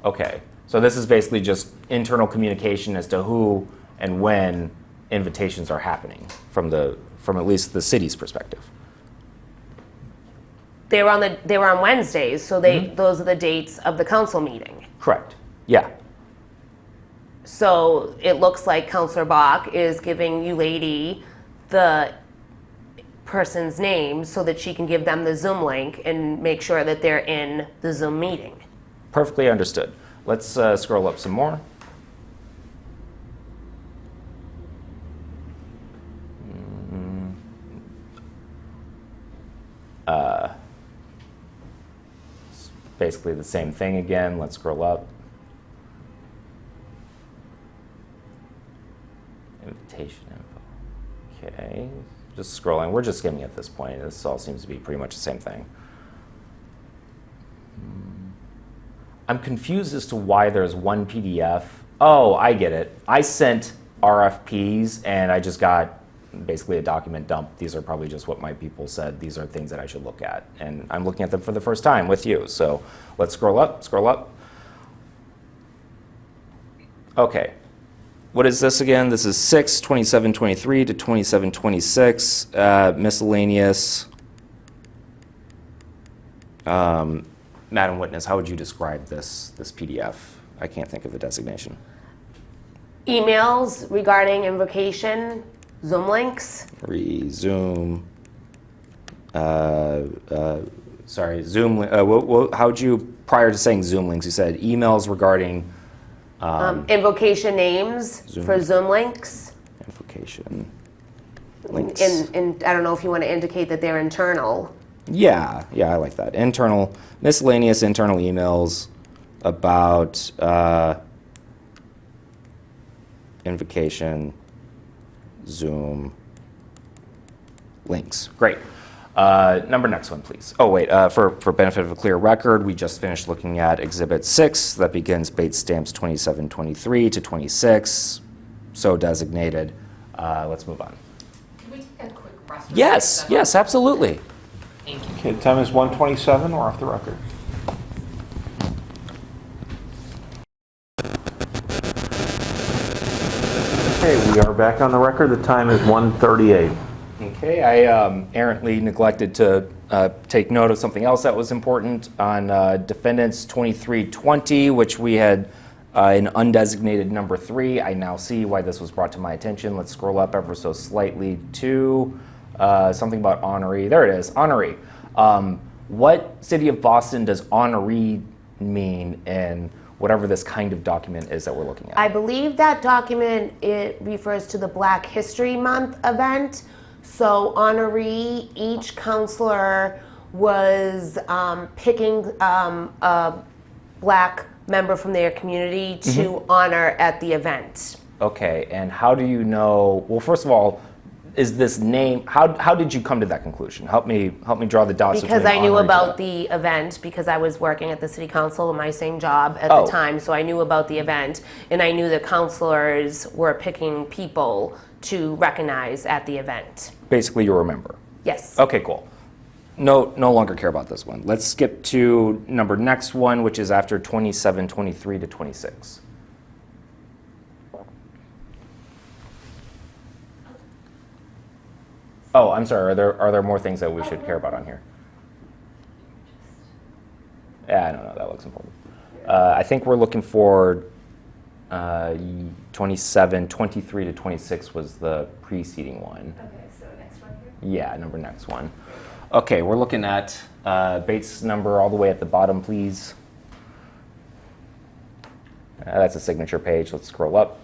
Okay. So this is basically just internal communication as to who and when invitations are happening from at least the city's perspective. They were on Wednesdays, so those are the dates of the council meeting. Correct. Yeah. So it looks like Counselor Bach is giving you lady the person's name so that she can give them the Zoom link and make sure that they're in the Zoom meeting. Perfectly understood. Let's scroll up some more. It's basically the same thing again. Let's scroll up. Invitation info. Okay, just scrolling. We're just skimming at this point. This all seems to be pretty much the same thing. I'm confused as to why there's one PDF. Oh, I get it. I sent RFPs and I just got basically a document dump. These are probably just what my people said. These are things that I should look at. And I'm looking at them for the first time with you. So let's scroll up, scroll up. Okay. What is this again? This is 6/27/23 to 27/26, miscellaneous. Madam Witness, how would you describe this PDF? I can't think of a designation. Emails regarding invocation, Zoom links. Resume. Sorry, Zoom. How'd you, prior to saying Zoom links, you said emails regarding Invocation names Zoom. for Zoom links. invocation links. And I don't know if you want to indicate that they're internal. Yeah, I like that. Internal, miscellaneous internal emails about invocation, Zoom, links. Great. Next one, please. Oh, wait, for benefit of a clear record, we just finished looking at Exhibit 6 that begins Bates stamps 27/23 to 26, so designated. Let's move on. Can we take a quick restroom? Yes, absolutely. Thank you. Okay, the time is 1:27. We're off the record. Okay, we are back on the record. The time is 1:38. Okay, I errantly neglected to take note of something else that was important on defendants 2320, which we had in undesignated number 3. I now see why this was brought to my attention. Let's scroll up ever so slightly to something about honoree. There it is, honoree. What city of Boston does honoree mean in whatever this kind of document is that we're looking at? I believe that document, it refers to the Black History Month event. So honoree, each counselor was picking a Black member from their community to honor at the event. Okay, and how do you know, well, first of all, is this name, how did you come to that conclusion? Help me draw the dots. Because between I knew honoree about the event, because I was working at the city council in my same job at Oh. the time, so I knew about the event, and I knew the counselors were picking people to recognize at the event. Basically, you remember. Yes. Okay, cool. No longer care about this one. Let's skip to next one, which is after 27/23 to 26. Oh, I'm sorry. Are there more things that we should care about on here? Yeah, no, that looks important. I think we're looking for 27/23 to 26 was the preceding one. Okay, so next one here. Yeah, next one. Okay, we're looking at Bates number all the way at the bottom, please. That's a signature page. Let's scroll up.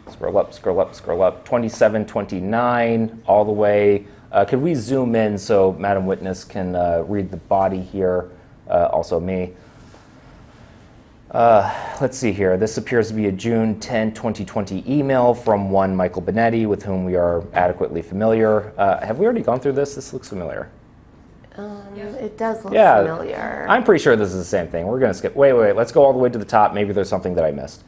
Scroll up, scroll up, scroll up. 2729 all the way. Could we zoom in so Madam Witness can read the body here? Also me. Let's see here. This appears to be a June 10, 2020 email from one Michael Benetti, with whom we are adequately familiar. Have we already gone through this? This looks familiar. It does look Yeah, familiar. I'm pretty sure this is the same thing. We're going to skip. Wait. Let's go all the way to the top. Maybe there's something that I missed.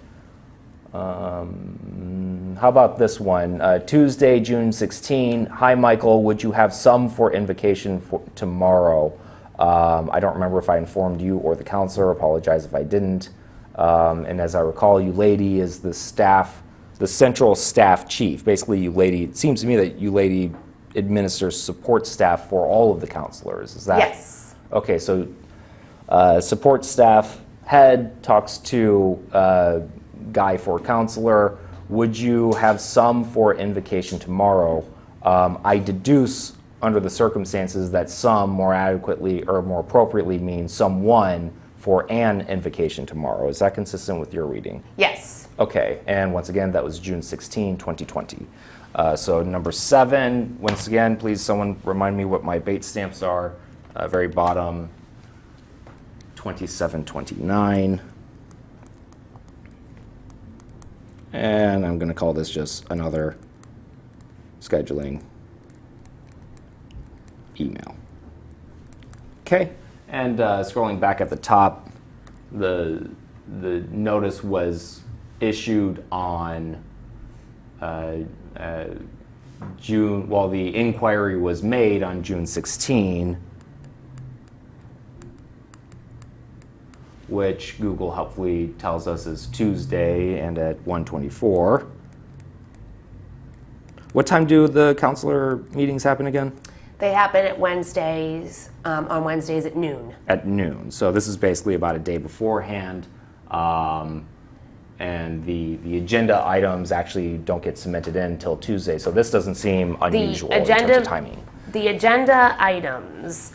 How about this one? Tuesday, June 16. Hi, Michael. Would you have some for invocation for tomorrow? I don't remember if I informed you or the counselor. Apologize if I didn't. And as I recall, you lady is the staff, the central staff chief. Basically, you lady, it seems to me that you lady administers support staff for all of the counselors. Is that? Yes. Okay, so support staff head talks to guy for counselor. Would you have some for invocation tomorrow? I deduce under the circumstances that some more adequately or more appropriately means someone for an invocation tomorrow. Is that consistent with your reading? Yes. Okay, and once again, that was June 16, 2020. So number 7, once again, please someone remind me what my bait stamps are. Very bottom, 2729. And I'm going to call this just another scheduling email. Okay, and scrolling back at the top, the notice was issued on June, well, the inquiry was made on June 16, which Google helpfully tells us is Tuesday and at 1:24. What time do the counselor meetings happen again? They happen at Wednesdays, on Wednesdays at noon. At noon. So this is basically about a day beforehand. And the agenda items actually don't get submitted in until Tuesday. So this doesn't seem unusual in terms of timing. The agenda items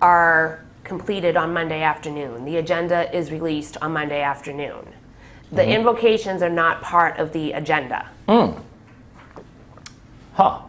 are completed on Monday afternoon. The agenda is released on Monday afternoon. The invocations are not part of the agenda. Huh.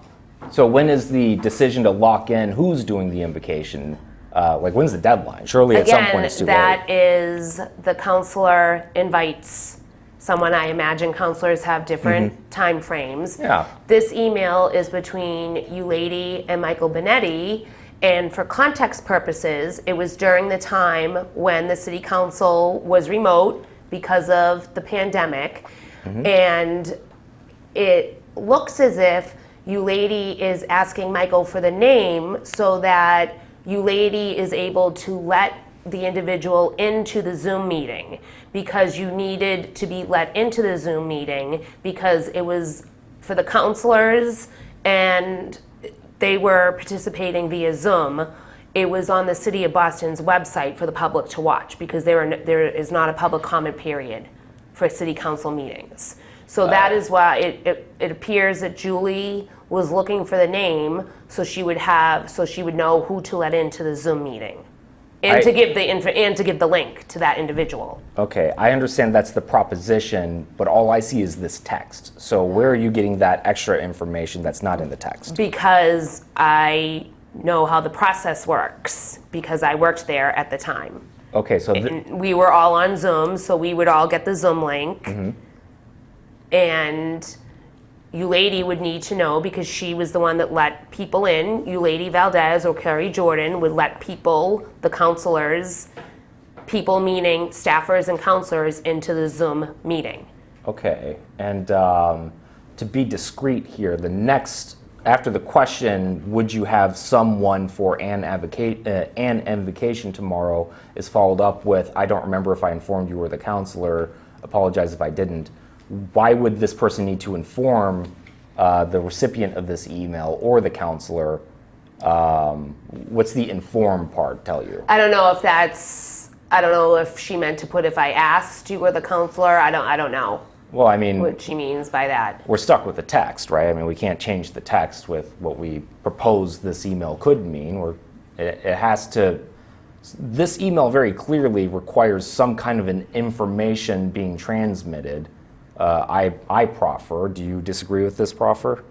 So when is the decision to lock in who's doing the invocation? Like when's the deadline? Surely at some point it's too late. That is, the counselor invites someone. I imagine counselors have different time frames. Yeah. This email is between you lady and Michael Benetti, and for context purposes, it was during the time when the city council was remote because of the pandemic, and it looks as if you lady is asking Michael for the name so that you lady is able to let the individual into the Zoom meeting, because you needed to be let into the Zoom meeting because it was for the counselors and they were participating via Zoom. It was on the City of Boston's website for the public to watch, because there is not a public comment period for city council meetings. So that is why it appears that Julie was looking for the name so she would know who to let into the Zoom meeting, and to give the link to that individual. Okay, I understand that's the proposition, but all I see is this text. So where are you getting that extra information that's not in the text? Because I know how the process works, because I worked there at the time. Okay, so And we were all on Zoom, so we would all get the Zoom link. And you lady would need to know, because she was the one that let people in. You lady Valdez or Carrie Jordan would let people, the counselors, people meaning staffers and counselors, into the Zoom meeting. Okay, and to be discreet here, the next, after the question, would you have someone for an invocation tomorrow, is followed up with, I don't remember if I informed you or the counselor, apologize if I didn't. Why would this person need to inform the recipient of this email or the counselor? What's the inform part tell you? I don't know if she meant to put if I asked you or the counselor. I don't know. Well, I mean, what she means by that. We're stuck with the text, right? I mean, we can't change the text with what we propose this email could mean. It has to. This email very clearly requires some kind of an information being transmitted. I proffer. Do you disagree with this proffer?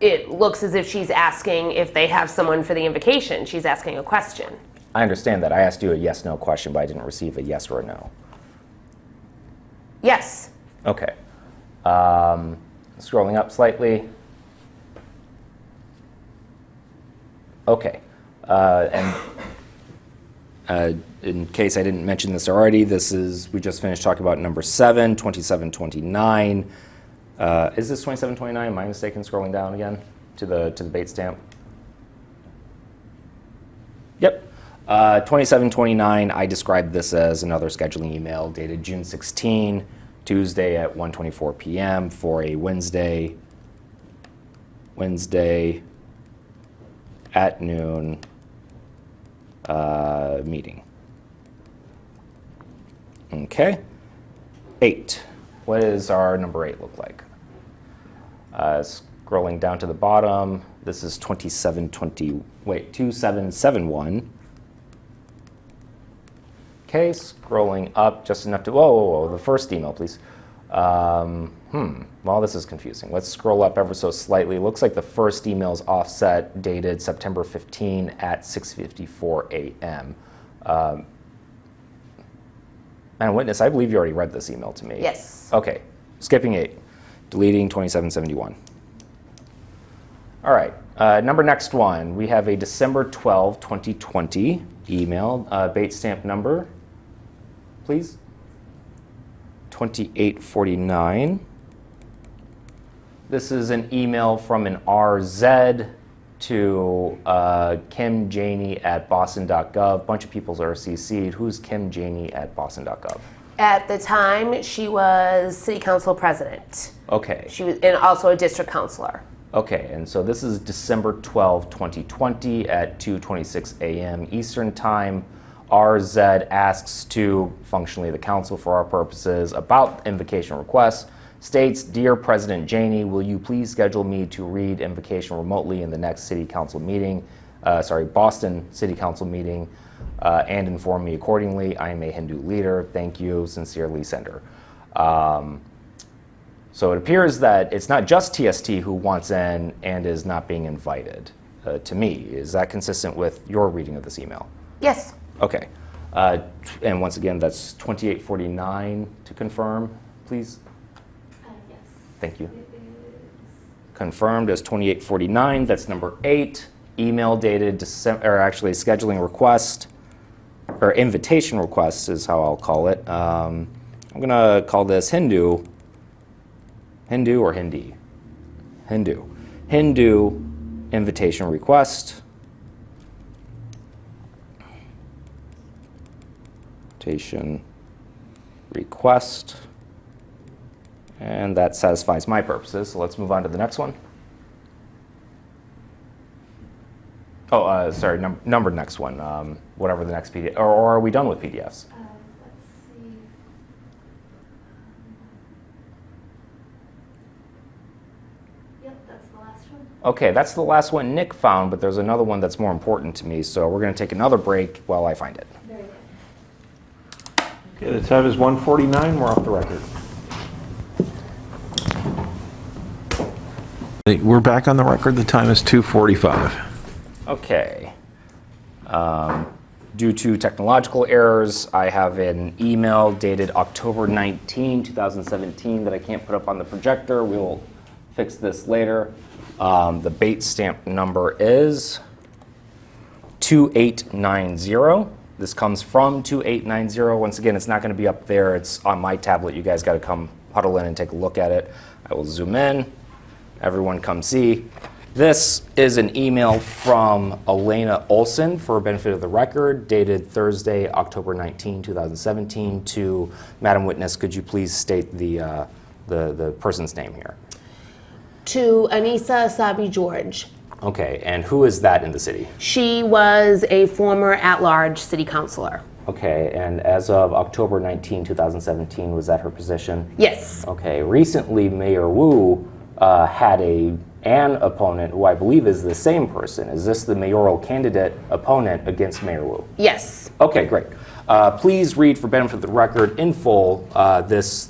It looks as if she's asking if they have someone for the invocation. She's asking a question. I understand that. I asked you a yes/no question, but I didn't receive a yes or a no. Yes. Okay. Scrolling up slightly. Okay. In case I didn't mention this already, we just finished talking about number 7, 2729. Is this 2729? Am I mistaken scrolling down again to the bait stamp? Yep. 2729, I described this as another scheduling email dated June 16, Tuesday at 1:24 p.m. for a Wednesday at noon meeting. Okay. 8. What does our number 8 look like? Scrolling down to the bottom, this is 2771. Okay, scrolling up just enough to, whoa, the first email, please. Well, this is confusing. Let's scroll up ever so slightly. Looks like the first email is offset, dated September 15 at 6:54 a.m. Madam Witness, I believe you already read this email to me. Yes. Okay, skipping 8, deleting 2771. All right, next one. We have a December 12, 2020 email, bait stamp number, please. 2849. This is an email from an RZ to Kim Janey at boston.gov. A bunch of people are CC'd. Who's Kim Janey at boston.gov? At the time, she was city council president. Okay. She was, and also a district councilor. Okay, and so this is December 12, 2020 at 2:26 a.m. Eastern Time. RZ asks to, functionally the council for our purposes, about invocation requests, states, Dear President Janey, will you please schedule me to read invocation remotely in the next city council meeting, Boston City Council meeting, and inform me accordingly. I am a Hindu leader. Thank you. Sincerely, Sender. So it appears that it's not just TST who wants in and is not being invited to me. Is that consistent with your reading of this email? Yes. Okay. And once again, that's 2849 to confirm, please? Yes. Thank you. It is. Confirmed as 2849. That's number 8. Email dated scheduling request, or invitation request is how I'll call it. I'm going to call this Hindu or Hindi? Hindu invitation request. Request, and that satisfies my purposes. So let's move on to the next one. Oh, sorry, numbered next one. Whatever the next PDF, or are we done with PDFs? Let's see. Yep, that's the last one. Okay, that's the last one Nick found, but there's another one that's more important to me. So we're going to take another break while I find it. Very good. Okay, the time is 1:49. We're off the record. We're back on the record. The time is 2:45. Okay. Due to technological errors, I have an email dated October 19, 2017 that I can't put up on the projector. We'll fix this later. The bait stamp number is 2890. This comes from 2890. Once again, it's not going to be up there. It's on my tablet. You guys got to come huddle in and take a look at it. I will zoom in. Everyone come see. This is an email from Elena Olson, for benefit of the record, dated Thursday, October 19, 2017, to Madam Witness. Could you please state the person's name here? To Anissa Asabi George. Okay, and who is that in the city? She was a former at-large city councilor. Okay, and as of October 19, 2017, was that her position? Yes. Okay, recently Mayor Wu had an opponent who I believe is the same person. Is this the mayoral candidate opponent against Mayor Wu? Yes. Okay, great. Please read for benefit of the record in full this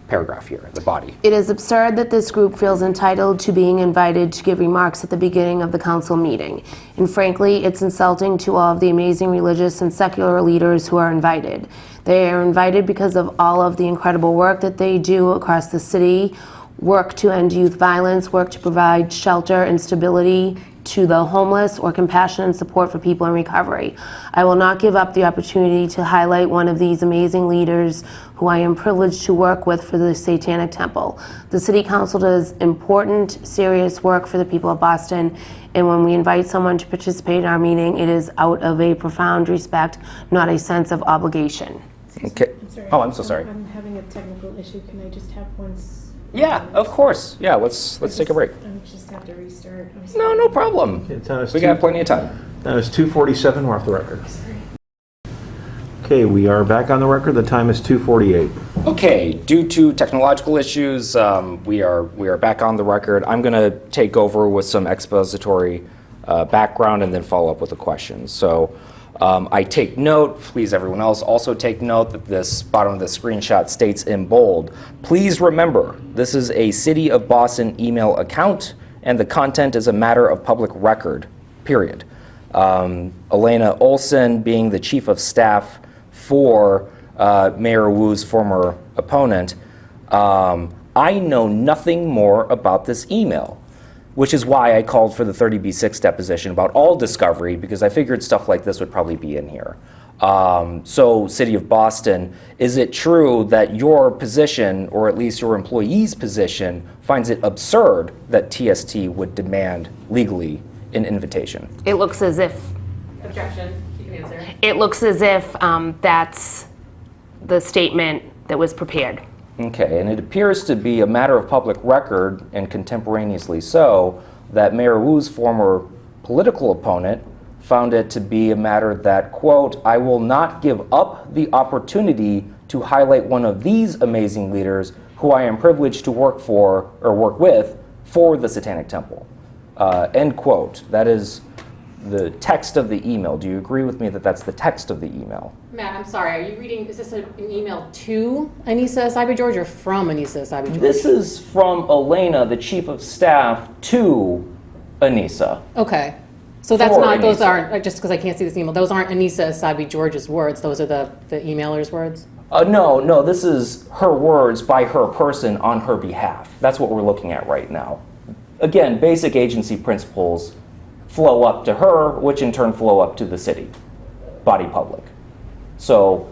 paragraph here, the body. It is absurd that this group feels entitled to being invited to give remarks at the beginning of the council meeting. And frankly, it's insulting to all of the amazing religious and secular leaders who are invited. They are invited because of all of the incredible work that they do across the city, work to end youth violence, work to provide shelter and stability to the homeless, or compassion and support for people in recovery. I will not give up the opportunity to highlight one of these amazing leaders who I am privileged to work with for the Satanic Temple. The City Council does important, serious work for the people of Boston, and when we invite someone to participate in our meeting, it is out of a profound respect, not a sense of obligation. Okay. I'm sorry. Oh, I'm so sorry. I'm having a technical issue. Can I just have Yeah, of course. Yeah, let's take a break. I just have to restart. I'm No, sorry. no problem. Okay, time is We got plenty of time. Time is 2:47, we're off the record. Okay, we are back on the record. The time is 2:48. Okay, due to technological issues, we are back on the record. I'm going to take over with some expository background and then follow up with the questions. So I take note, please everyone else also take note that this bottom of the screenshot states in bold, please remember this is a City of Boston email account and the content is a matter of public record, period. Elena Olson being the chief of staff for Mayor Wu's former opponent, I know nothing more about this email, which is why I called for the 30B6 deposition about all discovery, because I figured stuff like this would probably be in here. So, City of Boston, is it true that your position, or at least your employee's position, finds it absurd that TST would demand legally an invitation? It looks as if Objection, you can answer. It looks as if that's the statement that was prepared. Okay, and it appears to be a matter of public record, and contemporaneously so, that Mayor Wu's former political opponent found it to be a matter that, quote, I will not give up the opportunity to highlight one of these amazing leaders who I am privileged to work for, or work with, for the Satanic Temple. End quote. That is the text of the email. Do you agree with me that that's the text of the email? Matt, I'm sorry, are you reading, is this an email to Anissa Cyber-George or from Anissa Cyber-George? This is from Elena, the chief of staff, to Anissa. Okay. So that's For not, those Anissa. aren't, just because I can't see this email, those aren't Anissa Cyber-George's words, those are the emailer's words? No, this is her words by her person on her behalf. That's what we're looking at right now. Again, basic agency principles flow up to her, which in turn flow up to the city, body public. So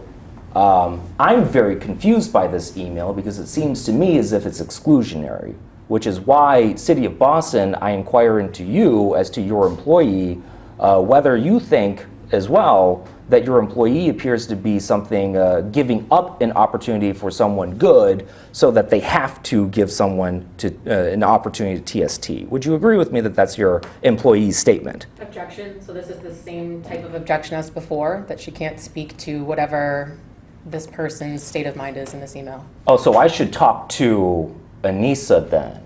I'm very confused by this email because it seems to me as if it's exclusionary, which is why, City of Boston, I inquire into you as to your employee, whether you think as well that your employee appears to be something, giving up an opportunity for someone good so that they have to give someone an opportunity to TST. Would you agree with me that that's your employee's statement? Objection, so this is the same type of objection as before, that she can't speak to whatever this person's state of mind is in this email. Oh, so I should talk to Anissa then?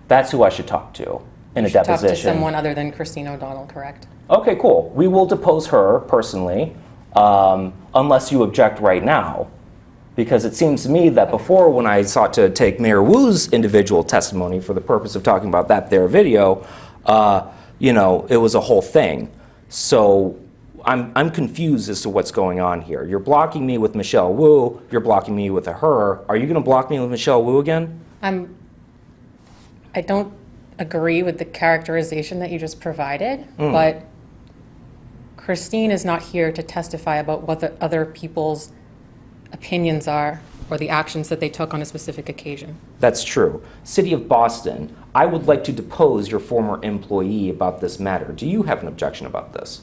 That's who I should talk to in a Talk deposition? to someone other than Christine O'Donnell, correct? Okay, cool. We will depose her personally, unless you object right now. Because it seems to me that before, when I sought to take Mayor Wu's individual testimony for the purpose of talking about that there video, it was a whole thing. So I'm confused as to what's going on here. You're blocking me with Michelle Wu, you're blocking me with a her. Are you going to block me with Michelle Wu again? I don't agree with the characterization that you just provided, but Christine is not here to testify about what the other people's opinions are or the actions that they took on a specific occasion. That's true. City of Boston, I would like to depose your former employee about this matter. Do you have an objection about this?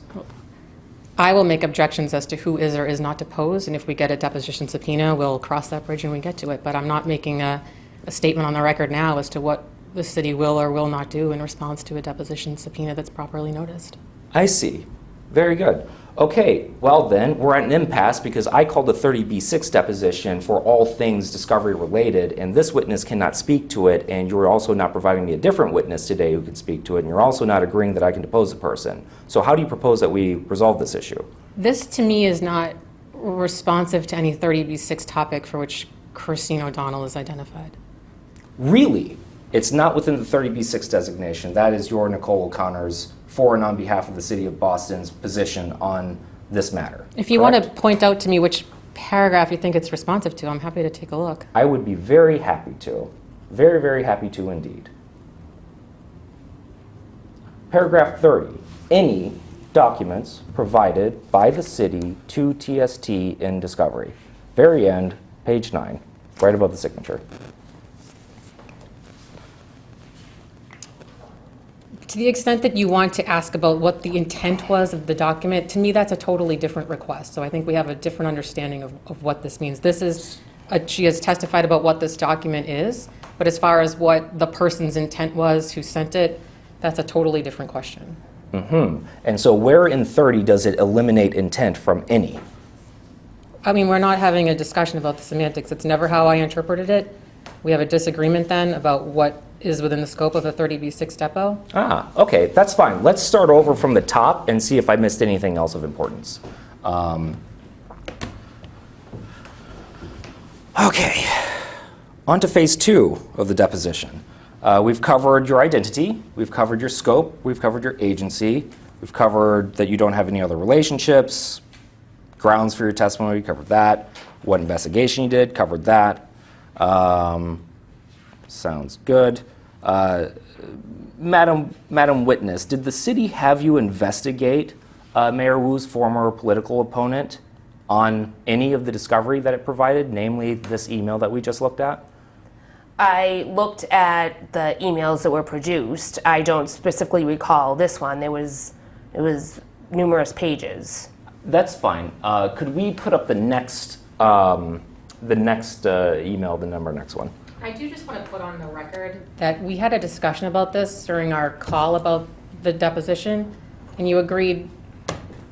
I will make objections as to who is or is not deposed, and if we get a deposition subpoena, we'll cross that bridge when we get to it. But I'm not making a statement on the record now as to what the city will or will not do in response to a deposition subpoena that's properly noticed. I see. Very good. Okay, well then, we're at an impasse because I called a 30B6 deposition for all things discovery related, and this witness cannot speak to it, and you're also not providing me a different witness today who can speak to it, and you're also not agreeing that I can depose the person. So how do you propose that we resolve this issue? This, to me, is not responsive to any 30B6 topic for which Christine O'Donnell is identified. Really? It's not within the 30B6 designation. That is your Nicole O'Connor's for and on behalf of the City of Boston's position on this matter. If you want to point out to me which paragraph you think it's responsive to, I'm happy to take a look. I would be very happy to. Very, very happy to indeed. Paragraph 30. Any documents provided by the city to TST in discovery. Very end, page 9, right above the signature. To the extent that you want to ask about what the intent was of the document, to me that's a totally different request. So I think we have a different understanding of what this means. She has testified about what this document is. But as far as what the person's intent was who sent it, that's a totally different question. And so where in 30 does it eliminate intent from any? I mean, we're not having a discussion about the semantics. It's never how I interpreted it. We have a disagreement then about what is within the scope of a 30B6 depo. Okay, that's fine. Let's start over from the top and see if I missed anything else of importance. Okay, on to phase 2 of the deposition. We've covered your identity, we've covered your scope, we've covered your agency, we've covered that you don't have any other relationships, grounds for your testimony, we covered that, what investigation you did, covered that. Sounds good. Madam Witness, did the city have you investigate Mayor Wu's former political opponent on any of the discovery that it provided, namely this email that we just looked at? I looked at the emails that were produced. I don't specifically recall this one. It was numerous pages. That's fine. Could we put up the next email, the next one? I do just want to put on the record that we had a discussion about this during our call about the deposition, and you agreed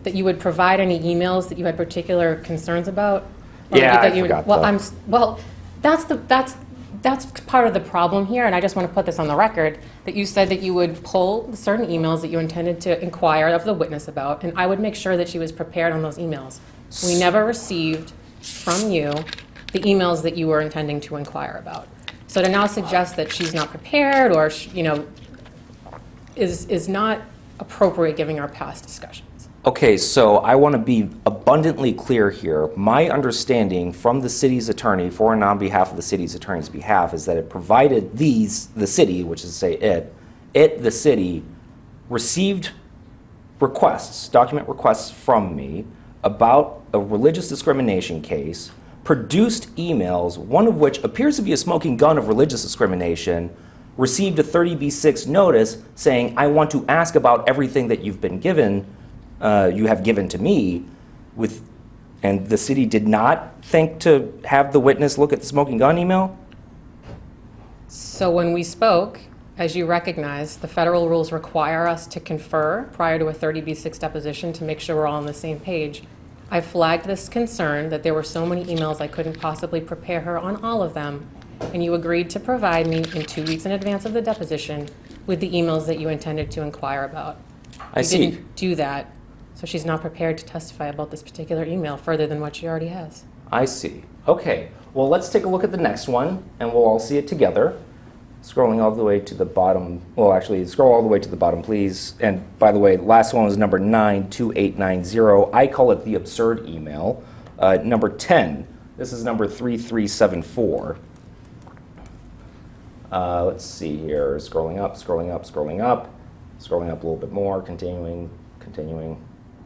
that you would provide any emails that you had particular concerns about. Yeah, I forgot that. Well, that's part of the problem here, and I just want to put this on the record, that you said that you would pull certain emails that you intended to inquire of the witness about, and I would make sure that she was prepared on those emails. We never received from you the emails that you were intending to inquire about. So to now suggest that she's not prepared or, is not appropriate given our past discussions. Okay, so I want to be abundantly clear here. My understanding from the city's attorney, for and on behalf of the city's attorney's behalf, is that it provided the city, which is to say the city, received document requests from me about a religious discrimination case, produced emails, one of which appears to be a smoking gun of religious discrimination, received a 30B6 notice saying, I want to ask about everything that you've been given, you have given to me, and the city did not think to have the witness look at the smoking gun email? So when we spoke, as you recognize, the federal rules require us to confer prior to a 30B6 deposition to make sure we're all on the same page. I flagged this concern that there were so many emails I couldn't possibly prepare her on all of them, and you agreed to provide me in 2 weeks in advance of the deposition with the emails that you intended to inquire about. I see. You didn't do that, so she's not prepared to testify about this particular email further than what she already has. I see. Okay, well, let's take a look at the next one, and we'll all see it together. Scrolling all the way to the bottom. Well, actually, scroll all the way to the bottom, please. And by the way, the last one was number 92890. I call it the absurd email. Number 10, this is number 3374. Let's see here. Scrolling up, scrolling up, scrolling up. Scrolling up a little bit more, continuing.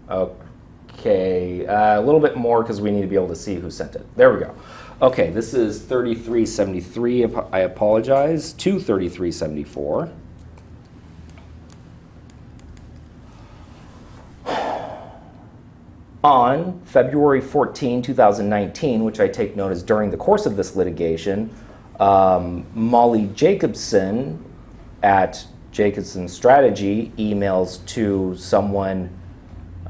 Okay, a little bit more because we need to be able to see who sent it. There we go. Okay, this is 3373. I apologize. To 3374. On February 14, 2019, which I take note is during the course of this litigation, Molly Jacobson at Jacobson Strategy emails to someone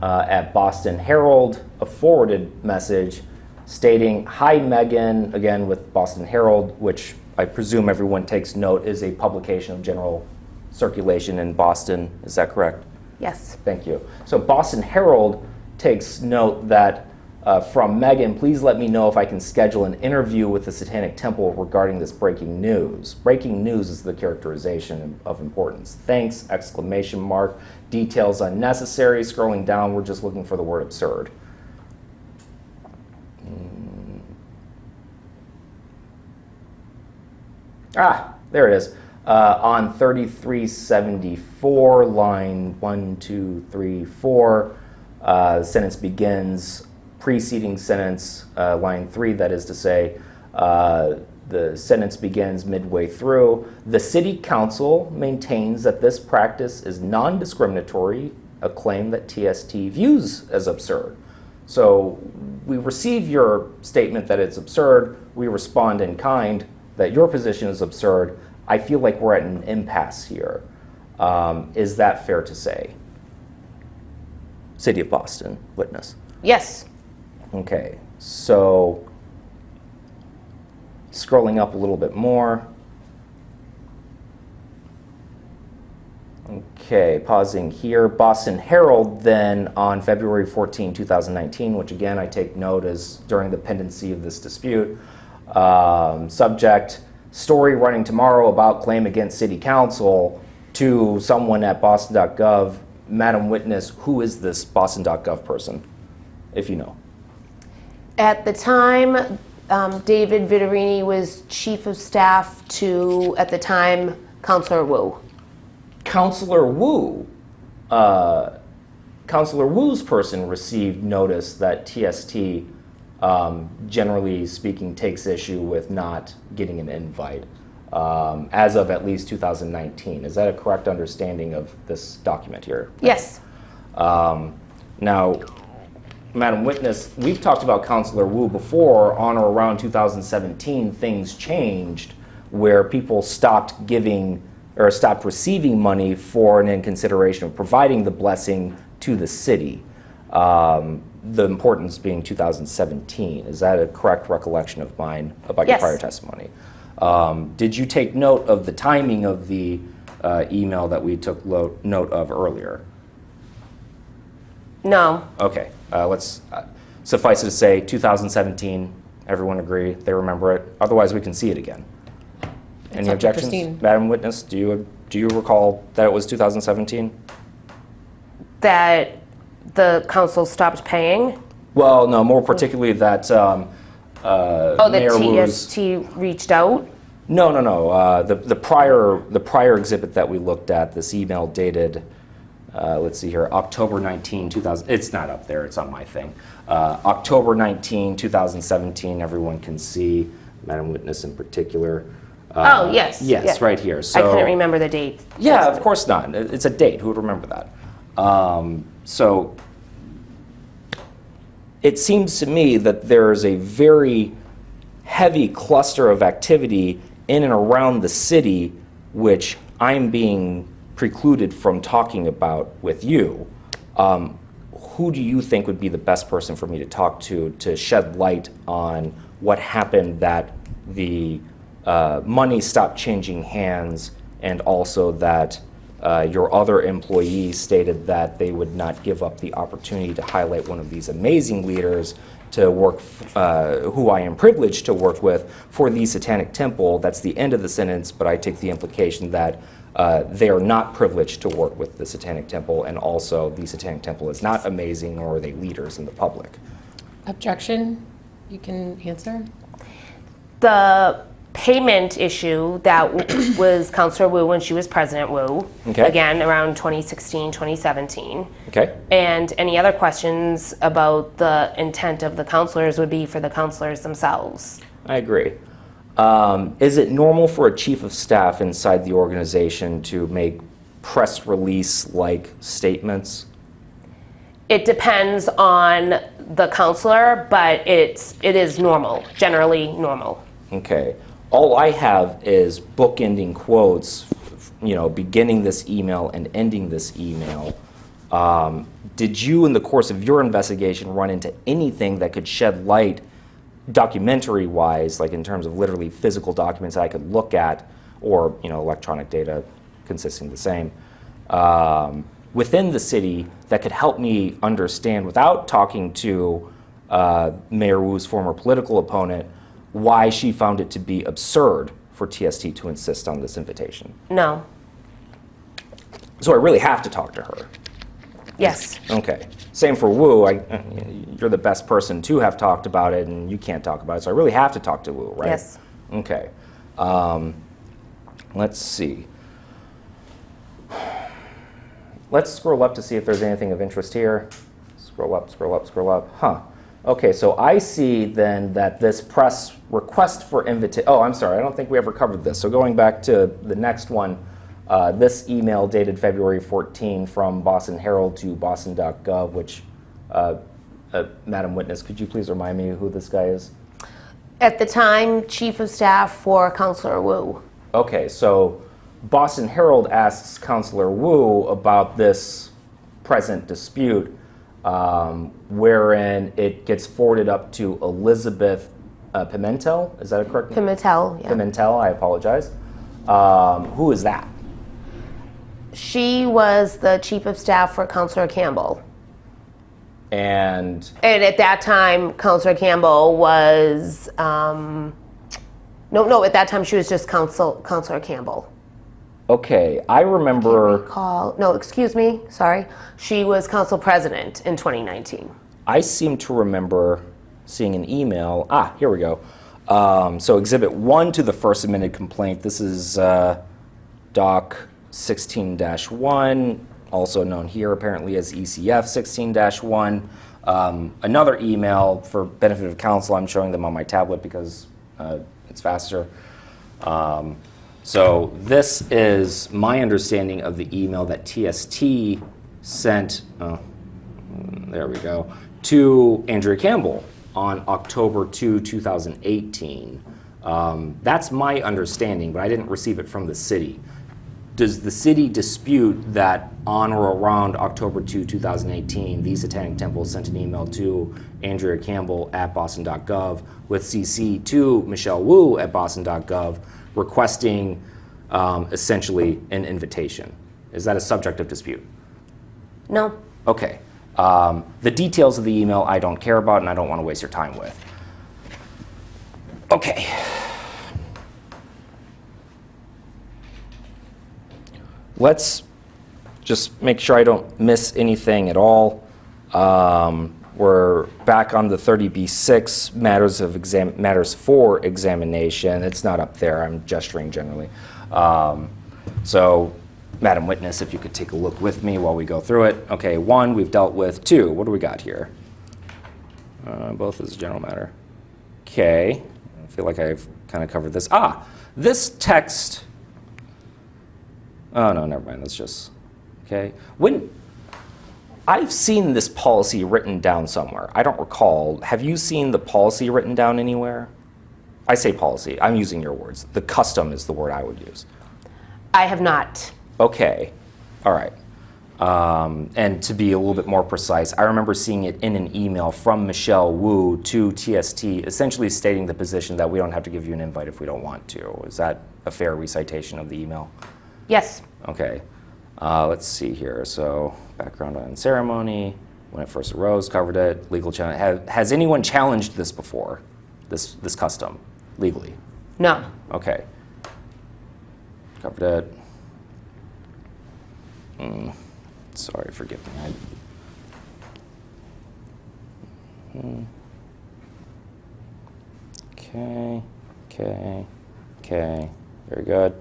at Boston Herald a forwarded message stating, "Hi Megan," again with Boston Herald, which I presume everyone takes note is a publication of general circulation in Boston. Is that correct? Yes. Thank you. So Boston Herald takes note that from Megan, please let me know if I can schedule an interview with the Satanic Temple regarding this breaking news. Breaking news is the characterization of importance. Thanks, exclamation mark. Details unnecessary. Scrolling down, we're just looking for the word absurd. There it is. On 3374, line 1, 2, 3, 4, the sentence begins, preceding sentence, line 3, that is to say, the sentence begins midway through. The City Council maintains that this practice is non-discriminatory, a claim that TST views as absurd. So we receive your statement that it's absurd, we respond in kind, that your position is absurd. I feel like we're at an impasse here. Is that fair to say? City of Boston, witness. Yes. Okay, so scrolling up a little bit more. Okay, pausing here. Boston Herald then on February 14, 2019, which again I take note is during the pendency of this dispute. Subject, story running tomorrow about claim against City Council to someone at boston.gov. Madam Witness, who is this boston.gov person, if you know? At the time, David Vittorini was chief of staff to, at the time, Councilor Wu. Councilor Wu, Councilor Wu's person received notice that TST, generally speaking, takes issue with not getting an invite as of at least 2019. Is that a correct understanding of this document here? Yes. Now, Madam Witness, we've talked about Councilor Wu before. On or around 2017, things changed where people stopped giving or stopped receiving money for and in consideration of providing the blessing to the city. The importance being 2017. Is that a correct recollection of mine about your Yes. prior testimony? Did you take note of the timing of the email that we took note of earlier? No. Okay, let's suffice it to say 2017, everyone agree, they remember it. Otherwise, we can see it again. Any up to objections? Christine. Madam Witness, do you recall that it was 2017? That the council stopped paying? Well, no, more particularly that Oh, the Mayor Wu's... TST reached out? No. The prior exhibit that we looked at, this email dated, let's see here, October 19, 2000. It's not up there. It's on my thing. October 19, 2017. Everyone can see, Madam Witness in particular. Oh, yes. Yes, Yeah. right here. So I couldn't remember the date. Yeah, of course not. It's a date. Who would remember that? So it seems to me that there is a very heavy cluster of activity in and around the city, which I'm being precluded from talking about with you. Who do you think would be the best person for me to talk to shed light on what happened, that the money stopped changing hands, and also that your other employees stated that they would not give up the opportunity to highlight one of these amazing leaders to work, who I am privileged to work with, for the Satanic Temple? That's the end of the sentence, but I take the implication that they are not privileged to work with the Satanic Temple, and also the Satanic Temple is not amazing, nor are they leaders in the public. Objection? You can answer? The payment issue that was Councilor Wu when she was President Wu, Okay. again, around 2016, 2017. Okay? And any other questions about the intent of the councilors would be for the councilors themselves. I agree. Is it normal for a chief of staff inside the organization to make press release-like statements? It depends on the councilor, but it is normal, generally normal. Okay. All I have is bookending quotes, beginning this email and ending this email. Did you, in the course of your investigation, run into anything that could shed light, documentary-wise, like in terms of literally physical documents that I could look at, or electronic data consisting the same, within the city that could help me understand, without talking to Mayor Wu's former political opponent, why she found it to be absurd for TST to insist on this invitation? No. So I really have to talk to her. Yes. Okay. Same for Wu. You're the best person to have talked about it, and you can't talk about it, so I really have to talk to Wu, right? Yes. Okay. Let's see. Let's scroll up to see if there's anything of interest here. Scroll up, scroll up, scroll up. Huh. Okay, so I see then that this press request for invitation, oh, I'm sorry, I don't think we ever covered this. So going back to the next one, this email dated February 14 from Boston Herald to boston.gov, which, Madam Witness, could you please remind me who this guy is? At the time, Chief of Staff for Counselor Wu. Okay, so Boston Herald asks Counselor Wu about this present dispute, wherein it gets forwarded up to Elizabeth Pimentel. Is that a correct name? Pimentel, yeah. Pimentel, I apologize. Who is that? She was the Chief of Staff for Counselor Campbell. And at that time, Counselor Campbell was, no, at that time she was just Counselor Campbell. okay, I remember. Excuse me, sorry. She was Council President in 2019. I seem to remember seeing an email. Here we go. So Exhibit 1 to the first amended complaint. This is Doc 16-1, also known here apparently as ECF 16-1. Another email for benefit of council. I'm showing them on my tablet because it's faster. So this is my understanding of the email that TST sent, there we go, to Andrea Campbell on October 2, 2018. That's my understanding, but I didn't receive it from the city. Does the city dispute that on or around October 2, 2018, the Satanic Temple sent an email to Andrea Campbell at boston.gov with CC to Michelle Wu at boston.gov requesting essentially an invitation? Is that a subject of dispute? No. Okay. The details of the email I don't care about and I don't want to waste your time with. Okay. Let's just make sure I don't miss anything at all. We're back on the 30B6 matters for examination. It's not up there. I'm gesturing generally. So, Madam Witness, if you could take a look with me while we go through it. Okay, 1 we've dealt with. 2, what do we got here? Both as a general matter. Okay, I feel like I've kind of covered this. This text. Oh, no, never mind. Let's just, okay. When I've seen this policy written down somewhere. I don't recall. Have you seen the policy written down anywhere? I say policy. I'm using your words. The custom is the word I would use. I have not. Okay. All right. And to be a little bit more precise, I remember seeing it in an email from Michelle Wu to TST, essentially stating the position that we don't have to give you an invite if we don't want to. Is that a fair recitation of the email? Yes. Okay. Let's see here. So, background on ceremony, when it first arose, covered it, legal challenge. Has anyone challenged this before, this custom, legally? No. Okay. Covered it. Sorry, forgive me. Okay. Very good.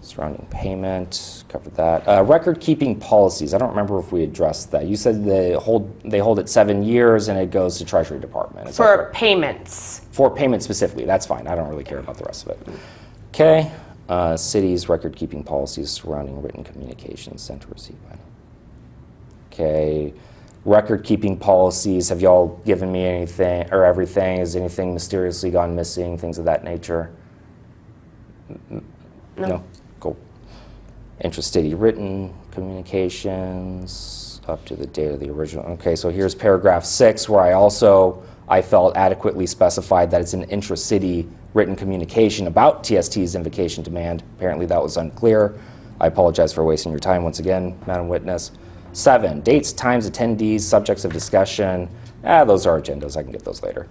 Surrounding payment, covered that. Record-keeping policies. I don't remember if we addressed that. You said they hold it 7 years and it goes to Treasury Department. For payments. For payments specifically, that's fine. I don't really care about the rest of it. Okay. City's record-keeping policies surrounding written communications sent or received by. Okay. Record-keeping policies. Have y'all given me anything or everything? Has anything mysteriously gone missing? Things of that nature. No. Cool. Intracity written communications up to the date of the original. Okay, so here's paragraph 6 where I felt adequately specified that it's an intracity written communication about TST's invocation demand. Apparently that was unclear. I apologize for wasting your time once again, Madam Witness. 7, dates, times, attendees, subjects of discussion. Those are agendas. I can get those later.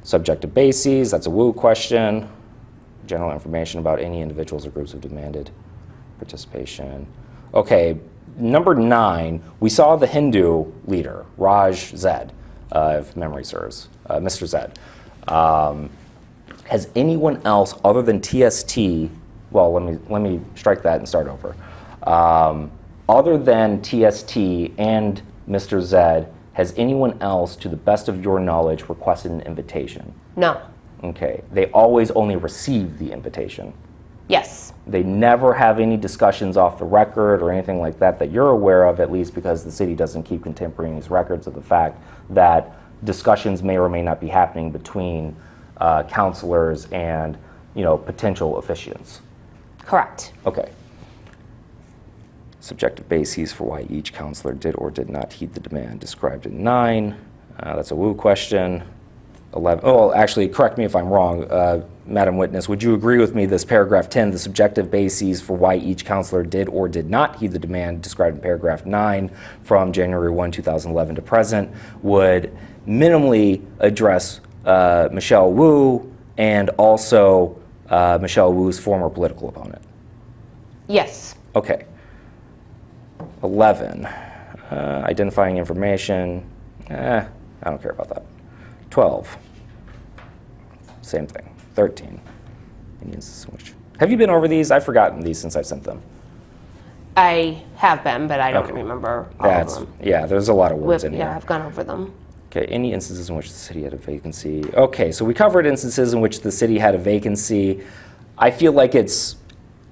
Subjective bases, that's a Wu question. General information about any individuals or groups who demanded participation. Okay, number 9, we saw the Hindu leader, Raj Zed, if memory serves, Mr. Zed. Has anyone else other than TST, well, let me strike that and start over. Other than TST and Mr. Zed, has anyone else, to the best of your knowledge, requested an invitation? No. Okay, they always only receive the invitation. Yes. They never have any discussions off the record or anything like that that you're aware of, at least because the city doesn't keep contemporaneous records of the fact that discussions may or may not be happening between counselors and, potential officiants. Correct. Okay. Subjective bases for why each counselor did or did not heed the demand described in 9. That's a woo question. 11. Oh, actually, correct me if I'm wrong, Madam Witness. Would you agree with me this paragraph 10, the subjective bases for why each counselor did or did not heed the demand described in paragraph 9 from January 1, 2011 to present would minimally address Michelle Wu and also Michelle Wu's former political opponent? Yes. Okay. 11, identifying information. I don't care about that. 12, same thing. 13, have you been over these? I've forgotten these since I've sent them. I have been, but I don't Okay. remember all of them. Yeah, there's a lot of words in here. Yeah, I've gone over them. Okay, any instances in which the city had a vacancy. Okay, so we covered instances in which the city had a vacancy. I feel like it's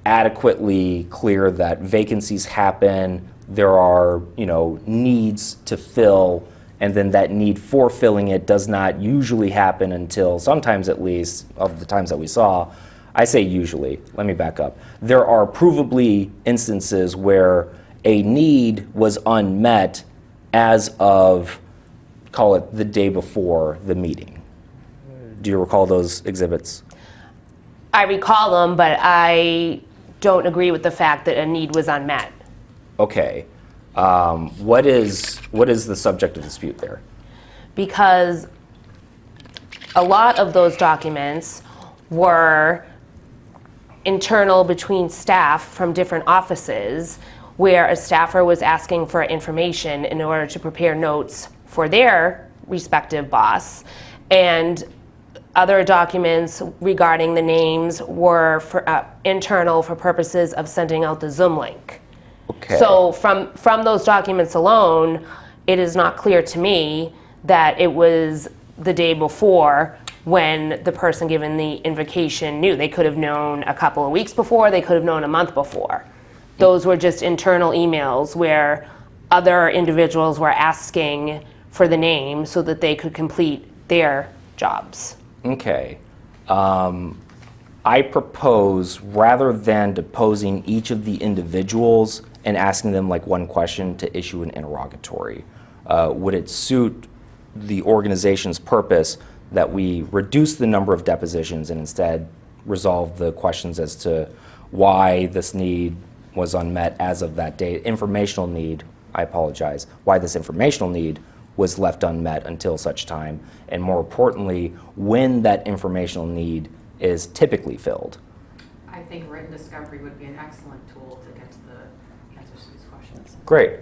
adequately clear that vacancies happen. There are, needs to fill, and then that need for filling it does not usually happen until, sometimes at least, of the times that we saw. I say usually, let me back up. There are provably instances where a need was unmet as of, call it the day before the meeting. Do you recall those exhibits? I recall them, but I don't agree with the fact that a need was unmet. Okay. What is the subject of dispute there? Because a lot of those documents were internal between staff from different offices, where a staffer was asking for information in order to prepare notes for their respective boss, and other documents regarding the names were internal for purposes of sending out the Zoom link. Okay. So from those documents alone, it is not clear to me that it was the day before when the person given the invocation knew. They could have known a couple of weeks before, they could have known a month before. Those were just internal emails where other individuals were asking for the name so that they could complete their jobs. Okay. I propose, rather than deposing each of the individuals and asking them like one question, to issue an interrogatory. Would it suit the organization's purpose that we reduce the number of depositions and instead resolve the questions as to why this need was unmet as of that date? Informational need, I apologize, why this informational need was left unmet until such time, and more importantly, when that informational need is typically filled. I think written discovery would be an excellent tool to get to the answers to these questions. Great.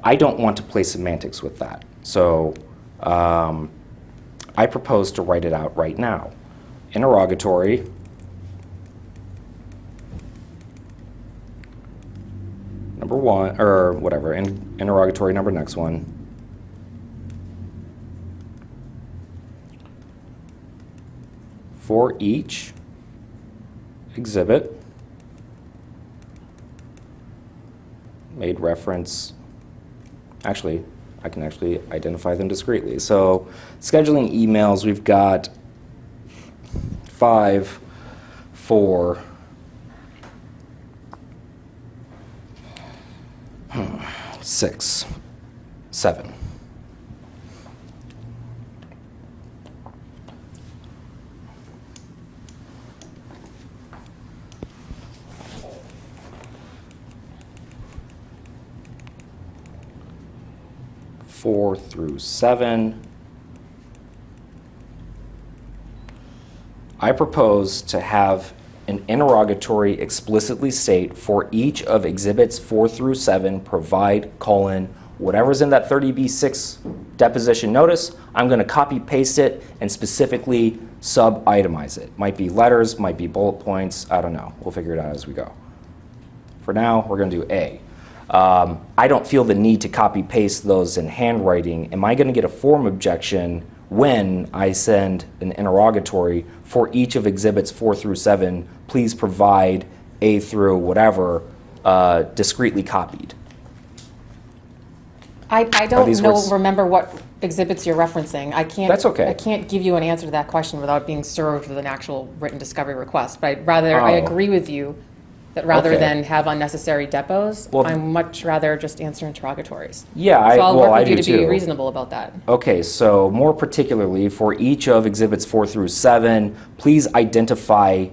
I don't want to play semantics with that, so I propose to write it out right now. Interrogatory. Number 1, or whatever, interrogatory number next one. For each exhibit, made reference, actually, I can actually identify them discreetly. So scheduling emails, we've got 5, 4, 6, 7. Four through 7. I propose to have an interrogatory explicitly state for each of exhibits 4 through 7, provide, whatever's in that 30B6 deposition notice, I'm going to copy paste it and specifically sub-itemize it. Might be letters, might be bullet points, I don't know. We'll figure it out as we go. For now, we're going to do A. I don't feel the need to copy paste those in handwriting. Am I going to get a form objection when I send an interrogatory for each of exhibits 4 through 7, please provide A through whatever discreetly copied? I don't these know, words- remember what exhibits you're referencing. I can't. That's okay. I can't give you an answer to that question without being served with an actual written discovery request. But I Oh. agree with you that rather Okay. than have unnecessary depots, Well- I'd much rather just answer interrogatories. Yeah, So I'll work I with you do to be too. reasonable about that. Okay, so more particularly for each of exhibits 4 through 7, please identify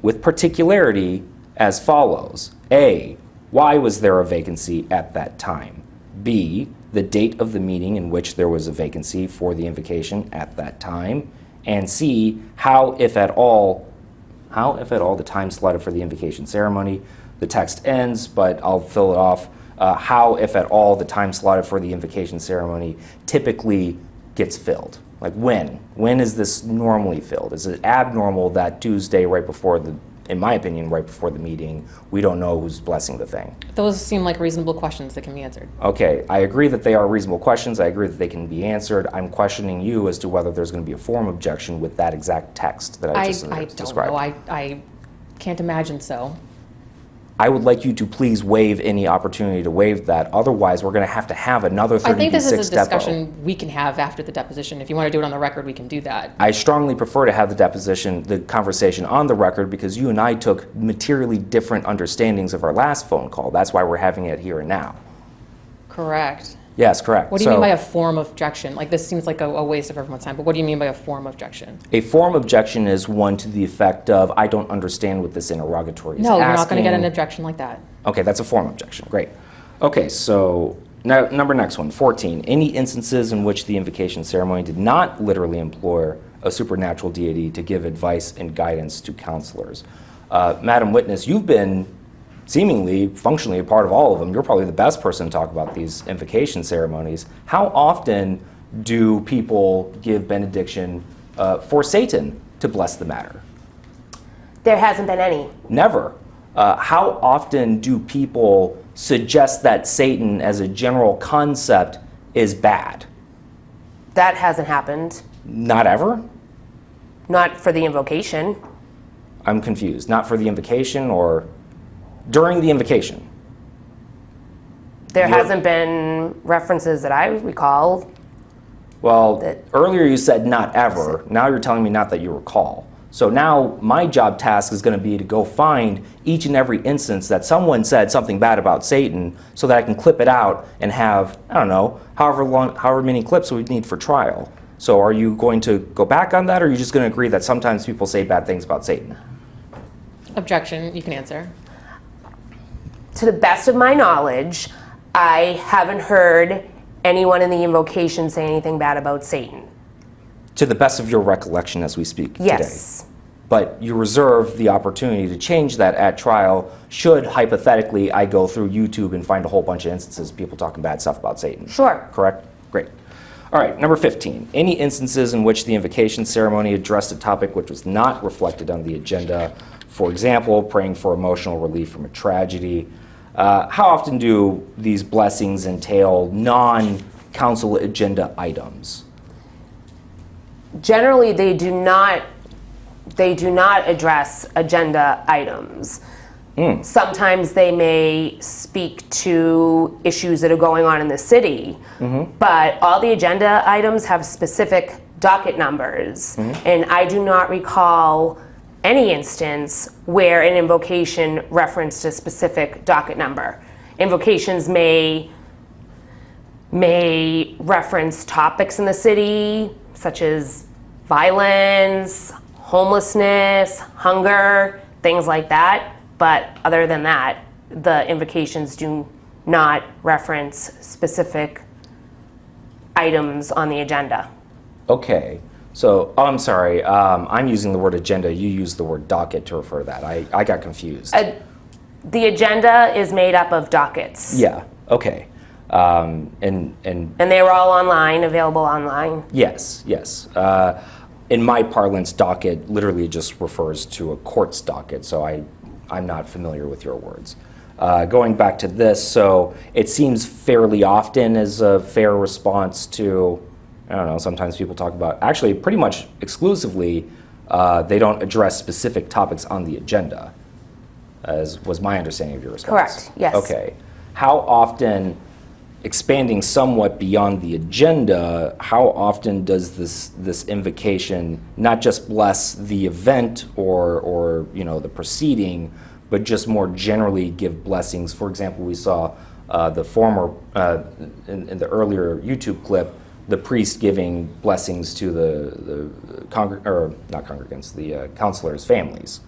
with particularity as follows. A, why was there a vacancy at that time? B, the date of the meeting in which there was a vacancy for the invocation at that time. And C, how, if at all, the time slotted for the invocation ceremony. The text ends, but I'll fill it off. How, if at all, the time slotted for the invocation ceremony typically gets filled. Like when? When is this normally filled? Is it abnormal that Tuesday right before in my opinion, right before the meeting, we don't know who's blessing the thing? Those seem like reasonable questions that can be answered. Okay, I agree that they are reasonable questions. I agree that they can be answered. I'm questioning you as to whether there's going to be a form objection with that exact text that I just I don't described. know. I can't imagine so. I would like you to please waive any opportunity to waive that. Otherwise, we're going to have another 30 I think this is a depo. discussion we can have after the deposition. If you want to do it on the record, we can do that. I strongly prefer to have the conversation on the record because you and I took materially different understandings of our last phone call. That's why we're having it here and now. Correct. Yes, correct. What do you mean by a form of objection? Like, this seems like a waste of everyone's time, but what do you mean by a form objection? A form objection is one to the effect of, I don't understand what this interrogatory is No, you're not going to get an asking. objection like that. Okay, that's a form objection. Great. Okay, so now next one, 14. Any instances in which the invocation ceremony did not literally employ a supernatural deity to give advice and guidance to counselors. Madam Witness, you've been seemingly, functionally a part of all of them. You're probably the best person to talk about these invocation ceremonies. How often do people give benediction for Satan to bless the matter? There hasn't been any. Never. How often do people suggest that Satan as a general concept is bad? That hasn't happened. Not ever? Not for the invocation. I'm confused. Not for the invocation or during the invocation? There You're- hasn't been references that I recall. Well, That- earlier you said not ever. Now you're telling me not that you recall. So now my job task is going to be to go find each and every instance that someone said something bad about Satan so that I can clip it out and have, I don't know, however many clips we need for trial. So are you going to go back on that, or are you just going to agree that sometimes people say bad things about Satan? Objection, you can answer. To the best of my knowledge, I haven't heard anyone in the invocation say anything bad about Satan. To the best of your recollection as we speak today. Yes. But you reserve the opportunity to change that at trial should, hypothetically, I go through YouTube and find a whole bunch of instances of people talking bad stuff about Satan. Sure. Correct? Great. All right, number 15. Any instances in which the invocation ceremony addressed a topic which was not reflected on the agenda, for example, praying for emotional relief from a tragedy. How often do these blessings entail non-council agenda items? Generally, they do not address agenda items. Sometimes they may speak to issues that are going on in the city, but all the agenda items have specific docket numbers, and I do not recall any instance where an invocation referenced a specific docket number. Invocations may reference topics in the city, such as violence, homelessness, hunger, things like that. But other than that, the invocations do not reference specific items on the agenda. Okay. So, I'm sorry, I'm using the word agenda, you use the word docket to refer to that. I got confused. The agenda is made up of dockets. Yeah, okay. And they were all online, available online. yes. In my parlance, docket literally just refers to a court's docket, so I'm not familiar with your words. Going back to this, so it seems fairly often as a fair response to, I don't know, sometimes people talk about, actually pretty much exclusively, they don't address specific topics on the agenda, as was my understanding of your response. Correct, yes. Okay. How often expanding somewhat beyond the agenda, how often does this invocation not just bless the event or the proceeding, but just more generally give blessings? For example, we saw the former in the earlier YouTube clip, the priest giving blessings to the counselors' families.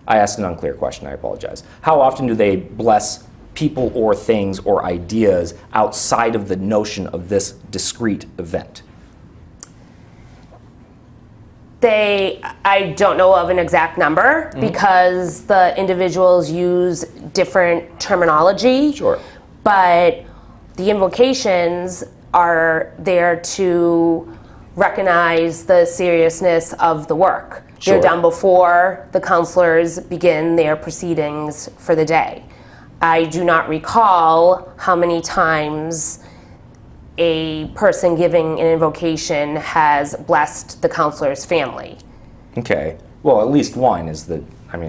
I asked an unclear question, I apologize. How often do they bless people or things or ideas outside of the notion of this discrete event? I don't know of an exact number because the individuals use different terminology. Sure. But the invocations are there to recognize the seriousness of the work. Sure. They're done before the counselors begin their proceedings for the day. I do not recall how many times a person giving an invocation has blessed the counselor's family. Okay. Well, at least one is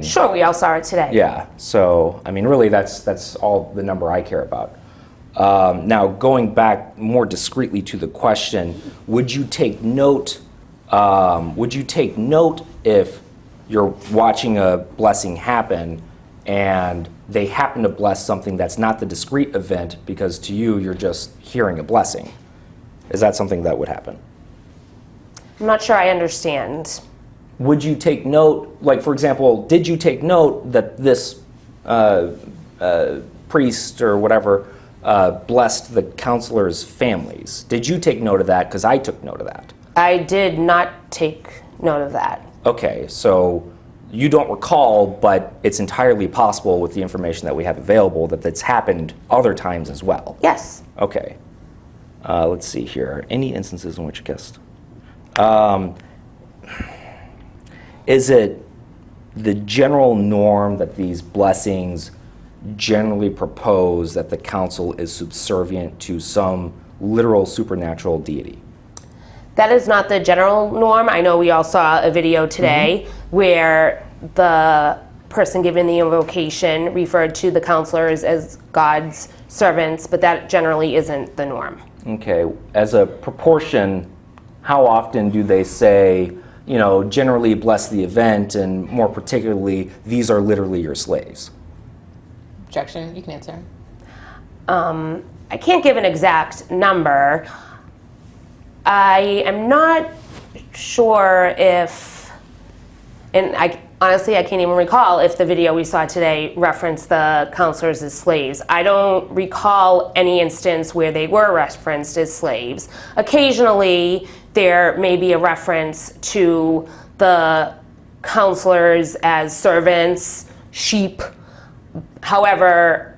Sure, we all saw it today. Yeah. So, really, that's all the number I care about. Now, going back more discreetly to the question, would you take note if you're watching a blessing happen and they happen to bless something that's not the discrete event because to you, you're just hearing a blessing? Is that something that would happen? I'm not sure I understand. Would you take note, like for example, did you take note that this priest or whatever blessed the counselors' families? Did you take note of that? Because I took note of that. I did not take note of that. Okay, so you don't recall, but it's entirely possible with the information that we have available that it's happened other times as well. Yes. Okay. Let's see here. Any instances in which a guest... is it the general norm that these blessings generally propose that the council is subservient to some literal supernatural deity? That is not the general norm. I know we all saw a video today where the person giving the invocation referred to the counselors as God's servants, but that generally isn't the norm. Okay. As a proportion, how often do they say, generally bless the event, and more particularly, these are literally your slaves? Objection, you can answer. I can't give an exact number. I am not sure if, and honestly, I can't even recall if the video we saw today referenced the counselors as slaves. I don't recall any instance where they were referenced as slaves. Occasionally, there may be a reference to the counselors as servants, sheep. However,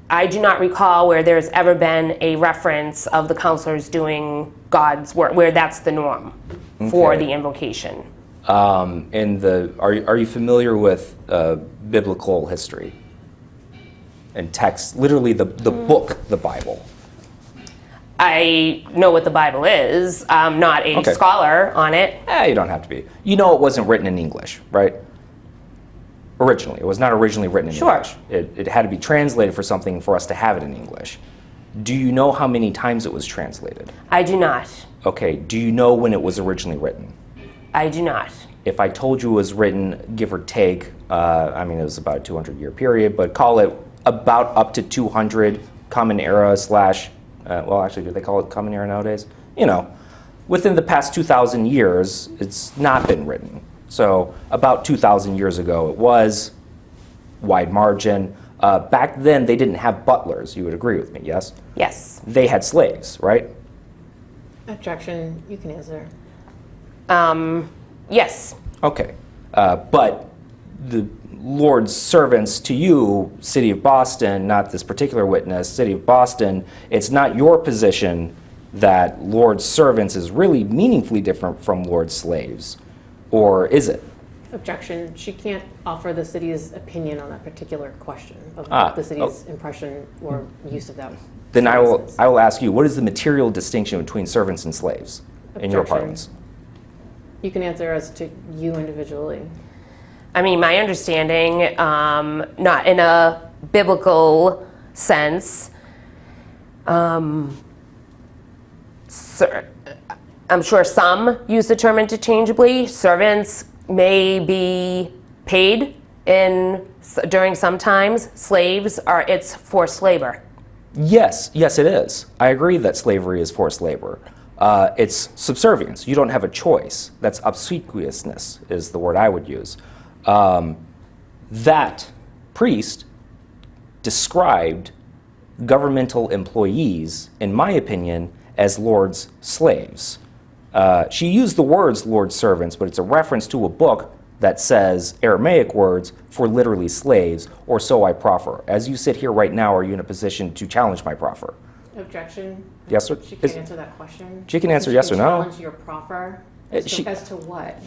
I do not recall where there's ever been a reference of the counselors doing God's work, where that's the norm for the invocation. Are you familiar with biblical history and text? Literally the book, the Bible. I know what the Bible is. I'm not a scholar on it. You don't have to be. It wasn't written in English, right? Originally. It was not originally written in English. It had to be translated for something for us to have it in English. Do you know how many times it was translated? I do not. Okay. Do you know when it was originally written? I do not. If I told you it was written, give or take, it was about a 200-year period, but call it about up to 200 Common Era do they call it Common Era nowadays? Within the past 2,000 years, it's not been written. So about 2,000 years ago it was, wide margin. Back then they didn't have butlers, you would agree with me, yes? Yes. They had slaves, right? Objection, you can answer. Yes. Okay. But the Lord's servants to you, City of Boston, not this particular witness, City of Boston, it's not your position that Lord's servants is really meaningfully different from Lord's slaves. Or is it? Objection. She can't offer the city's opinion on that particular question of the city's impression or use of that. Then I will ask you, what is the material distinction between servants and slaves in your parlance? You can answer as to you individually. My understanding, not in a biblical sense. I'm sure some use the term interchangeably. Servants may be paid during some times. Slaves it's forced labor. Yes, it is. I agree that slavery is forced labor. It's subservience. You don't have a choice. That's obsequiousness is the word I would use. That priest described governmental employees, in my opinion, as Lord's slaves. She used the words Lord's servants, but it's a reference to a book that says Aramaic words for literally slaves, or so I proffer. As you sit here right now, are you in a position to challenge my proffer? Objection? Yes, sir. She can answer that question. She can answer yes or no. Challenge your proffer as to what?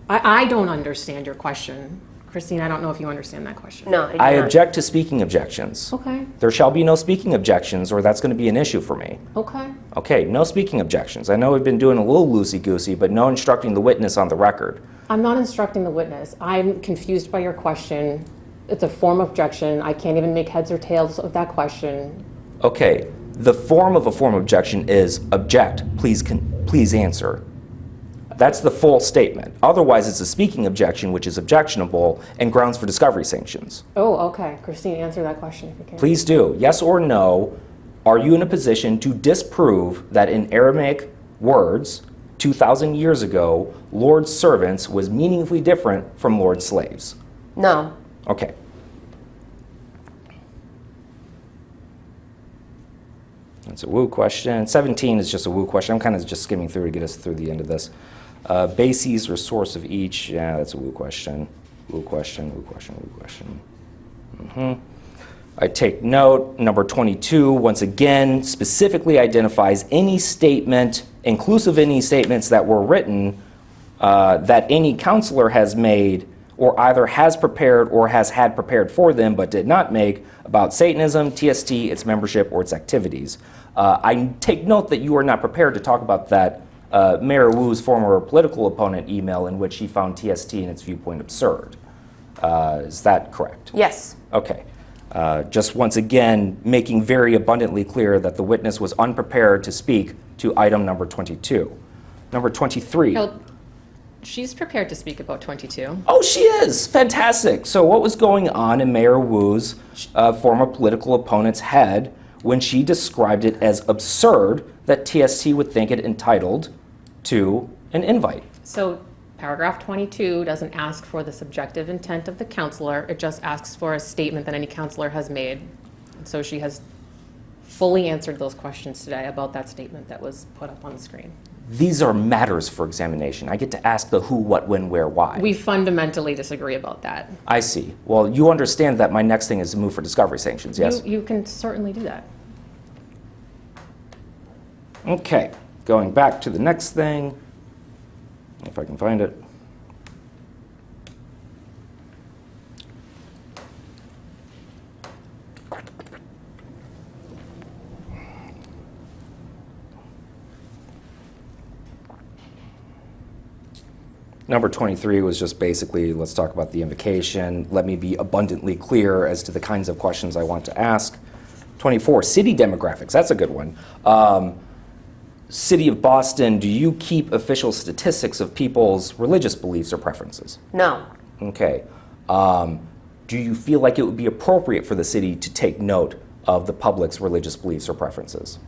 I don't understand your question. Christine, I don't know if you understand that question. No, I do I not. object to speaking objections. Okay, There shall be no speaking objections, or that's going to be an issue for me. okay. Okay, no speaking objections. I know we've been doing a little loosey-goosey, but no instructing the witness on the record. I'm not instructing the witness. I'm confused by your question. It's a form of objection. I can't even make heads or tails of that question. Okay, the form of a form of objection is object, please answer. That's the full statement. Otherwise, it's a speaking objection, which is objectionable and grounds for discovery sanctions. Oh, okay. Christine, answer that question if you can. Please do. Yes or no, are you in a position to disprove that in Aramaic words, 2,000 years ago, Lord's servants was meaningfully different from Lord's slaves? No. Okay. That's a woo question. 17 is just a woo question. I'm kind of just skimming through to get us through the end of this. Bases or source of each. Yeah, that's a woo question. Woo question, woo question, woo question. I take note. Number 22, once again, specifically identifies any statement, inclusive any statements that were written that any counselor has made or either has prepared or has had prepared for them but did not make about Satanism, TST, its membership, or its activities. I take note that you are not prepared to talk about that Mayor Wu's former political opponent email in which he found TST and its viewpoint absurd. Is that correct? Yes. Okay. Just once again, making very abundantly clear that the witness was unprepared to speak to item number 22. Number 23. No, she's prepared to speak about 22. Oh, she is! Fantastic. So what was going on in Mayor Wu's former political opponent's head when she described it as absurd that TST would think it entitled to an invite? So paragraph 22 doesn't ask for the subjective intent of the counselor. It just asks for a statement that any counselor has made. And so she has fully answered those questions today about that statement that was put up on the screen. These are matters for examination. I get to ask the who, what, when, where, why. We fundamentally disagree about that. I see. Well, you understand that my next thing is to move for discovery sanctions, yes? You can certainly do that. Okay, going back to the next thing, if I can find it. Number 23 was just basically, let's talk about the invocation. Let me be abundantly clear as to the kinds of questions I want to ask. 24, city demographics. That's a good one. City of Boston, do you keep official statistics of people's religious beliefs or preferences? No. Okay. Do you feel like it would be appropriate for the city to take note of the public's religious beliefs or preferences?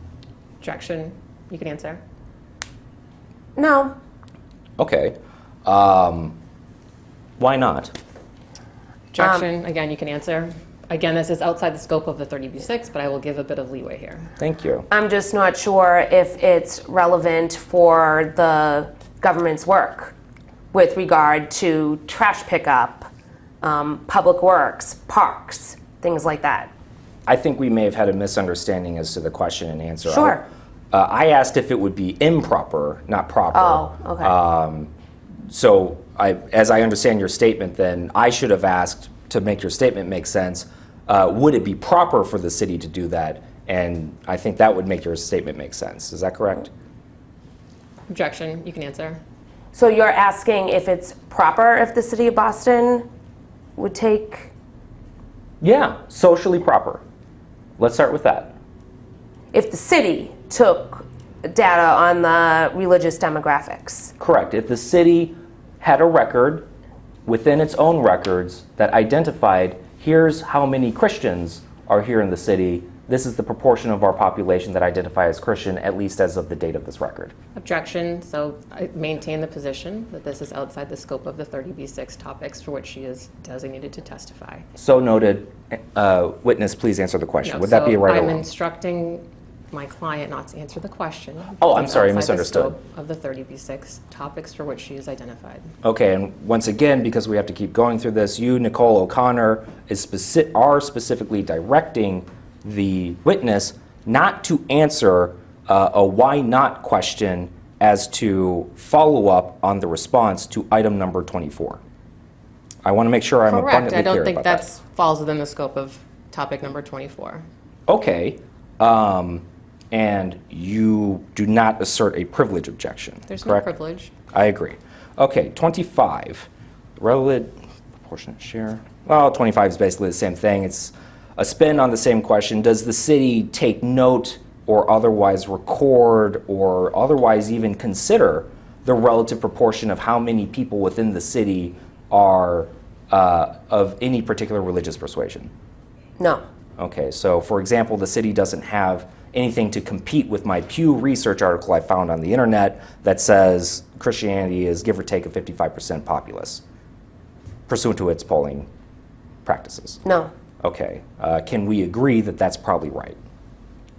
Objection. You can answer. No. Okay. Why not? Objection. Again, you can answer. Again, this is outside the scope of the 30B6, but I will give a bit of leeway here. Thank you. I'm just not sure if it's relevant for the government's work with regard to trash pickup, public works, parks, things like that. I think we may have had a misunderstanding as to the question and answer. Sure. I asked if it would be improper, not proper. Oh, okay. So as I understand your statement, then I should have asked, to make your statement make sense, would it be proper for the city to do that? And I think that would make your statement make sense. Is that correct? Objection. You can answer. So you're asking if it's proper if the city of Boston would take... Yeah, socially proper. Let's start with that. If the city took data on the religious demographics. Correct. If the city had a record within its own records that identified, here's how many Christians are here in the city, this is the proportion of our population that identify as Christian, at least as of the date of this record. Objection. So I maintain the position that this is outside the scope of the 30B6 topics for which she is designated to testify. So noted. Witness, please answer the question. No, Would that be a right or I'm wrong? instructing my client not to answer the question. Oh, I'm It's sorry, I outside the misunderstood. scope of the 30B6 topics for which she is identified. Okay, and once again, because we have to keep going through this, you, Nicole O'Connor, are specifically directing the witness not to answer a why not question as to follow up on the response to item number 24. I want to make sure I'm Correct. abundantly I clear don't think about that falls within the scope of topic number 24. Okay, and you do not assert a privilege objection, There's correct? no privilege. I agree. Okay, 25, relative proportionate share. Well, 25 is basically the same thing. It's a spin on the same question. Does the city take note or otherwise record or otherwise even consider the relative proportion of how many people within the city are of any particular religious persuasion? No. Okay, so for example, the city doesn't have anything to compete with my Pew Research article I found on the internet that says Christianity is give or take a 55% populace, pursuant to its polling practices. No. Okay, can we agree that that's probably right?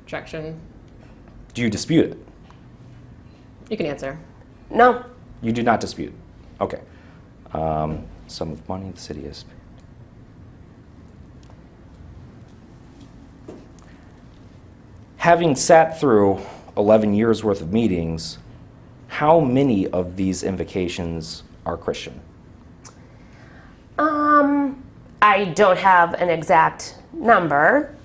Objection. Do you dispute it? You can answer. No. You do not dispute. Okay. Sum of money the city is. Having sat through 11 years worth of meetings, how many of these invocations are Christian? I don't have an exact number.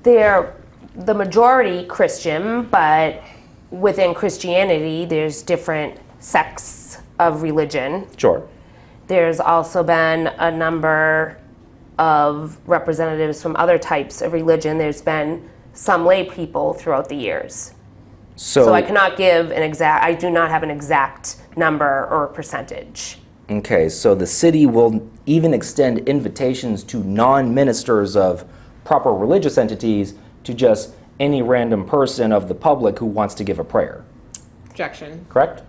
They're the majority Christian, but within Christianity, there's different sects of religion. Sure. There's also been a number of representatives from other types of religion. There's been some lay people throughout the years. So I cannot give I do not have an exact number or percentage. Okay, so the city will even extend invitations to non-ministers of proper religious entities to just any random person of the public who wants to give a prayer. Objection. Correct?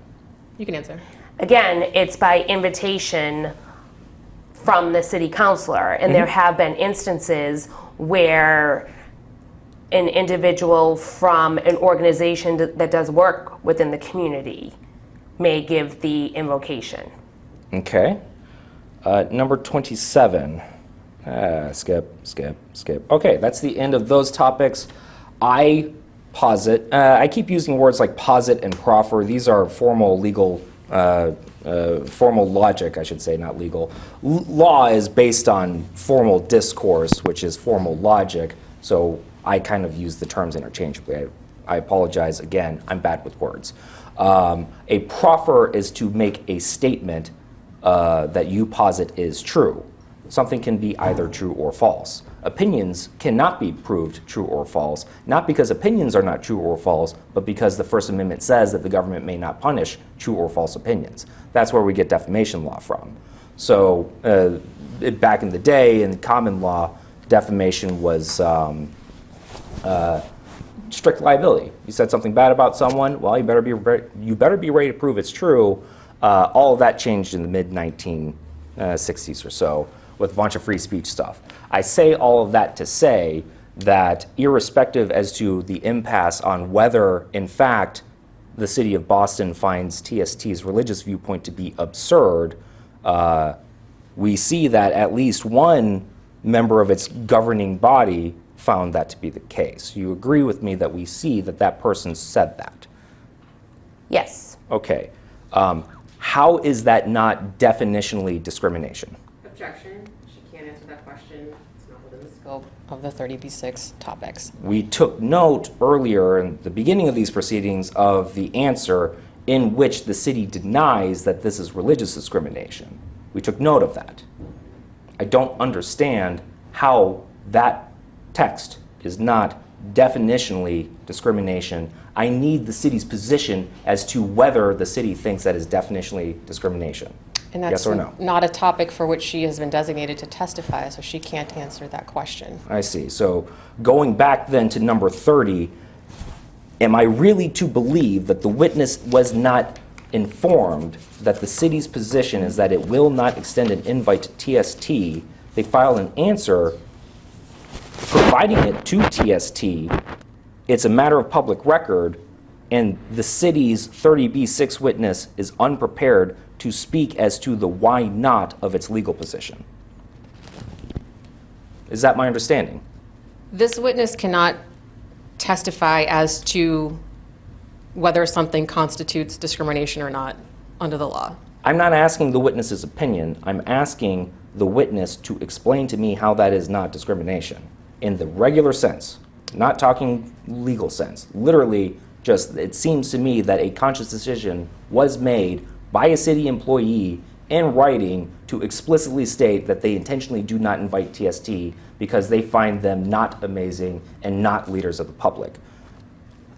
You can answer. Again, it's by invitation from the city councilor, and there have been instances where an individual from an organization that does work within the community may give the invocation. Okay. Number 27. Skip. Okay, that's the end of those topics. I posit, I keep using words like posit and proffer. These are formal legal, formal logic, I should say, not legal. Law is based on formal discourse, which is formal logic, so I kind of use the terms interchangeably. I apologize again, I'm bad with words. A proffer is to make a statement that you posit is true. Something can be either true or false. Opinions cannot be proved true or false, not because opinions are not true or false, but because the First Amendment says that the government may not punish true or false opinions. That's where we get defamation law from. So back in the day, in common law, defamation was strict liability. You said something bad about someone, well, you better be ready to prove it's true. All of that changed in the mid-1960s or so with a bunch of free speech stuff. I say all of that to say that irrespective as to the impasse on whether, in fact, the city of Boston finds TST's religious viewpoint to be absurd, we see that at least one member of its governing body found that to be the case. You agree with me that we see that that person said that? Yes. Okay. How is that not definitionally discrimination? Objection. She can't answer that question. It's not within the scope of the 30B6 topics. We took note earlier in the beginning of these proceedings of the answer in which the city denies that this is religious discrimination. We took note of that. I don't understand how that text is not definitionally discrimination, I need the city's position as to whether the city thinks that is definitionally discrimination. And that's Yes or no? not a topic for which she has been designated to testify, so she can't answer that question. I see. So going back then to number 30, am I really to believe that the witness was not informed that the city's position is that it will not extend an invite to TST? They file an answer providing it to TST. It's a matter of public record, and the city's 30B6 witness is unprepared to speak as to the why not of its legal position. Is that my understanding? This witness cannot testify as to whether something constitutes discrimination or not under the law. I'm not asking the witness's opinion. I'm asking the witness to explain to me how that is not discrimination in the regular sense, not talking legal sense. Literally, just it seems to me that a conscious decision was made by a city employee in writing to explicitly state that they intentionally do not invite TST because they find them not amazing and not leaders of the public.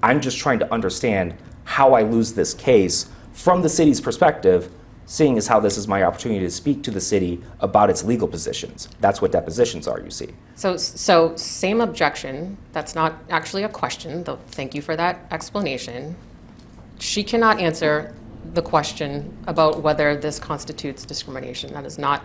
I'm just trying to understand how I lose this case from the city's perspective, seeing as how this is my opportunity to speak to the city about its legal positions. That's what depositions are, you see. So same objection. That's not actually a question, though thank you for that explanation. She cannot answer the question about whether this constitutes discrimination. That is not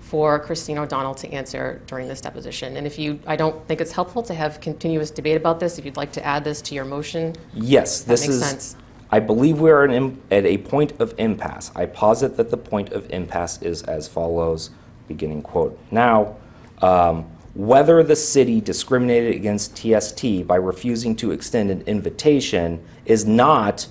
for Christine O'Donnell to answer during this deposition. And I don't think it's helpful to have continuous debate about this. If you'd like to add this to your motion, yes, this makes is. sense. I believe we are at a point of impasse. I posit that the point of impasse is as follows, beginning quote. Now, whether the city discriminated against TST by refusing to extend an invitation is not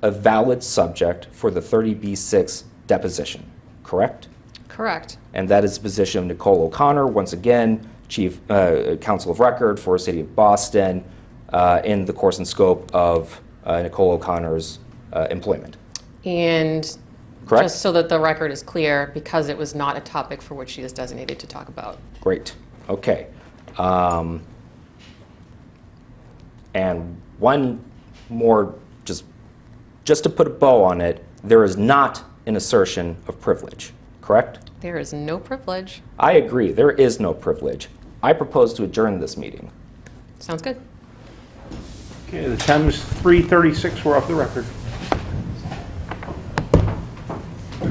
a valid subject for the 30B6 deposition, correct? Correct. And that is the position of Nicole O'Connor, once again, Chief Counsel of Record for the City of Boston, in the course and scope of Nicole O'Connor's employment. And Correct? just so that the record is clear, because it was not a topic for which she is designated to talk about. Great. Okay. And one more, just to put a bow on it, there is not an assertion of privilege, correct? There is no privilege. I agree, there is no privilege. I propose to adjourn this meeting. Sounds good. Okay, the time is 3:36. We're off the record.